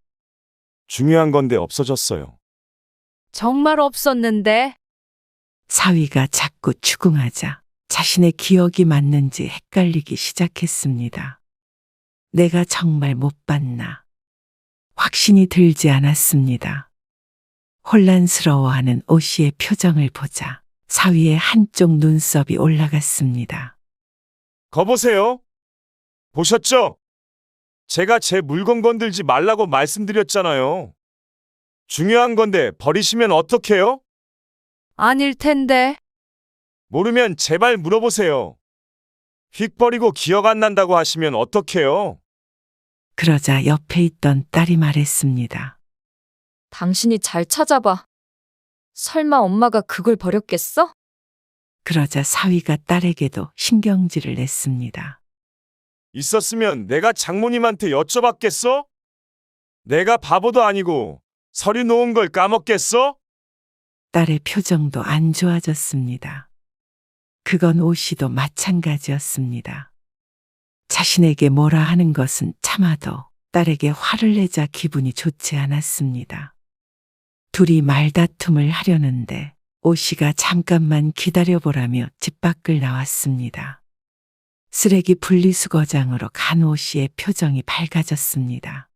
중요한 건데 없어졌어요. 정말 없었는데. 사위가 자꾸 추궁하자 자신의 기억이 맞는지 헷갈리기 시작했습니다. 내가 정말 못 봤나? 확신이 들지 않았습니다. 혼란스러워하는 오씨의 표정을 보자 사위의 한쪽 눈썹이 올라갔습니다. 거보세요. 보셨죠? 제가 제 물건 건들지 말라고 말씀드렸잖아요. 중요한 건데 버리시면 어떡해요? 아닐 텐데. 모르면 제발 물어보세요. 휙 버리고 기억 안 난다고 하시면 어떡해요? 그러자 옆에 있던 딸이 말했습니다. 당신이 잘 찾아봐. 설마 엄마가 그걸 버렸겠어? 그러자 사위가 딸에게도 신경질을 냈습니다. 있었으면 내가 장모님한테 여쭤봤겠어? 내가 바보도 아니고 서류 놓은 걸 까먹겠어? 딸의 표정도 안 좋아졌습니다. 그건 오씨도 마찬가지였습니다. 자신에게 뭐라 하는 것은 참아도 딸에게 화를 내자 기분이 좋지 않았습니다. 둘이 말다툼을 하려는데 오씨가 잠깐만 기다려보라며 집 밖을 나왔습니다. 쓰레기 분리수거장으로 간 오씨의 표정이 밝아졌습니다.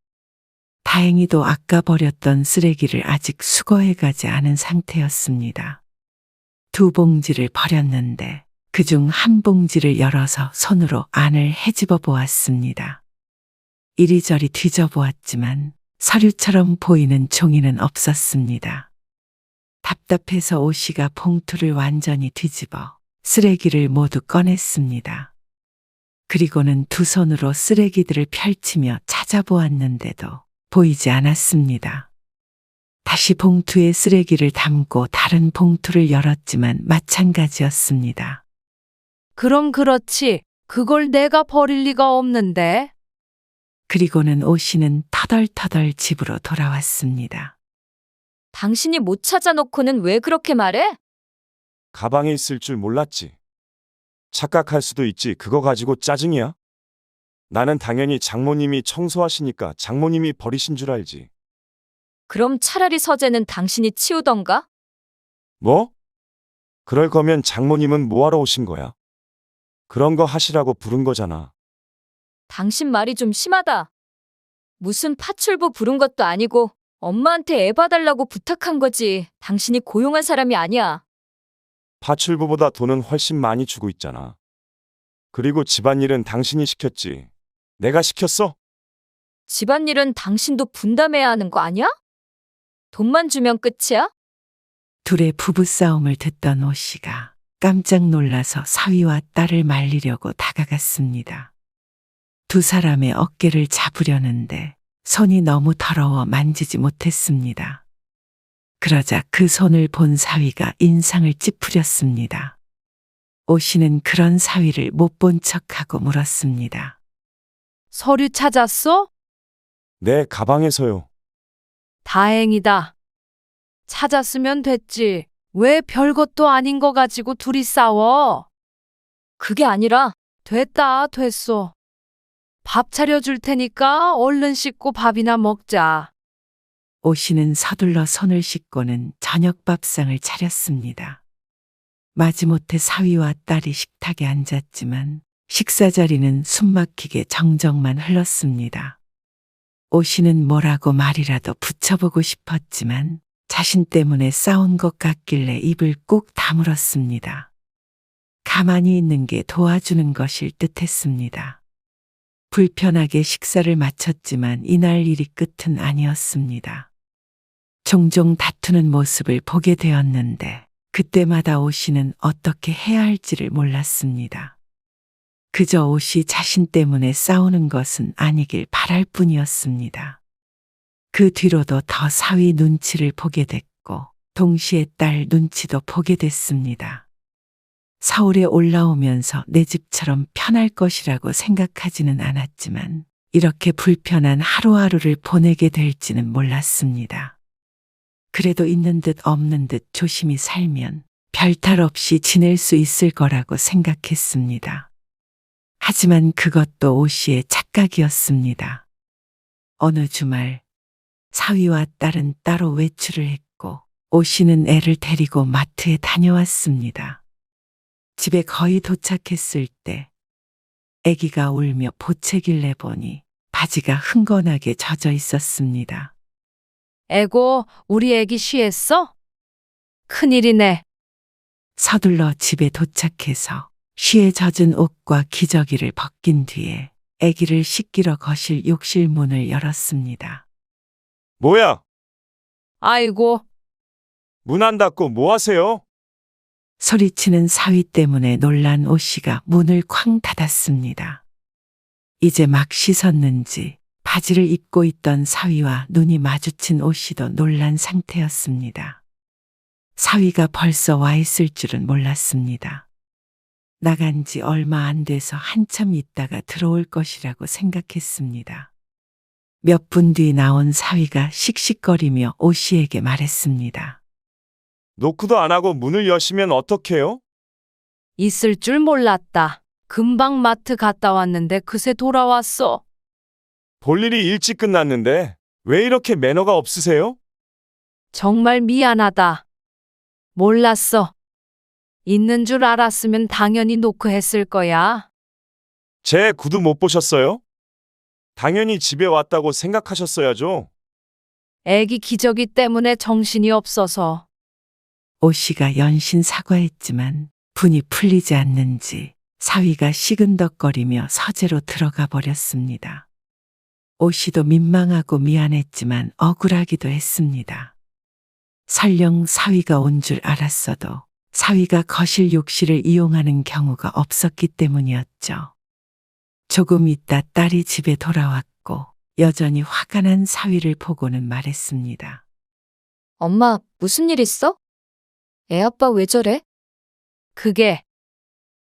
다행히도 아까 버렸던 쓰레기를 아직 수거해가지 않은 상태였습니다. 2봉지를 버렸는데 그중 한 봉지를 열어서 손으로 안을 헤집어 보았습니다. 이리저리 뒤져보았지만 서류처럼 보이는 종이는 없었습니다. 답답해서 오씨가 봉투를 완전히 뒤집어 쓰레기를 모두 꺼냈습니다. 그리고는 두 손으로 쓰레기들을 펼치며 찾아보았는데도 보이지 않았습니다. 다시 봉투에 쓰레기를 담고 다른 봉투를 열었지만 마찬가지였습니다. 그럼 그렇지. 그걸 내가 버릴 리가 없는데. 그리고는 오씨는 터덜터덜 집으로 돌아왔습니다. 당신이 못 찾아놓고는 왜 그렇게 말해? 가방에 있을 줄 몰랐지. 착각할 수도 있지. 그거 가지고 짜증이야? 나는 당연히 장모님이 청소하시니까 장모님이 버리신 줄 알지. 그럼 차라리 서재는 당신이 치우던가? 뭐? 그럴 거면 장모님은 뭐하러 오신 거야? 그런 거 하시라고 부른 거잖아. 당신 말이 좀 심하다. 무슨 파출부 부른 것도 아니고 엄마한테 애 봐달라고 부탁한 거지. 당신이 고용한 사람이 아니야. 파출부보다 돈은 훨씬 많이 주고 있잖아. 그리고 집안일은 당신이 시켰지. 내가 시켰어? 집안일은 당신도 분담해야 하는 거 아니야? 돈만 주면 끝이야? 둘의 부부싸움을 듣던 오씨가 깜짝 놀라서 사위와 딸을 말리려고 다가갔습니다. 두 사람의 어깨를 잡으려는데 손이 너무 더러워 만지지 못했습니다. 그러자 그 손을 본 사위가 인상을 찌푸렸습니다. 오 씨는 그런 사위를 못 본 척하고 물었습니다. 서류 찾았어? 내 가방에서요. 다행이다. 찾았으면 됐지. 왜 별것도 아닌 거 가지고 둘이 싸워? 그게 아니라 됐어. 밥 차려줄 테니까 얼른 씻고 밥이나 먹자. 오 씨는 서둘러 손을 씻고는 저녁 밥상을 차렸습니다. 마지못해 사위와 딸이 식탁에 앉았지만 식사 자리는 숨막히게 정적만 흘렀습니다. 오 씨는 뭐라고 말이라도 붙여보고 싶었지만 자신 때문에 싸운 것 같길래 입을 꾹 다물었습니다. 가만히 있는 게 도와주는 것일 듯했습니다. 불편하게 식사를 마쳤지만 이날 일이 끝은 아니었습니다. 종종 다투는 모습을 보게 되었는데 그때마다 오 씨는 어떻게 해야 할지를 몰랐습니다. 그저 오 씨 자신 때문에 싸우는 것은 아니길 바랄 뿐이었습니다. 그 뒤로도 더 사위 눈치를 보게 됐고 동시에 딸 눈치도 보게 됐습니다. 서울에 올라오면서 내 집처럼 편할 것이라고 생각하지는 않았지만 이렇게 불편한 하루하루를 보내게 될지는 몰랐습니다. 그래도 있는 듯 없는 듯 조심히 살면 별탈 없이 지낼 수 있을 거라고 생각했습니다. 하지만 그것도 오 씨의 착각이었습니다. 어느 주말 사위와 딸은 따로 외출을 했고 오 씨는 애를 데리고 마트에 다녀왔습니다. 집에 거의 도착했을 때 아기가 울며 보채길 내보니 바지가 흥건하게 젖어 있었습니다. 에고, 우리 애기 쉬했어? 큰일이네. 서둘러 집에 도착해서 쉬에 젖은 옷과 기저귀를 벗긴 뒤에 아기를 씻기러 거실 욕실 문을 열었습니다. 뭐야? 아이고, 문 안 닫고 뭐 하세요? 소리치는 사위 때문에 놀란 오 씨가 문을 쾅 닫았습니다. 이제 막 씻었는지 바지를 입고 있던 사위와 눈이 마주친 오 씨도 놀란 상태였습니다. 사위가 벌써 와 있을 줄은 몰랐습니다. 나간 지 얼마 안 돼서 한참 있다가 들어올 것이라고 생각했습니다. 몇 분 뒤 나온 사위가 씩씩거리며 오 씨에게 말했습니다. 노크도 안 하고 문을 여시면 어떡해요? 있을 줄 몰랐다. 금방 마트 갔다 왔는데 그새 돌아왔어. 볼 일이 일찍 끝났는데 왜 이렇게 매너가 없으세요? 정말 미안하다. 몰랐어. 있는 줄 알았으면 당연히 노크했을 거야. 제 구두 못 보셨어요? 당연히 집에 왔다고 생각하셨어야죠. 애기 기저귀 때문에 정신이 없어서. 오 씨가 연신 사과했지만 분이 풀리지 않는지 사위가 시근덕거리며 서재로 들어가 버렸습니다. 오 씨도 민망하고 미안했지만 억울하기도 했습니다. 설령 사위가 온 줄 알았어도 사위가 거실 욕실을 이용하는 경우가 없었기 때문이었죠. 조금 있다 딸이 집에 돌아왔고 여전히 화가 난 사위를 보고는 말했습니다. 엄마, 무슨 일 있어? 애 아빠 왜 저래? 그게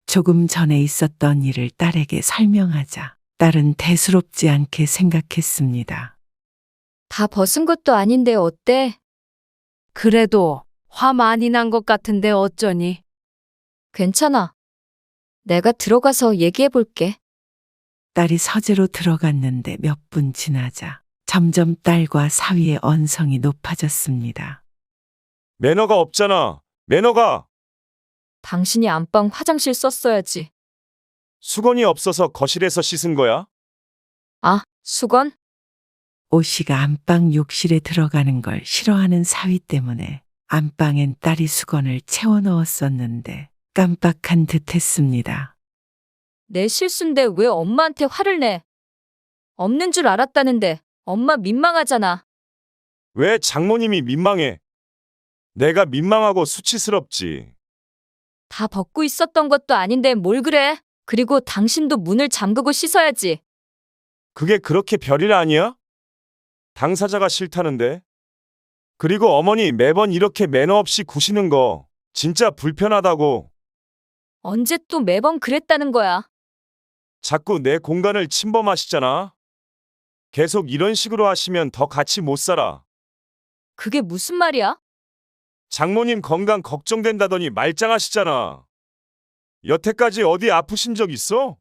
조금 전에 있었던 일을 딸에게 설명하자 딸은 대수롭지 않게 생각했습니다. 다 벗은 것도 아닌데 어때? 그래도 화 많이 난 것 같은데 어쩌니? 괜찮아. 내가 들어가서 얘기해 볼게. 딸이 서재로 들어갔는데 몇 분 지나자 점점 딸과 사위의 언성이 높아졌습니다. 매너가 없잖아. 매너가. 당신이 안방 화장실 썼어야지. 수건이 없어서 거실에서 씻은 거야? 아, 수건? 오 씨가 안방 욕실에 들어가는 걸 싫어하는 사위 때문에 안방엔 딸이 수건을 채워 넣었었는데 깜빡한 듯 했습니다. 내 실수인데 왜 엄마한테 화를 내? 없는 줄 알았다는데 엄마 민망하잖아. 왜 장모님이 민망해? 내가 민망하고 수치스럽지. 다 벗고 있었던 것도 아닌데 뭘 그래? 그리고 당신도 문을 잠그고 씻어야지. 그게 그렇게 별일 아니야? 당사자가 싫다는데. 그리고 어머니 매번 이렇게 매너 없이 구시는 거 진짜 불편하다고. 언제 또 매번 그랬다는 거야. 자꾸 내 공간을 침범하시잖아. 계속 이런 식으로 하시면 더 같이 못 살아. 그게 무슨 말이야? 장모님 건강 걱정된다더니 말짱하시잖아. 여태까지 어디 아프신 적 있어?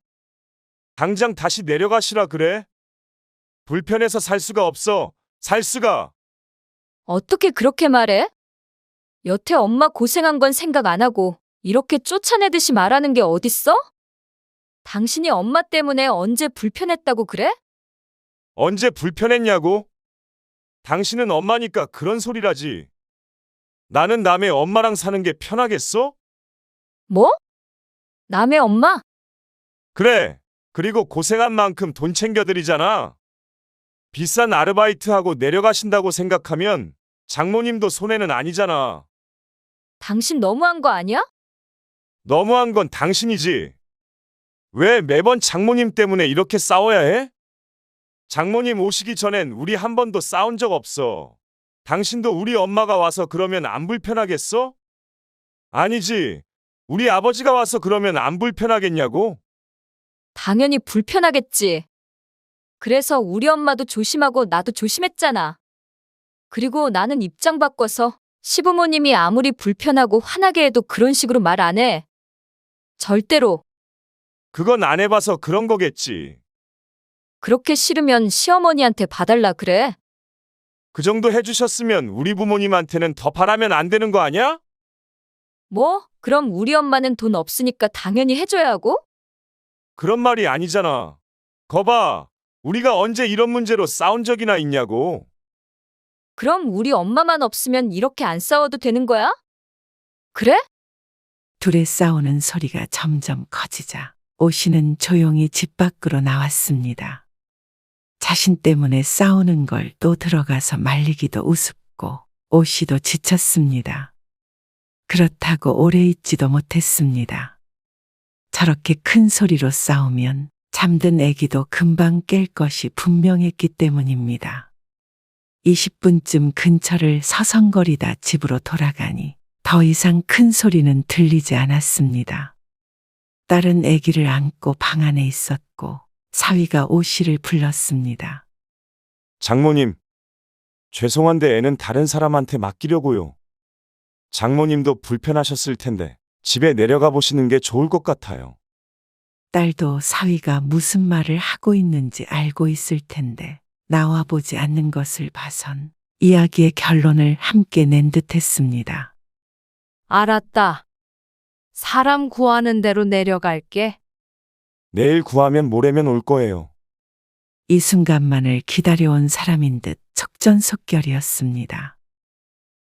당장 다시 내려가시라 그래. 불편해서 살 수가 없어. 살 수가. 어떻게 그렇게 말해? 여태 엄마 고생한 건 생각 안 하고 이렇게 쫓아내듯이 말하는 게 어딨어? 당신이 엄마 때문에 언제 불편했다고 그래? 언제 불편했냐고? 당신은 엄마니까 그런 소리라지. 나는 남의 엄마랑 사는 게 편하겠어? 뭐? 남의 엄마? 그래. 그리고 고생한 만큼 돈 챙겨드리잖아. 비싼 아르바이트하고 내려가신다고 생각하면 장모님도 손해는 아니잖아. 당신 너무한 거 아니야? 너무한 건 당신이지. 왜 매번 장모님 때문에 이렇게 싸워야 해? 장모님 오시기 전엔 우리 한 번도 싸운 적 없어. 당신도 우리 엄마가 와서 그러면 안 불편하겠어? 아니지. 우리 아버지가 와서 그러면 안 불편하겠냐고? 당연히 불편하겠지. 그래서 우리 엄마도 조심하고 나도 조심했잖아. 그리고 나는 입장 바꿔서 시부모님이 아무리 불편하고 화나게 해도 그런 식으로 말 안 해. 절대로. 그건 안 해봐서 그런 거겠지. 그렇게 싫으면 시어머니한테 봐달라 그래. 그 정도 해주셨으면 우리 부모님한테는 더 바라면 안 되는 거 아니야? 뭐? 그럼 우리 엄마는 돈 없으니까 당연히 해줘야 하고? 그런 말이 아니잖아. 거봐. 우리가 언제 이런 문제로 싸운 적이나 있냐고. 그럼 우리 엄마만 없으면 이렇게 안 싸워도 되는 거야? 그래? 둘의 싸우는 소리가 점점 커지자 오씨는 조용히 집 밖으로 나왔습니다. 자신 때문에 싸우는 걸 또 들어가서 말리기도 우습고 오씨도 지쳤습니다. 그렇다고 오래 있지도 못했습니다. 저렇게 큰 소리로 싸우면 잠든 아기도 금방 깰 것이 분명했기 때문입니다. 20분쯤 근처를 서성거리다 집으로 돌아가니 더 이상 큰 소리는 들리지 않았습니다. 딸은 아기를 안고 방 안에 있었고 사위가 오씨를 불렀습니다. 장모님, 죄송한데 애는 다른 사람한테 맡기려고요. 장모님도 불편하셨을 텐데 집에 내려가 보시는 게 좋을 것 같아요. 딸도 사위가 무슨 말을 하고 있는지 알고 있을 텐데 나와 보지 않는 것을 봐선 이야기의 결론을 함께 낸 듯했습니다. 알았다. 사람 구하는 대로 내려갈게. 내일 구하면 모레면 올 거예요. 이 순간만을 기다려온 사람인 듯 속전속결이었습니다.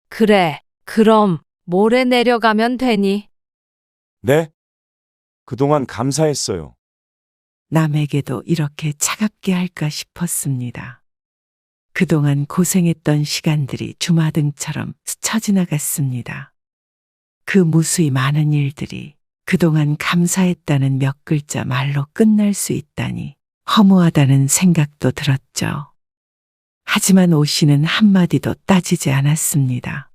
그래, 그럼 모레 내려가면 되니? 네? 그동안 감사했어요. 남에게도 이렇게 차갑게 할까 싶었습니다. 그동안 고생했던 시간들이 주마등처럼 스쳐 지나갔습니다. 그 무수히 많은 일들이 그동안 감사했다는 몇 글자 말로 끝날 수 있다니 허무하다는 생각도 들었죠. 하지만 오씨는 한마디도 따지지 않았습니다.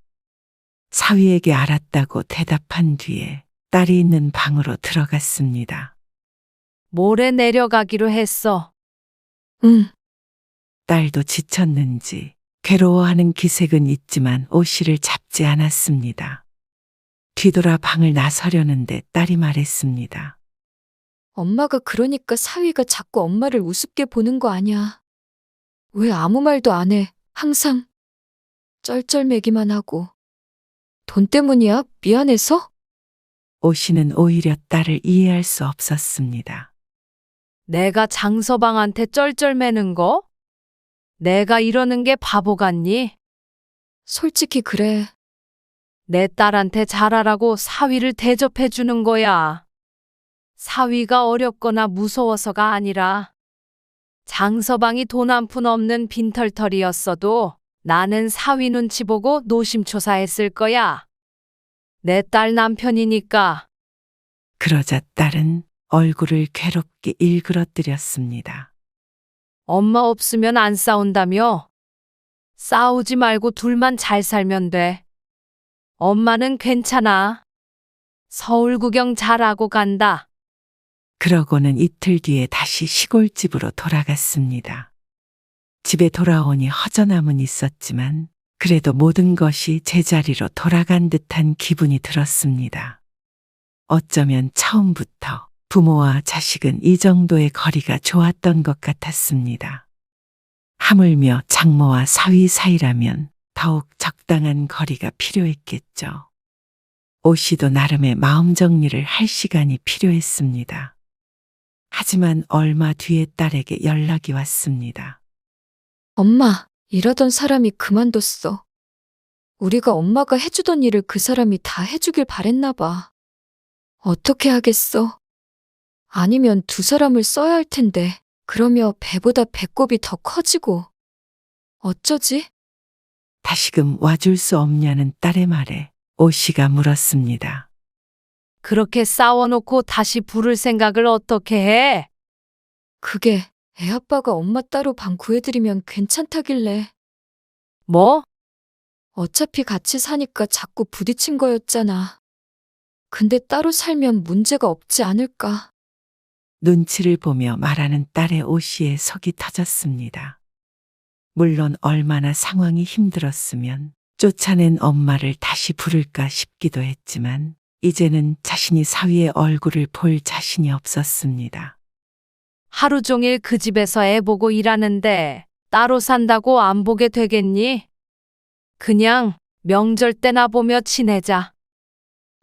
사위에게 알았다고 대답한 뒤에 딸이 있는 방으로 들어갔습니다. 모레 내려가기로 했어. 응. 딸도 지쳤는지 괴로워하는 기색은 있지만 오씨를 잡지 않았습니다. 뒤돌아 방을 나서려는데 딸이 말했습니다. 엄마가 그러니까 사위가 자꾸 엄마를 우습게 보는 거 아니야. 왜 아무 말도 안 해? 항상 쩔쩔매기만 하고. 돈 때문이야? 미안해서? 오씨는 오히려 딸을 이해할 수 없었습니다. 내가 장서방한테 쩔쩔매는 거? 내가 이러는 게 바보 같니? 솔직히 그래. 내 딸한테 잘하라고 사위를 대접해 주는 거야. 사위가 어렵거나 무서워서가 아니라 장서방이 돈 한 푼 없는 빈털털이었어도 나는 사위 눈치 보고 노심초사했을 거야. 내 딸 남편이니까. 그러자 딸은 얼굴을 괴롭게 일그러뜨렸습니다. 엄마 없으면 안 싸운다며? 싸우지 말고 둘만 잘 살면 돼. 엄마는 괜찮아. 서울 구경 잘하고 간다. 그러고는 이틀 뒤에 다시 시골집으로 돌아갔습니다. 집에 돌아오니 허전함은 있었지만 그래도 모든 것이 제자리로 돌아간 듯한 기분이 들었습니다. 어쩌면 처음부터 부모와 자식은 이 정도의 거리가 좋았던 것 같았습니다. 하물며 장모와 사위 사이라면 더욱 적당한 거리가 필요했겠죠. 오씨도 나름의 마음 정리를 할 시간이 필요했습니다. 하지만 얼마 뒤에 딸에게 연락이 왔습니다. 엄마, 일하던 사람이 그만뒀어. 우리가 엄마가 해주던 일을 그 사람이 다 해주길 바랬나 봐. 어떻게 하겠어? 아니면 두 사람을 써야 할 텐데, 그러며 배보다 배꼽이 더 커지고. 어쩌지? 다시금 와줄 수 없냐는 딸의 말에 오씨가 물었습니다. 그렇게 싸워놓고 다시 부를 생각을 어떻게 해? 그게 애아빠가 엄마 따로 방 구해드리면 괜찮다길래. 뭐? 어차피 같이 사니까 자꾸 부딪힌 거였잖아. 근데 따로 살면 문제가 없지 않을까. 눈치를 보며 말하는 딸의 오씨의 속이 터졌습니다. 물론 얼마나 상황이 힘들었으면 쫓아낸 엄마를 다시 부를까 싶기도 했지만 이제는 자신이 사위의 얼굴을 볼 자신이 없었습니다. 하루 종일 그 집에서 애 보고 일하는데 따로 산다고 안 보게 되겠니? 그냥 명절 때나 보며 지내자.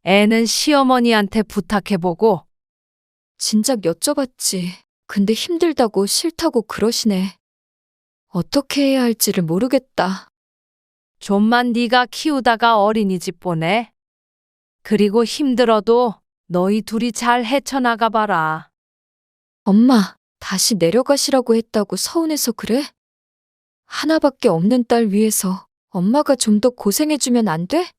애는 시어머니한테 부탁해보고. 진작 여쭤봤지. 근데 힘들다고 싫다고 그러시네. 어떻게 해야 할지를 모르겠다. 좀만 네가 키우다가 어린이집 보내. 그리고 힘들어도 너희 둘이 잘 헤쳐나가 봐라. 엄마, 다시 내려가시라고 했다고 서운해서 그래? 하나밖에 없는 딸 위해서 엄마가 좀 더 고생해주면 안 돼?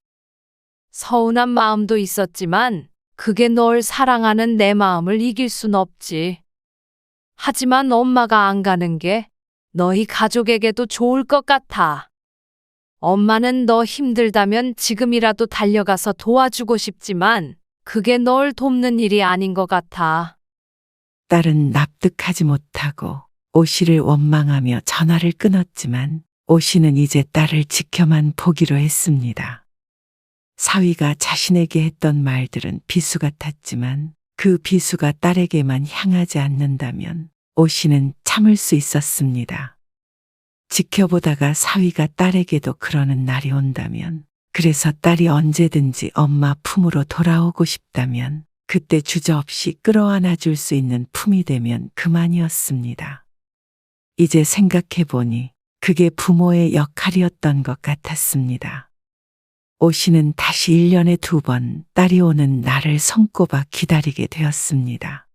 서운한 마음도 있었지만 그게 널 사랑하는 내 마음을 이길 순 없지. 하지만 엄마가 안 가는 게 너희 가족에게도 좋을 것 같아. 엄마는 너 힘들다면 지금이라도 달려가서 도와주고 싶지만 그게 널 돕는 일이 아닌 것 같아. 딸은 납득하지 못하고 오씨를 원망하며 전화를 끊었지만 오씨는 이제 딸을 지켜만 보기로 했습니다. 사위가 자신에게 했던 말들은 비수 같았지만 그 비수가 딸에게만 향하지 않는다면 오씨는 참을 수 있었습니다. 지켜보다가 사위가 딸에게도 그러는 날이 온다면, 그래서 딸이 언제든지 엄마 품으로 돌아오고 싶다면 그때 주저없이 끌어안아 줄 수 있는 품이 되면 그만이었습니다. 이제 생각해보니 그게 부모의 역할이었던 것 같았습니다. 오씨는 다시 1년에 2번 딸이 오는 날을 손꼽아 기다리게 되었습니다.